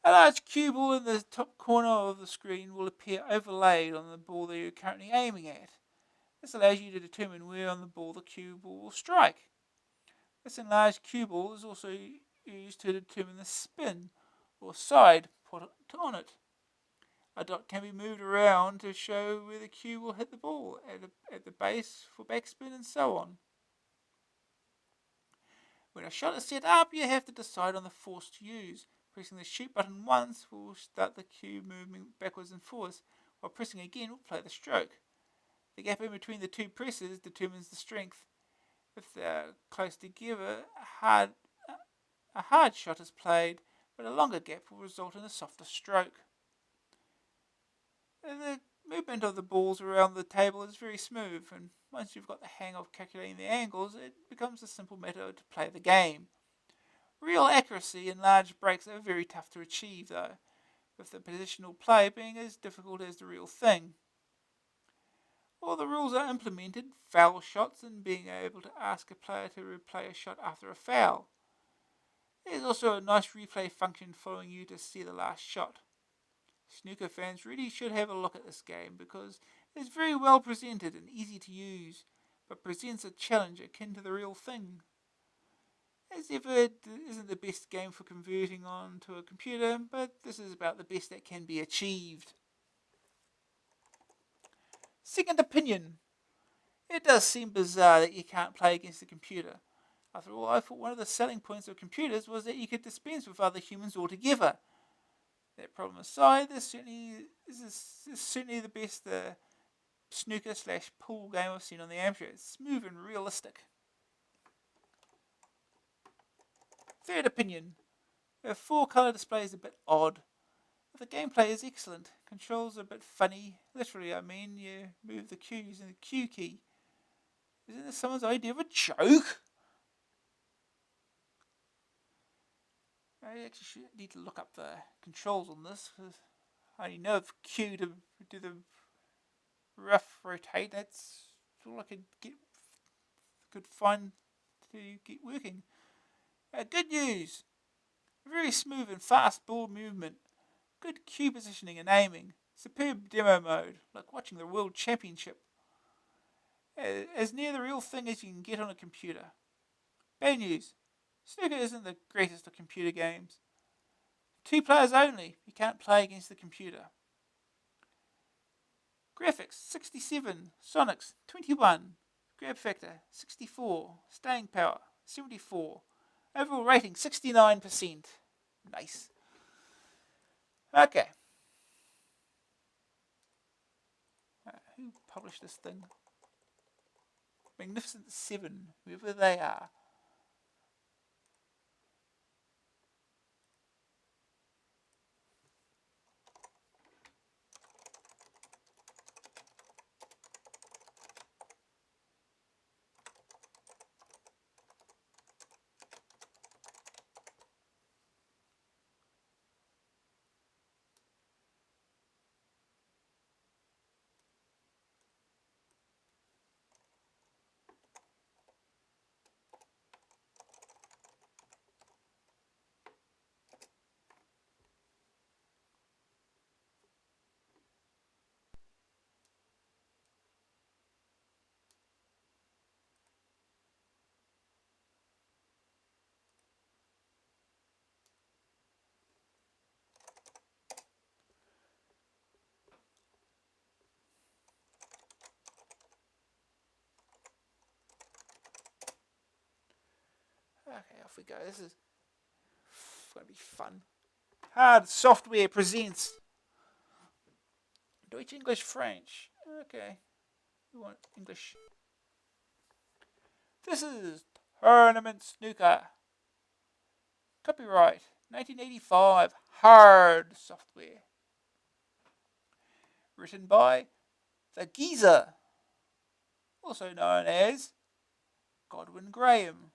A large cue ball in the top corner of the screen will appear overlaid on the ball that you're currently aiming at. This allows you to determine where on the ball the cue ball will strike. This enlarged cue ball is also used to determine the spin or side put on it. A dot can be moved around to show where the cue will hit the ball at the base for backspin and so on. When a shot is set up, you have to decide on the force to use. Pressing the shoot button once will start the cue moving backwards and forwards, while pressing again will play the stroke. The gap in between the 2 presses determines the strength. If they're close together, a hard shot is played, but a longer gap will result in a softer stroke. The movement of the balls around the table is very smooth, and once you've got the hang of calculating the angles, it becomes a simple matter to play the game. Real accuracy in large breaks are very tough to achieve, though, with the positional play being as difficult as the real thing. All the rules are implemented, foul shots and being able to ask a player to replay a shot after a foul. There's also a nice replay function following you to see the last shot. Snooker fans really should have a look at this game because it is very well presented and easy to use, but presents a challenge akin to the real thing. As ever, it isn't the best game for converting onto a computer, but this is about the best that can be achieved. Second opinion. It does seem bizarre that you can't play against a computer. After all, I thought one of the selling points of computers was that you could dispense with other humans altogether. That problem aside, this is certainly the best snooker/pool game I've seen on the Amstrad. It's smooth and realistic. Third opinion. The 4-colour display is a bit odd. But the gameplay is excellent. Controls are a bit funny. Literally, I mean, you move the Q using the Q key. Isn't this someone's idea of a joke? I actually need to look up the controls on this, because I only know of Q to do the rough rotate. That's all I could find to get working. Good news! Very smooth and fast ball movement, good cue positioning and aiming, superb demo mode, like watching the World Championship. As near the real thing as you can get on a computer. Bad news. Snooker isn't the greatest of computer games. 2 players only. You can't play against the computer. Graphics 67, Sonics 21, grab factor 64, staying power 74, overall rating 69%. Nice. Okay. Who published this thing? Magnificent Seven, whoever they are. Okay, off we go. This is going to be fun. Hard Software presents Deutsch, English, French. Okay. We want English. This is Tournament Snooker. Copyright 1985. Hard Software. Written by the Geezer, also known as Godwin Graham.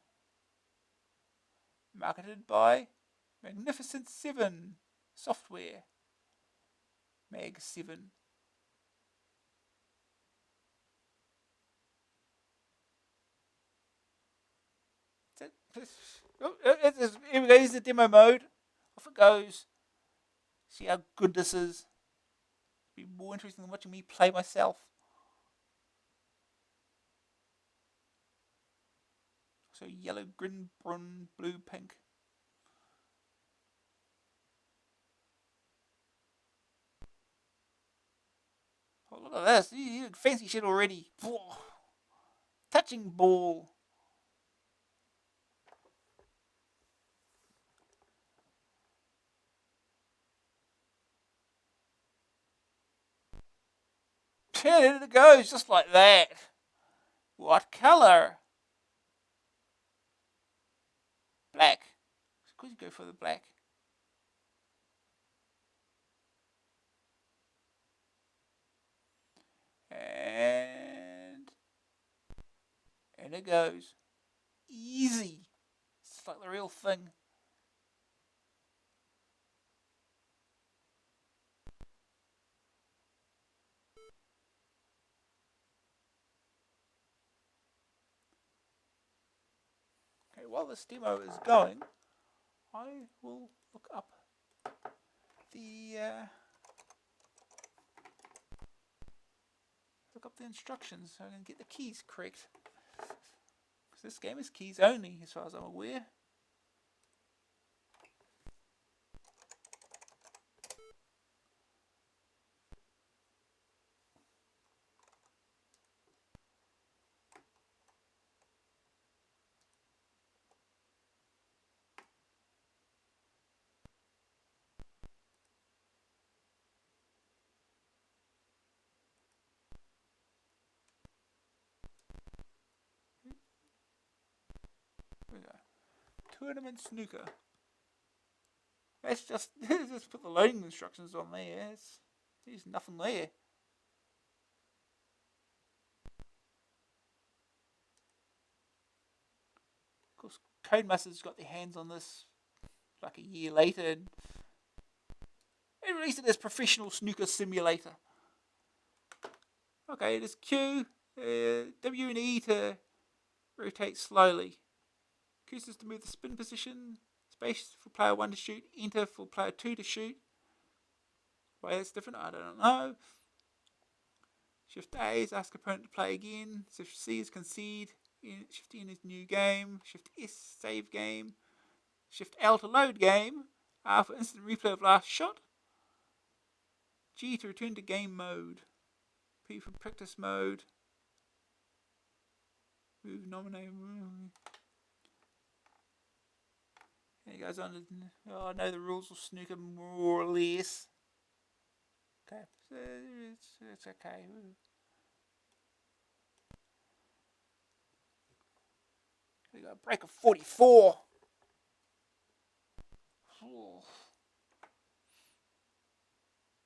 Marketed by Magnificent Seven Software. Mag 7. Oh, here we go, here's the demo mode. Off it goes. See how good this is. It'll be more interesting than watching me play myself. So yellow, green, brun, blue, pink. Oh, look at this. You fancy shit already. Touching ball. There it goes, just like that. What colour? Black. Of course you go for the black. And it goes. Easy. It's like the real thing. Okay, while this demo is going, I will look up the instructions so I can get the keys correct. Because this game is keys only, as far as I'm aware. Here we go. Tournament Snooker. Let's just put the loading instructions on there. There's nothing there. Of course, Codemasters got their hands on this like a year later and they released it as Professional Snooker Simulator. Okay, it is Q, W and E to rotate slowly. Q is to move the spin position. Space for player 1 to shoot. Enter for player 2 to shoot. Why that's different, I don't know. Shift A is ask opponent to play again. Shift C is concede. Shift N is new game. Shift S, save game. Shift L to load game. R for instant replay of last shot. G to return to game mode. P for practice mode. Move nominate. And he goes on to, I know the rules of snooker more or less. Okay, so it's okay. We got a break of 44. Oh.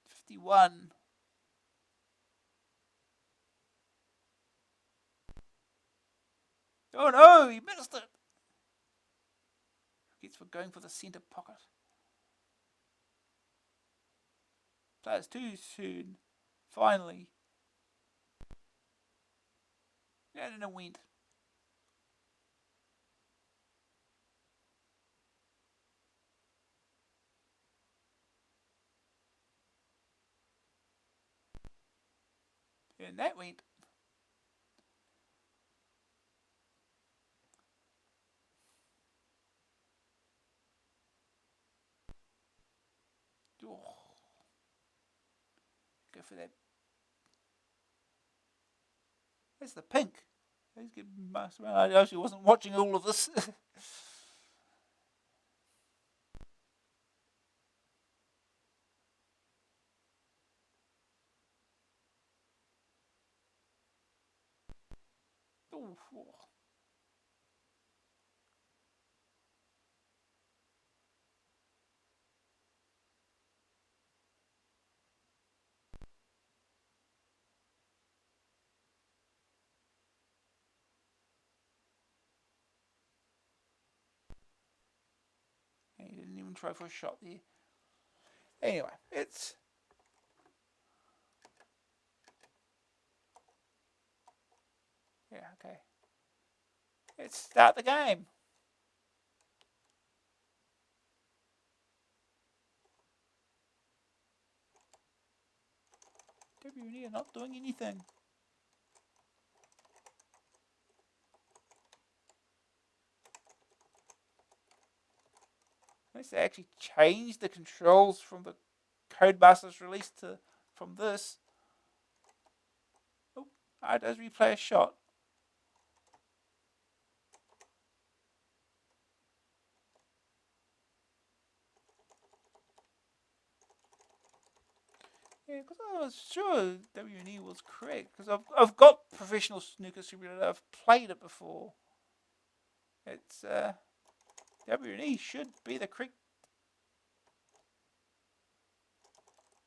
51. Oh no, he missed it. Gets for going for the centre pocket. Players too soon. Finally. And it went. And that went. Oh. Go for that. That's the pink. He's getting masked around. I actually wasn't watching all of this. Oh. He didn't even try for a shot there. Anyway, it's... Yeah, okay. Let's start the game. WD are not doing anything. Unless they actually changed the controls from the Codemasters release to from this. Oh, it does replay a shot. Yeah, because I was sure W&E was correct. Because I've got professional snooker simulator. I've played it before. It's W&E should be the correct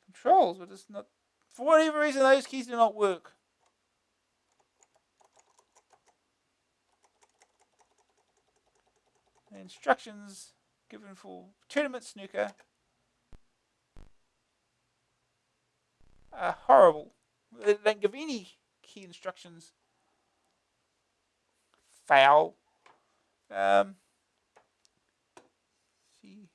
controls, but it's not. For whatever reason, those keys do not work. The instructions given for tournament snooker are horrible. They don't give any key instructions. Foul. See.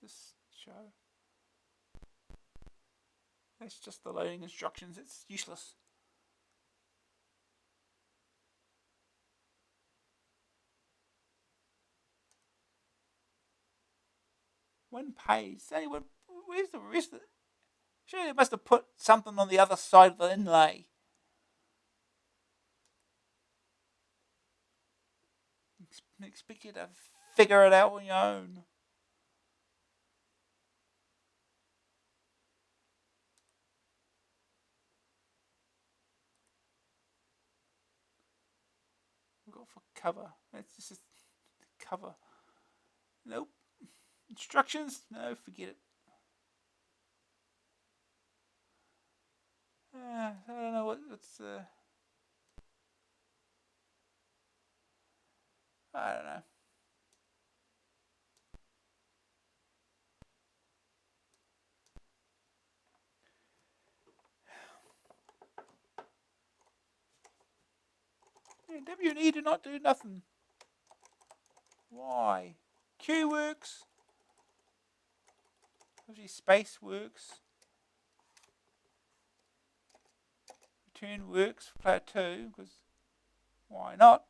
What's this show? That's just the loading instructions. It's useless. One page. Where's the rest of it? Surely they must have put something on the other side of the inlay. Expect you to figure it out on your own. We've got for cover. That's just cover. Nope. Instructions? No, forget it. I don't know what's. I don't know. Yeah, W and E do not do nothing. Why? Q works. Obviously space works. Return works for player 2, because why not?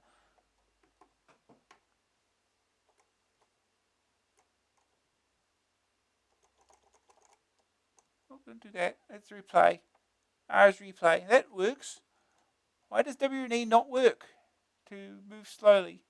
Not going to do that. Let's replay. R is replay. That works. Why does W and E not work to move slowly?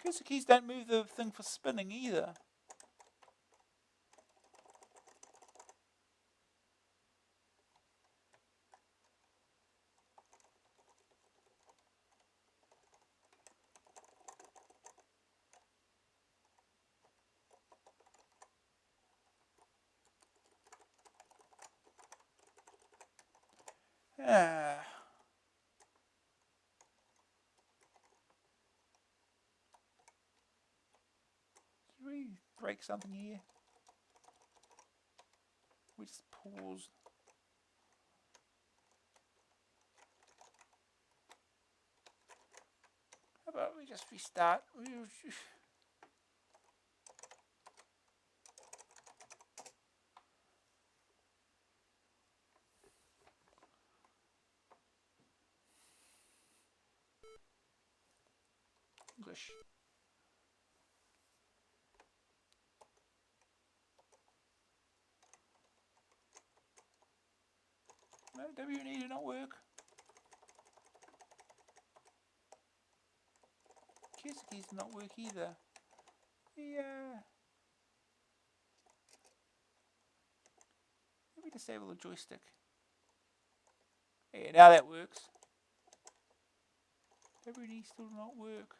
Cursor keys don't move the thing for spinning either. Ah. Did we break something here? We just paused. How about we just restart? English. No, W and E do not work. Cursor keys do not work either. Yeah. Let me disable the joystick. Yeah, now that works. W and E still do not work.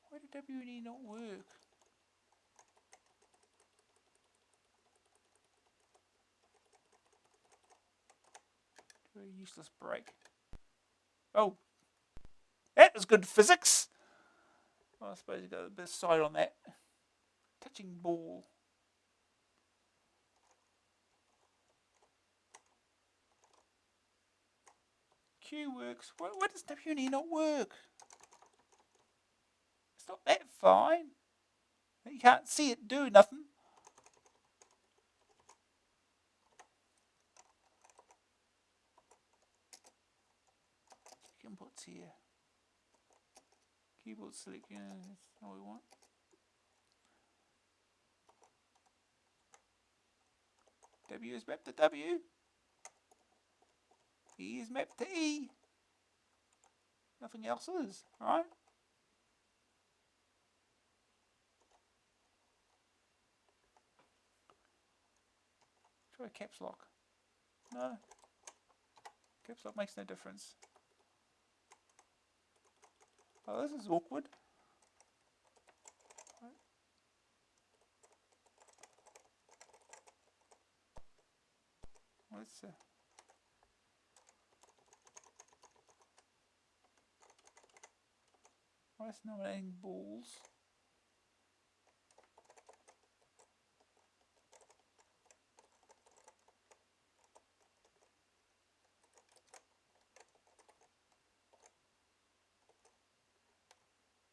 Why did W and E not work? Do a useless break. Oh, that was good physics. Well, I suppose you got a bit of side on that. Touching ball. Q works. Why does W and E not work? It's not that fine. You can't see it do nothing. Check inputs here. Keyboard select. Yeah, that's all we want. W is mapped to W. E is mapped to E. Nothing else is, right? Try caps lock. No. Caps lock makes no difference. Oh, this is awkward. Let's why is nominating balls?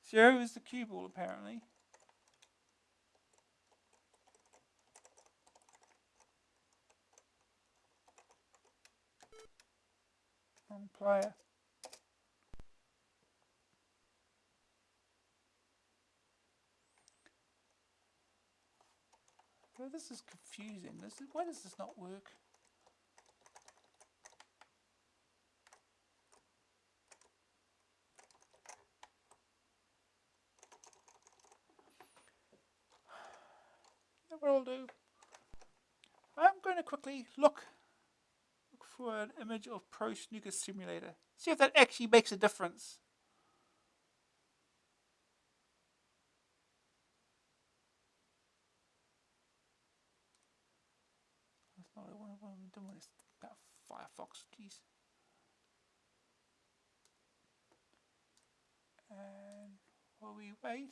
Zero is the cue ball apparently. Wrong player. Oh, this is confusing. Why does this not work? What I'll do, I'm going to quickly look for an image of Pro Snooker Simulator. See if that actually makes a difference. don't want to about Firefox, jeez. And while we wait,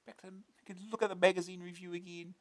back to you can look at the magazine review again.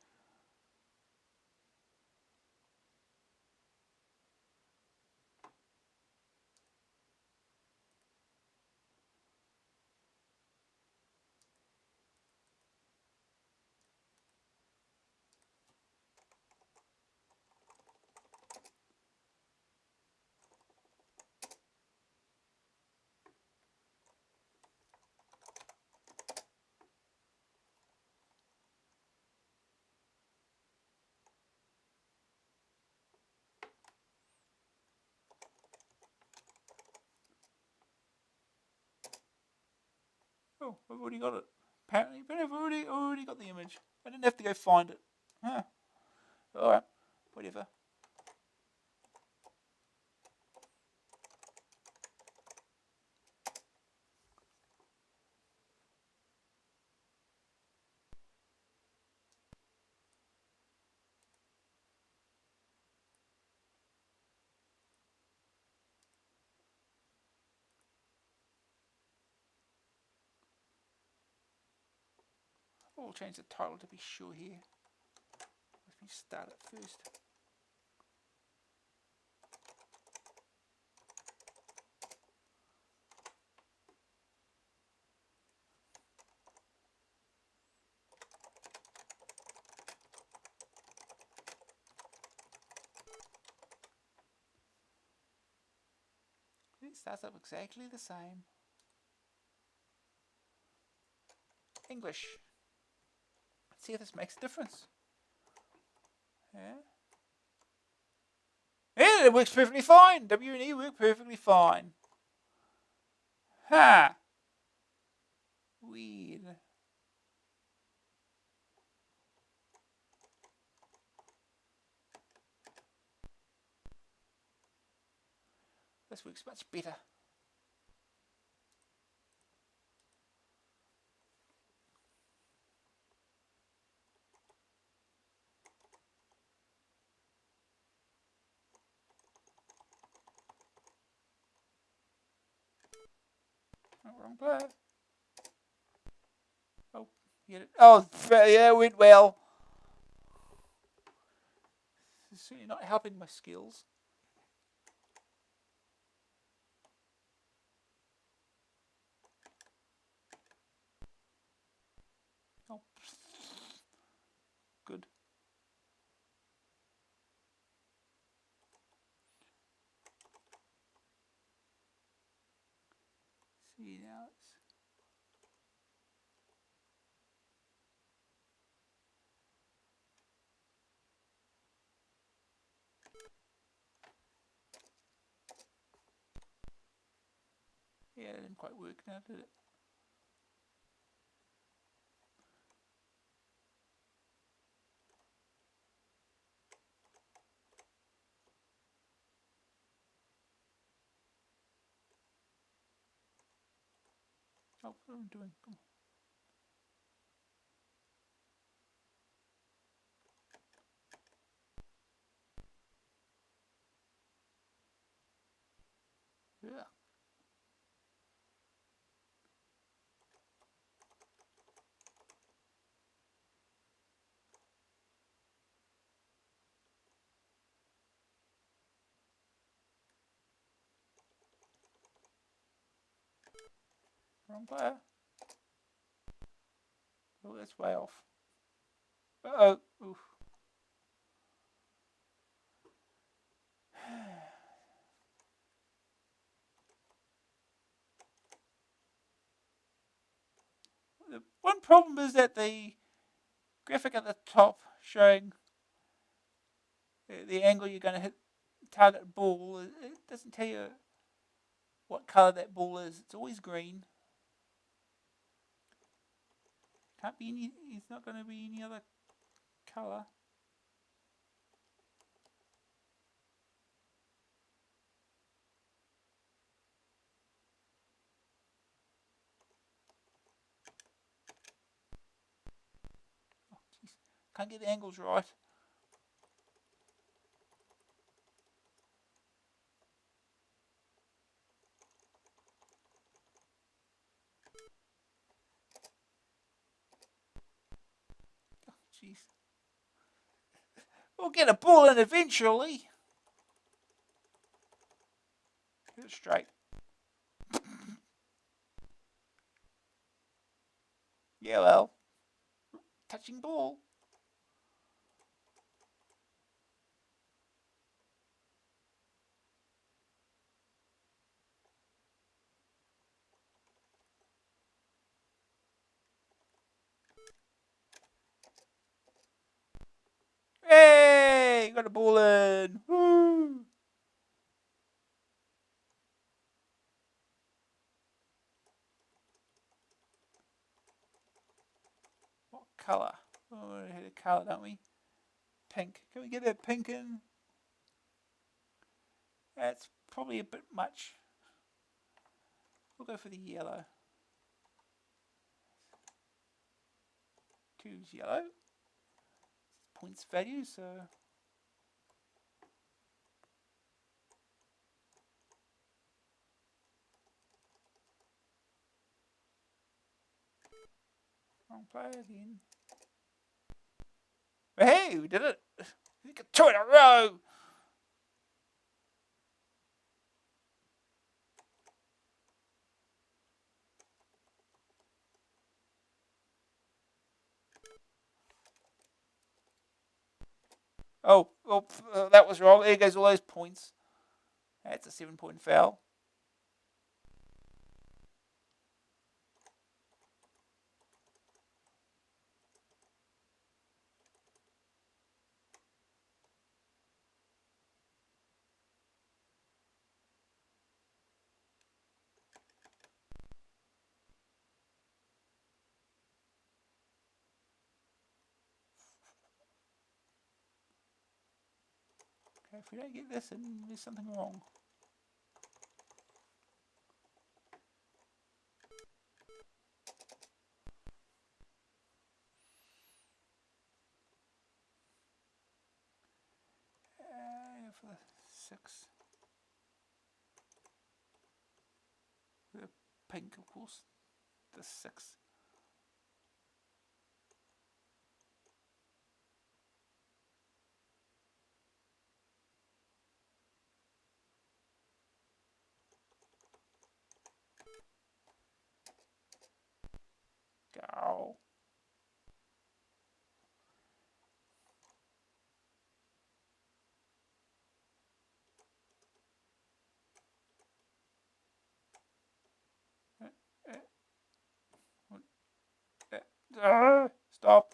Oh, I've already got it. Apparently, but I've already got the image. I didn't have to go find it. Huh. Alright, whatever. I'll change the title to be sure here. Let me start it first. It starts up exactly the same. English. Let's see if this makes a difference. Yeah. Yeah, it works perfectly fine. W and E work perfectly fine. Ha! Weird. This works much better. Oh, wrong player. Oh, oh, yeah, it went well. This is certainly not helping my skills. Oh, good. See now it's yeah, it didn't quite work now, did it? Oh, what am I doing? Come on. Yeah. Wrong player. Oh, that's way off. Uh-oh. Oof. The one problem is that the graphic at the top showing the angle you're going to hit target ball, it doesn't tell you what colour that ball is. It's always green. Can't be any. It's not going to be any other colour. Oh, jeez. Can't get the angles right. Jeez. We'll get a ball in eventually. Get it straight. Yeah, well. Touching ball. Hey! Got a ball in. Woo! What colour? Oh, we hit a colour, don't we? Pink. Can we get that pink in? That's probably a bit much. We'll go for the yellow. Choose yellow. Points value, so wrong player again. Hey, we did it! We got 2 in a row! Oh, that was wrong. There goes all those points. That's a 7-point foul. Okay, if we don't get this, then there's something wrong. For the 6. The pink, of course. The 6. Go. Stop.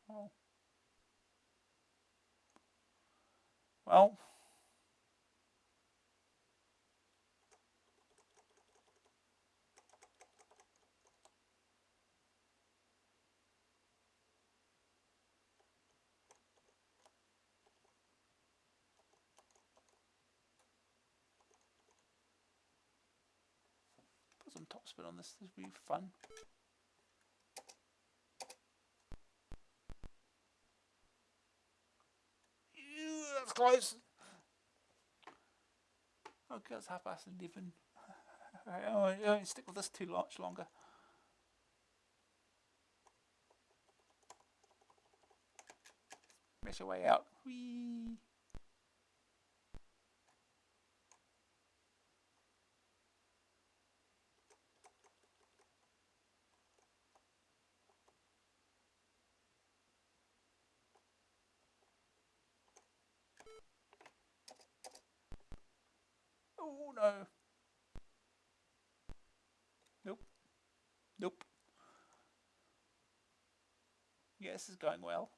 Oh. Well. Put some topspin on this. This will be fun. Ew, that's close. Okay, it's 11:30. I won't stick with this too much longer. Smash your way out. Whee! Oh no. Nope. Nope. Yeah, this is going well.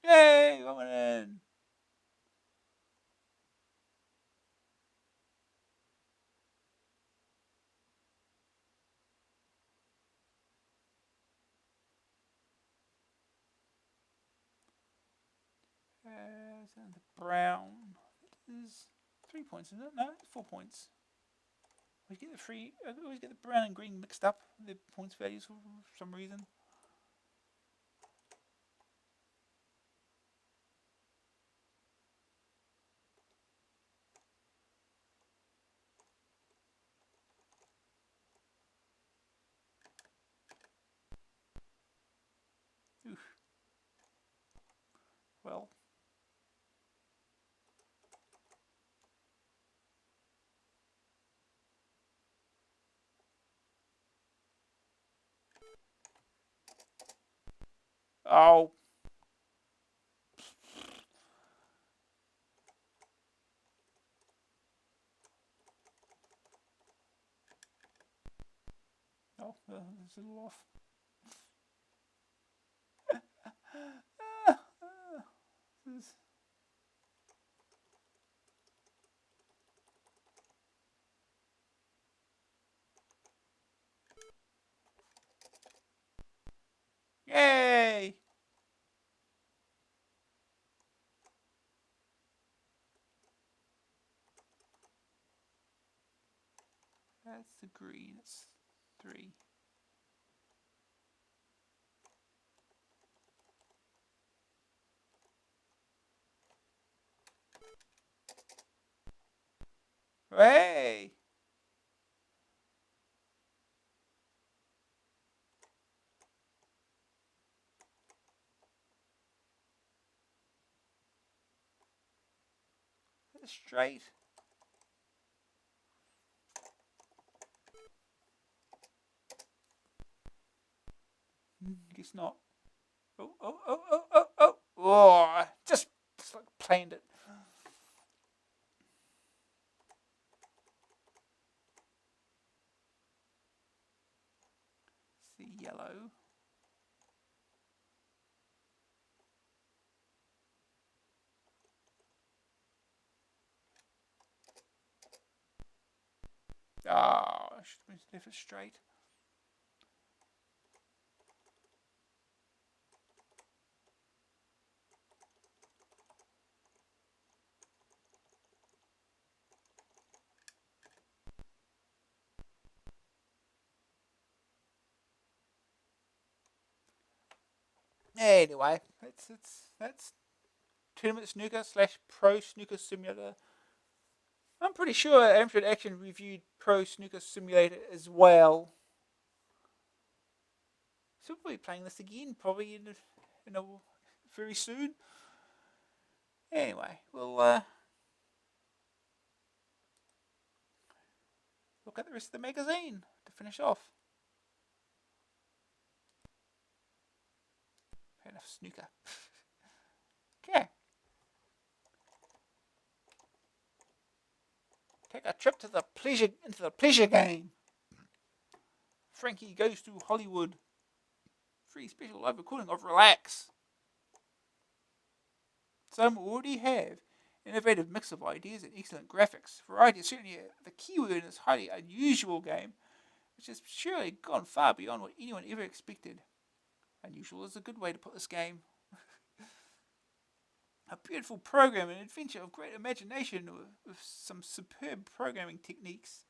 Yay! I went in. And the brown. It is 3 points, isn't it? No, it's 4 points. I always get the brown and green mixed up. The points values for some reason. Oof. Well. Oh. Oh, it's a little off. Yay! That's the green. It's 3. Hey! That's straight. Guess not. Oh, oh, oh, oh, oh, oh. Oh, just like planed it. It's the yellow. Oh, I should have left it straight. Anyway, that's Tournament Snooker / Pro Snooker Simulator. I'm pretty sure Amstrad Action reviewed Pro Snooker Simulator as well. So we'll be playing this again probably in a very soon. Anyway, we'll look at the rest of the magazine to finish off. Fair enough, snooker. Okay. Take a trip to the pleasure game. Frankie goes to Hollywood. Free special live recording of Relax. Some already have innovative mix of ideas and excellent graphics. Variety is certainly the keyword in this highly unusual game, which has surely gone far beyond what anyone ever expected. Unusual is a good way to put this game. A beautiful program, an adventure of great imagination with some superb programming techniques.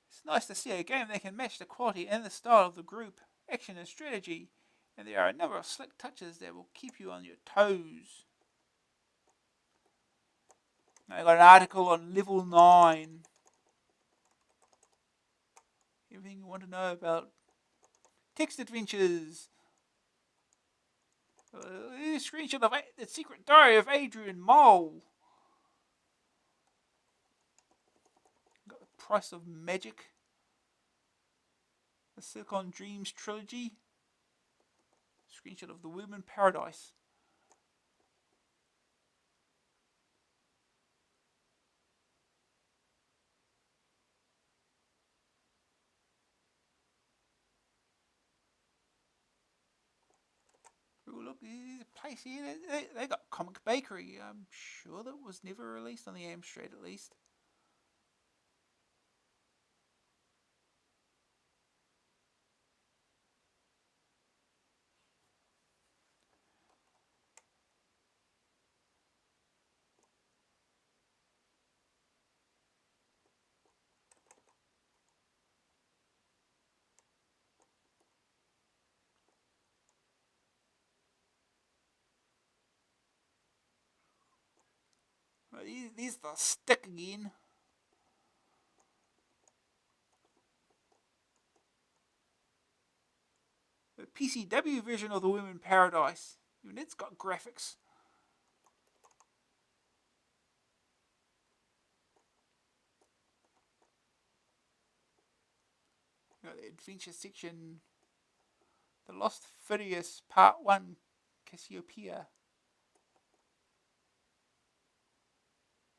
It's nice to see a game that can match the quality and the style of the group, action and strategy, and there are a number of slick touches that will keep you on your toes. I got an article on level 9. Everything you want to know about text adventures. A screenshot of the secret diary of Adrian Mole. Got the price of magic. The Silicon Dreams trilogy. Screenshot of the Worm in Paradise. look, there's a place here. They got Comic Bakery. I'm sure that was never released on the Amstrad, at least. Right, there's the stick again. The PCW version of the Women Paradise. Even it's got graphics. Got the adventure section. The Lost Phidias Part 1, Cassiopeia.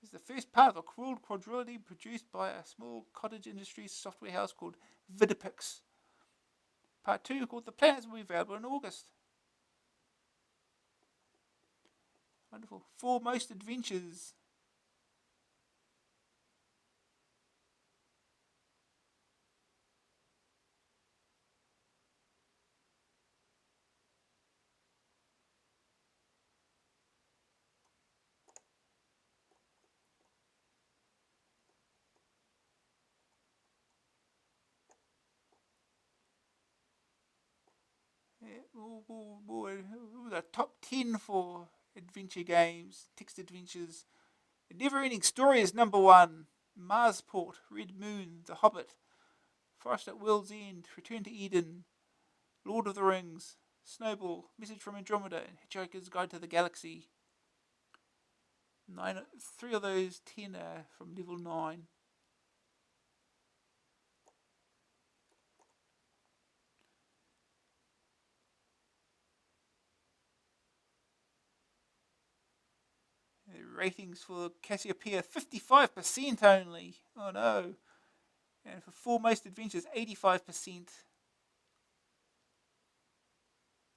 This is the first part of a cruel quadrilogy produced by a small cottage industries software house called Vidipix. Part 2, called The Planets, will be available in August. Wonderful. Foremost Adventures. The top 10 for adventure games, text adventures. The Never Ending Story is number 1. Marsport, Red Moon, The Hobbit, Forest at World's End, Return to Eden, Lord of the Rings, Snowball, Message from Andromeda, and Hitchhiker's Guide to the Galaxy. 3 of those 10 are from level 9. The ratings for Cassiopeia 55% only. Oh no. And for Foremost Adventures 85%.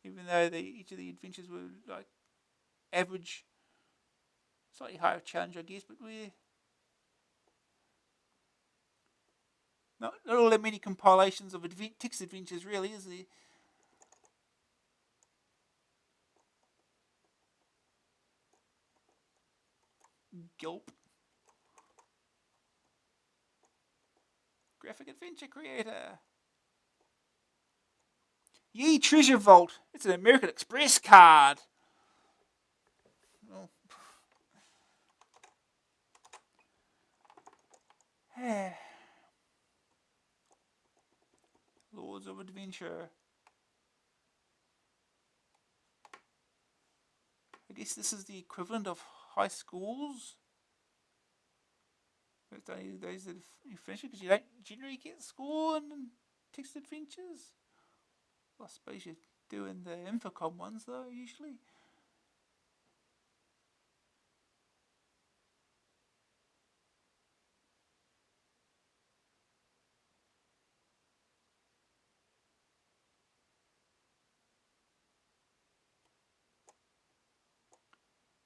Even though each of the adventures were like average, slightly higher challenge, I guess, but we're not all that many compilations of text adventures, really, is there? Gulp. Graphic adventure creator. Ye Treasure Vault. It's an American Express card. Oh. Lords of Adventure. I guess this is the equivalent of high schools. It's only those that you finish it because you don't generally get score in text adventures. Well, I suppose you do in the Infocom ones though, usually.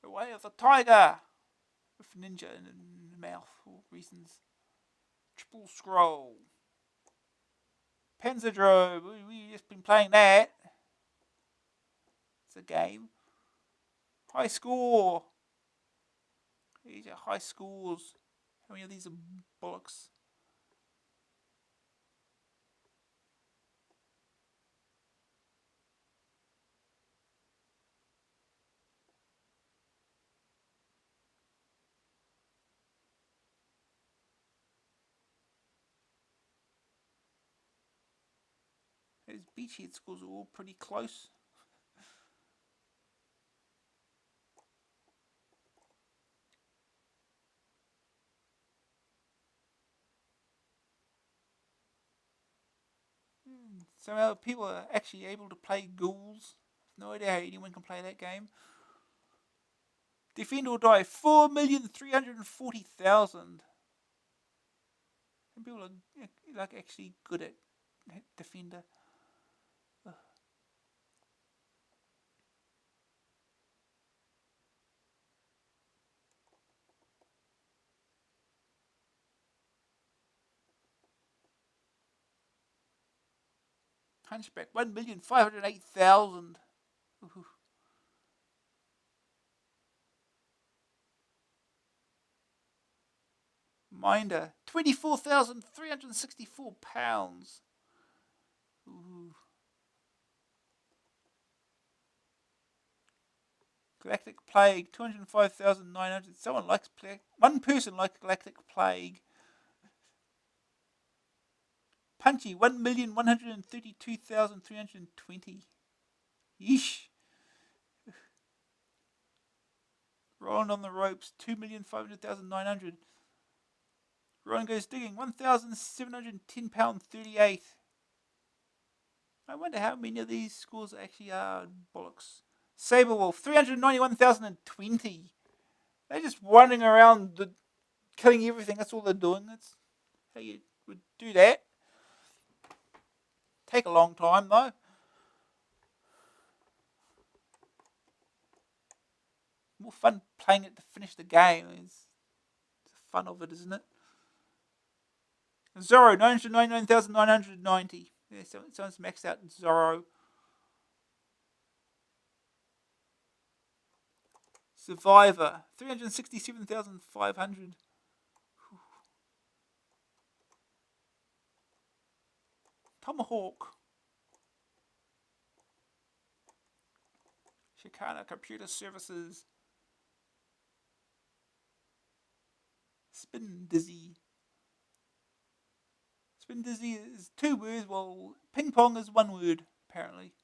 The Way of the Tiger with ninja in the mouth for reasons. Triple Scroll. Panzadrome. We've just been playing that. It's a game. High score. These are high scores. How many of these are bollocks? Those beachhead scores are all pretty close. Somehow people are actually able to play Ghouls. No idea how anyone can play that game. Defend or Die, 4,340,000. And people are like actually good at Defender. Ugh. Hunchback, 1,508,000. Minder, £24,364. Ooh. Galactic Plague, 205,900. Someone likes one person likes Galactic Plague. Punchy, 1,132,320. Yeesh. Rolling on the Ropes, 2,500,900. Ron Goes Digging, £1,710.38. I wonder how many of these scores actually are bollocks. Saberwolf, 391,020. They're just wandering around killing everything. That's all they're doing. That's how you would do that. Take a long time though. More fun playing it to finish the game. It's the fun of it, isn't it? Zorro, 999,990. Yeah, someone's maxed out in Zorro. Survivor, 367,500. Tomahawk. Chicana Computer Services. Spin Dizzy. Spin Dizzy is 2 words, while ping pong is 1 word, apparently.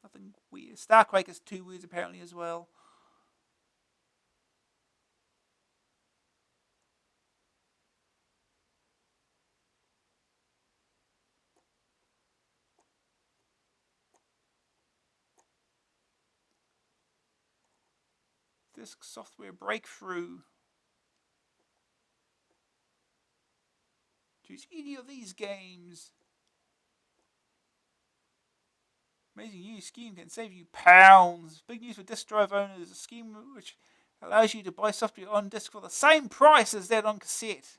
Nothing weird. Starquake is 2 words, apparently, as well. Disk software breakthrough. Choose any of these games. Amazing new scheme can save you pounds. Big news for disk drive owners. A scheme which allows you to buy software on disk for the same price as that on cassette.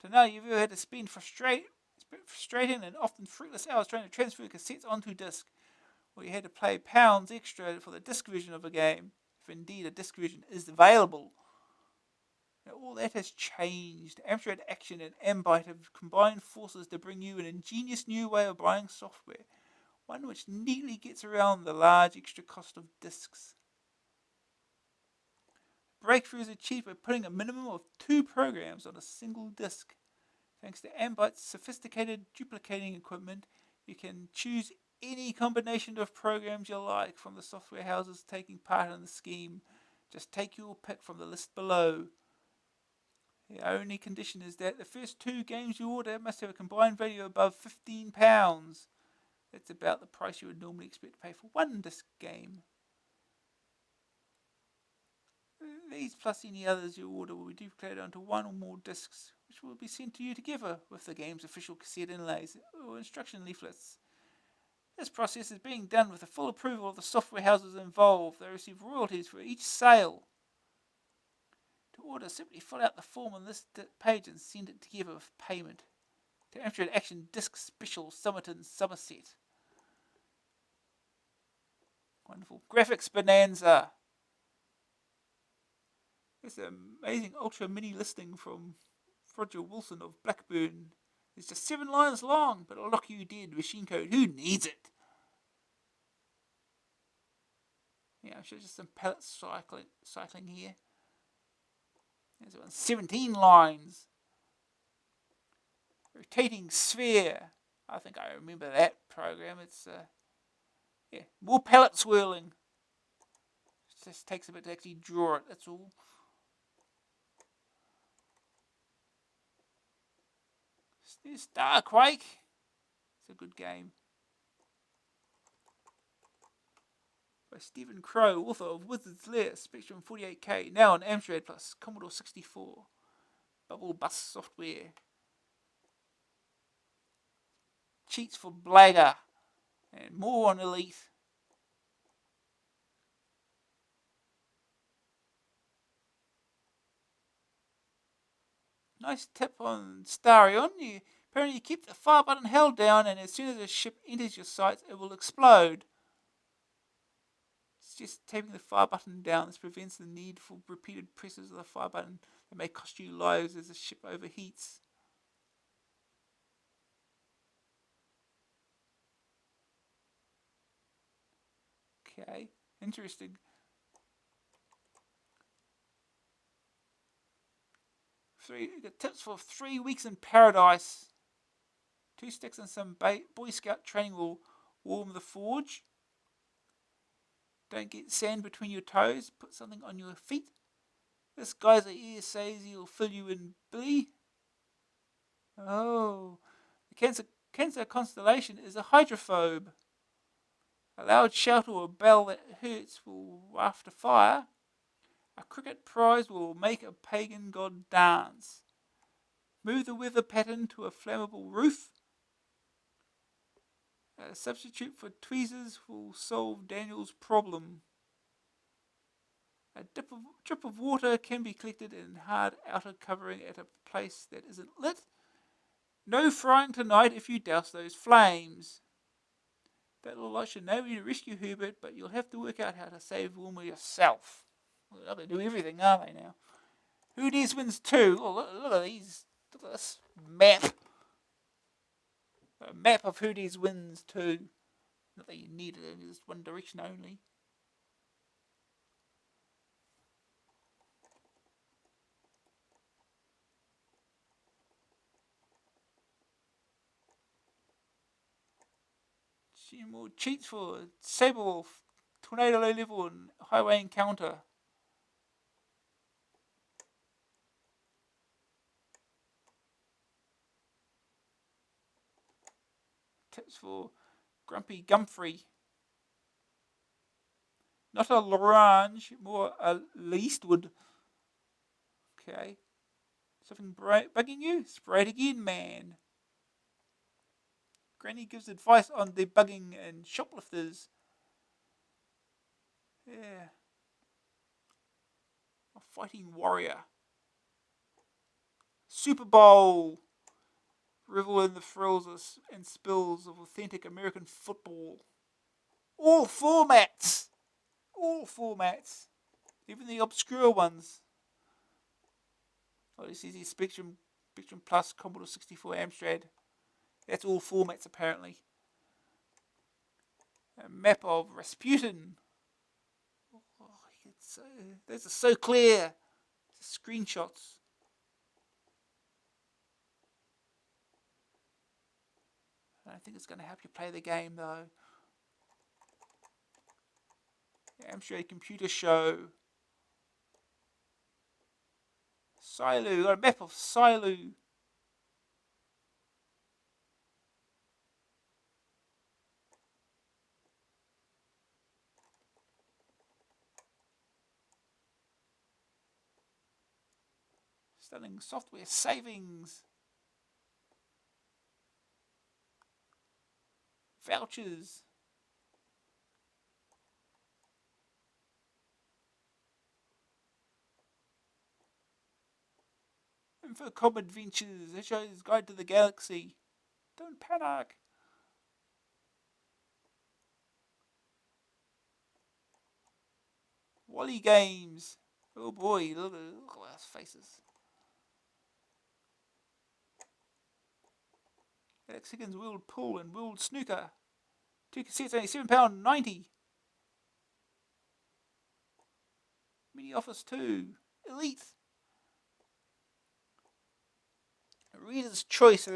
So now you've ever had to spend frustrating and often fruitless hours trying to transfer cassettes onto disk, or you had to pay pounds extra for the disk version of a game, if indeed a disk version is available. Now, all that has changed. Amstrad Action and Ambite have combined forces to bring you an ingenious new way of buying software, one which neatly gets around the large extra cost of disks. Breakthrough is achieved by putting a minimum of 2 programs on a single disk. Thanks to Ambite's sophisticated duplicating equipment, you can choose any combination of programs you like from the software houses taking part in the scheme. Just take your pick from the list below. The only condition is that the first 2 games you order must have a combined value above £15. That's about the price you would normally expect to pay for 1 disc game. These plus any others you order will be duplicated onto 1 or more discs, which will be sent to you together with the game's official cassette inlays or instruction leaflets. This process is being done with the full approval of the software houses involved. They receive royalties for each sale. To order, simply fill out the form on this page and send it together with payment. To Amstrad Action Disc Special Somerton, Somerset. Wonderful. Graphics Bonanza. It's an amazing ultra mini listing from Roger Wilson of Blackburn. It's just 7 lines long, but it'll lock you dead. Machine code. Who needs it? Yeah, I'm sure just some palette cycling here. There's one, 17 lines. Rotating Sphere. I think I remember that program. It's more palette swirling. It just takes a bit to actually draw it, that's all. Starquake. It's a good game. By Stephen Crow, author of Wizard's Lair, Spectrum 48K, now on Amstrad plus Commodore 64. Bubble Bus software. Cheats for Blagger. And more on Elite. Nice tip on Starion. Apparently you keep the fire button held down, and as soon as a ship enters your sights, it will explode. It's just taping the fire button down. This prevents the need for repeated presses of the fire button that may cost you lives as the ship overheats. Okay, interesting. Tips for 3 weeks in paradise. 2 sticks and some Boy Scout training will warm the forge. Don't get sand between your toes. Put something on your feet. This Kaiser ear says he'll fill you in blee. Oh, the Cancer constellation is a hydrophobe. A loud shout or a bell that hurts will waft a fire. A cricket prize will make a pagan god dance. Move the weather pattern to a flammable roof. A substitute for tweezers will solve Daniel's problem. A drip of water can be collected in hard outer covering at a place that isn't lit. No frying tonight if you douse those flames. That little light should enable you to rescue Herbert, but you'll have to work out how to save Wilma yourself. Well, they do everything, aren't they now? Who Dares Wins 2. Oh, look at these. Look at this map. A map of Who Dares Wins 2. Not that you need it in just one direction only. More cheats for Saberwolf, Tornado Low Level, and Highway Encounter. Tips for Grumpy Gumfrey. Not a Lorange, more a Leastwood. Okay. Something bugging you? Spray it again, man. Granny gives advice on debugging and shoplifters. Yeah. A fighting warrior. Super Bowl. Revel in the thrills and spills of authentic American football. All formats. All formats. Even the obscure ones. Oh, this is the Spectrum Plus Commodore 64 Amstrad. That's all formats apparently. A map of Rasputin. Oh, those are so clear. Screenshots. I don't think it's going to help you play the game though. Amstrad Computer Show. Silu. Got a map of Silu. Stunning software savings. Vouchers. Infocom Adventures. Hitchhiker's Guide to the Galaxy. Don't panic. Wally Games. Oh boy, look at those faces. Alex Higgins World Pool and World Snooker. 2 cassettes, only £7.90. Mini Office 2. Elite. Reader's Choice.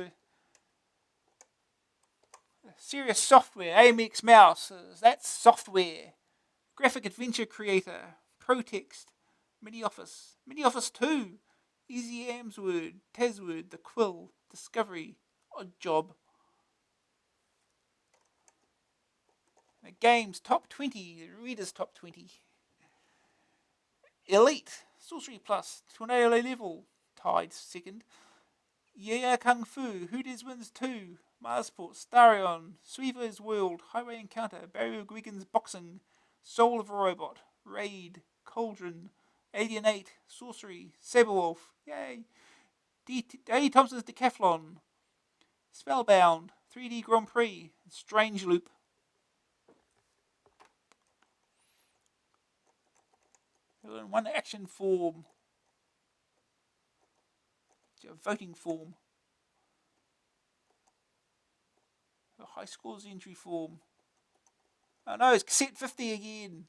Serious Software. AMX Mouse. That's software. Graphic Adventure Creator. ProText. Mini Office. Mini Office 2. Easy Amsword. Tazword. The Quill. Discovery. Odd Job. The Games Top 20. Reader's Top 20. Elite. Sorcery Plus. Tornado Level. Tied second. Yeah Kung Fu. Who Dares Wins 2. Marsport. Starion. Suiva's World. Highway Encounter. Barry Wiggins Boxing. Soul of a Robot. Raid. Cauldron. Alien 8. Sorcery. Saberwolf. Yay. D. Thompson's Decathlon, Spellbound, 3D Grand Prix, Strange Loop. One action form. It's a voting form. A high scores entry form. Oh no, it's cassette 50 again.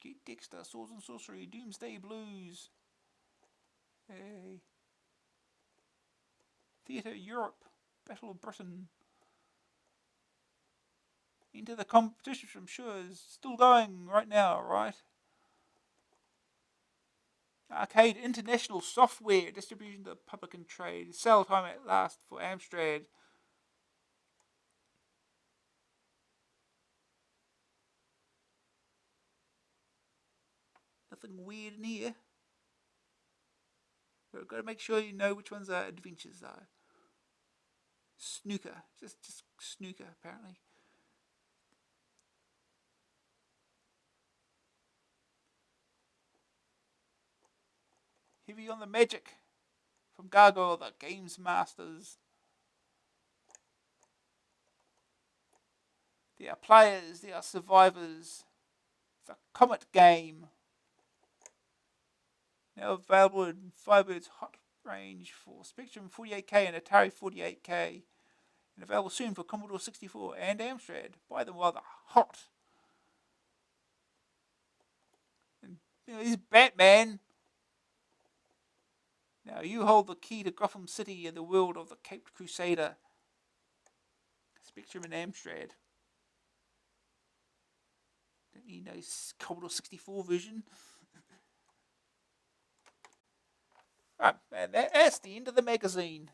Get Dexter, Swords and Sorcery, Doomsday Blues. Hey. Theatre Europe, Battle of Britain. Into the competition, I'm sure, is still going right now, right? Arcade International Software, distribution to public and trade. Sale time at last for Amstrad. Nothing weird in here. But I've got to make sure you know which ones are adventures though. Snooker. Just snooker, apparently. Heavy on the magic. From Gargoyle, the Games Masters. They are players, they are survivors. The Comet Game. Now available in Firebird's hot range for Spectrum 48K and Atari 48K. And available soon for Commodore 64 and Amstrad. Buy them while they're hot. And he's Batman. Now you hold the key to Gotham City and the world of the Caped Crusader. Spectrum and Amstrad. Don't need no Commodore 64 version. Right, and that's the end of the magazine.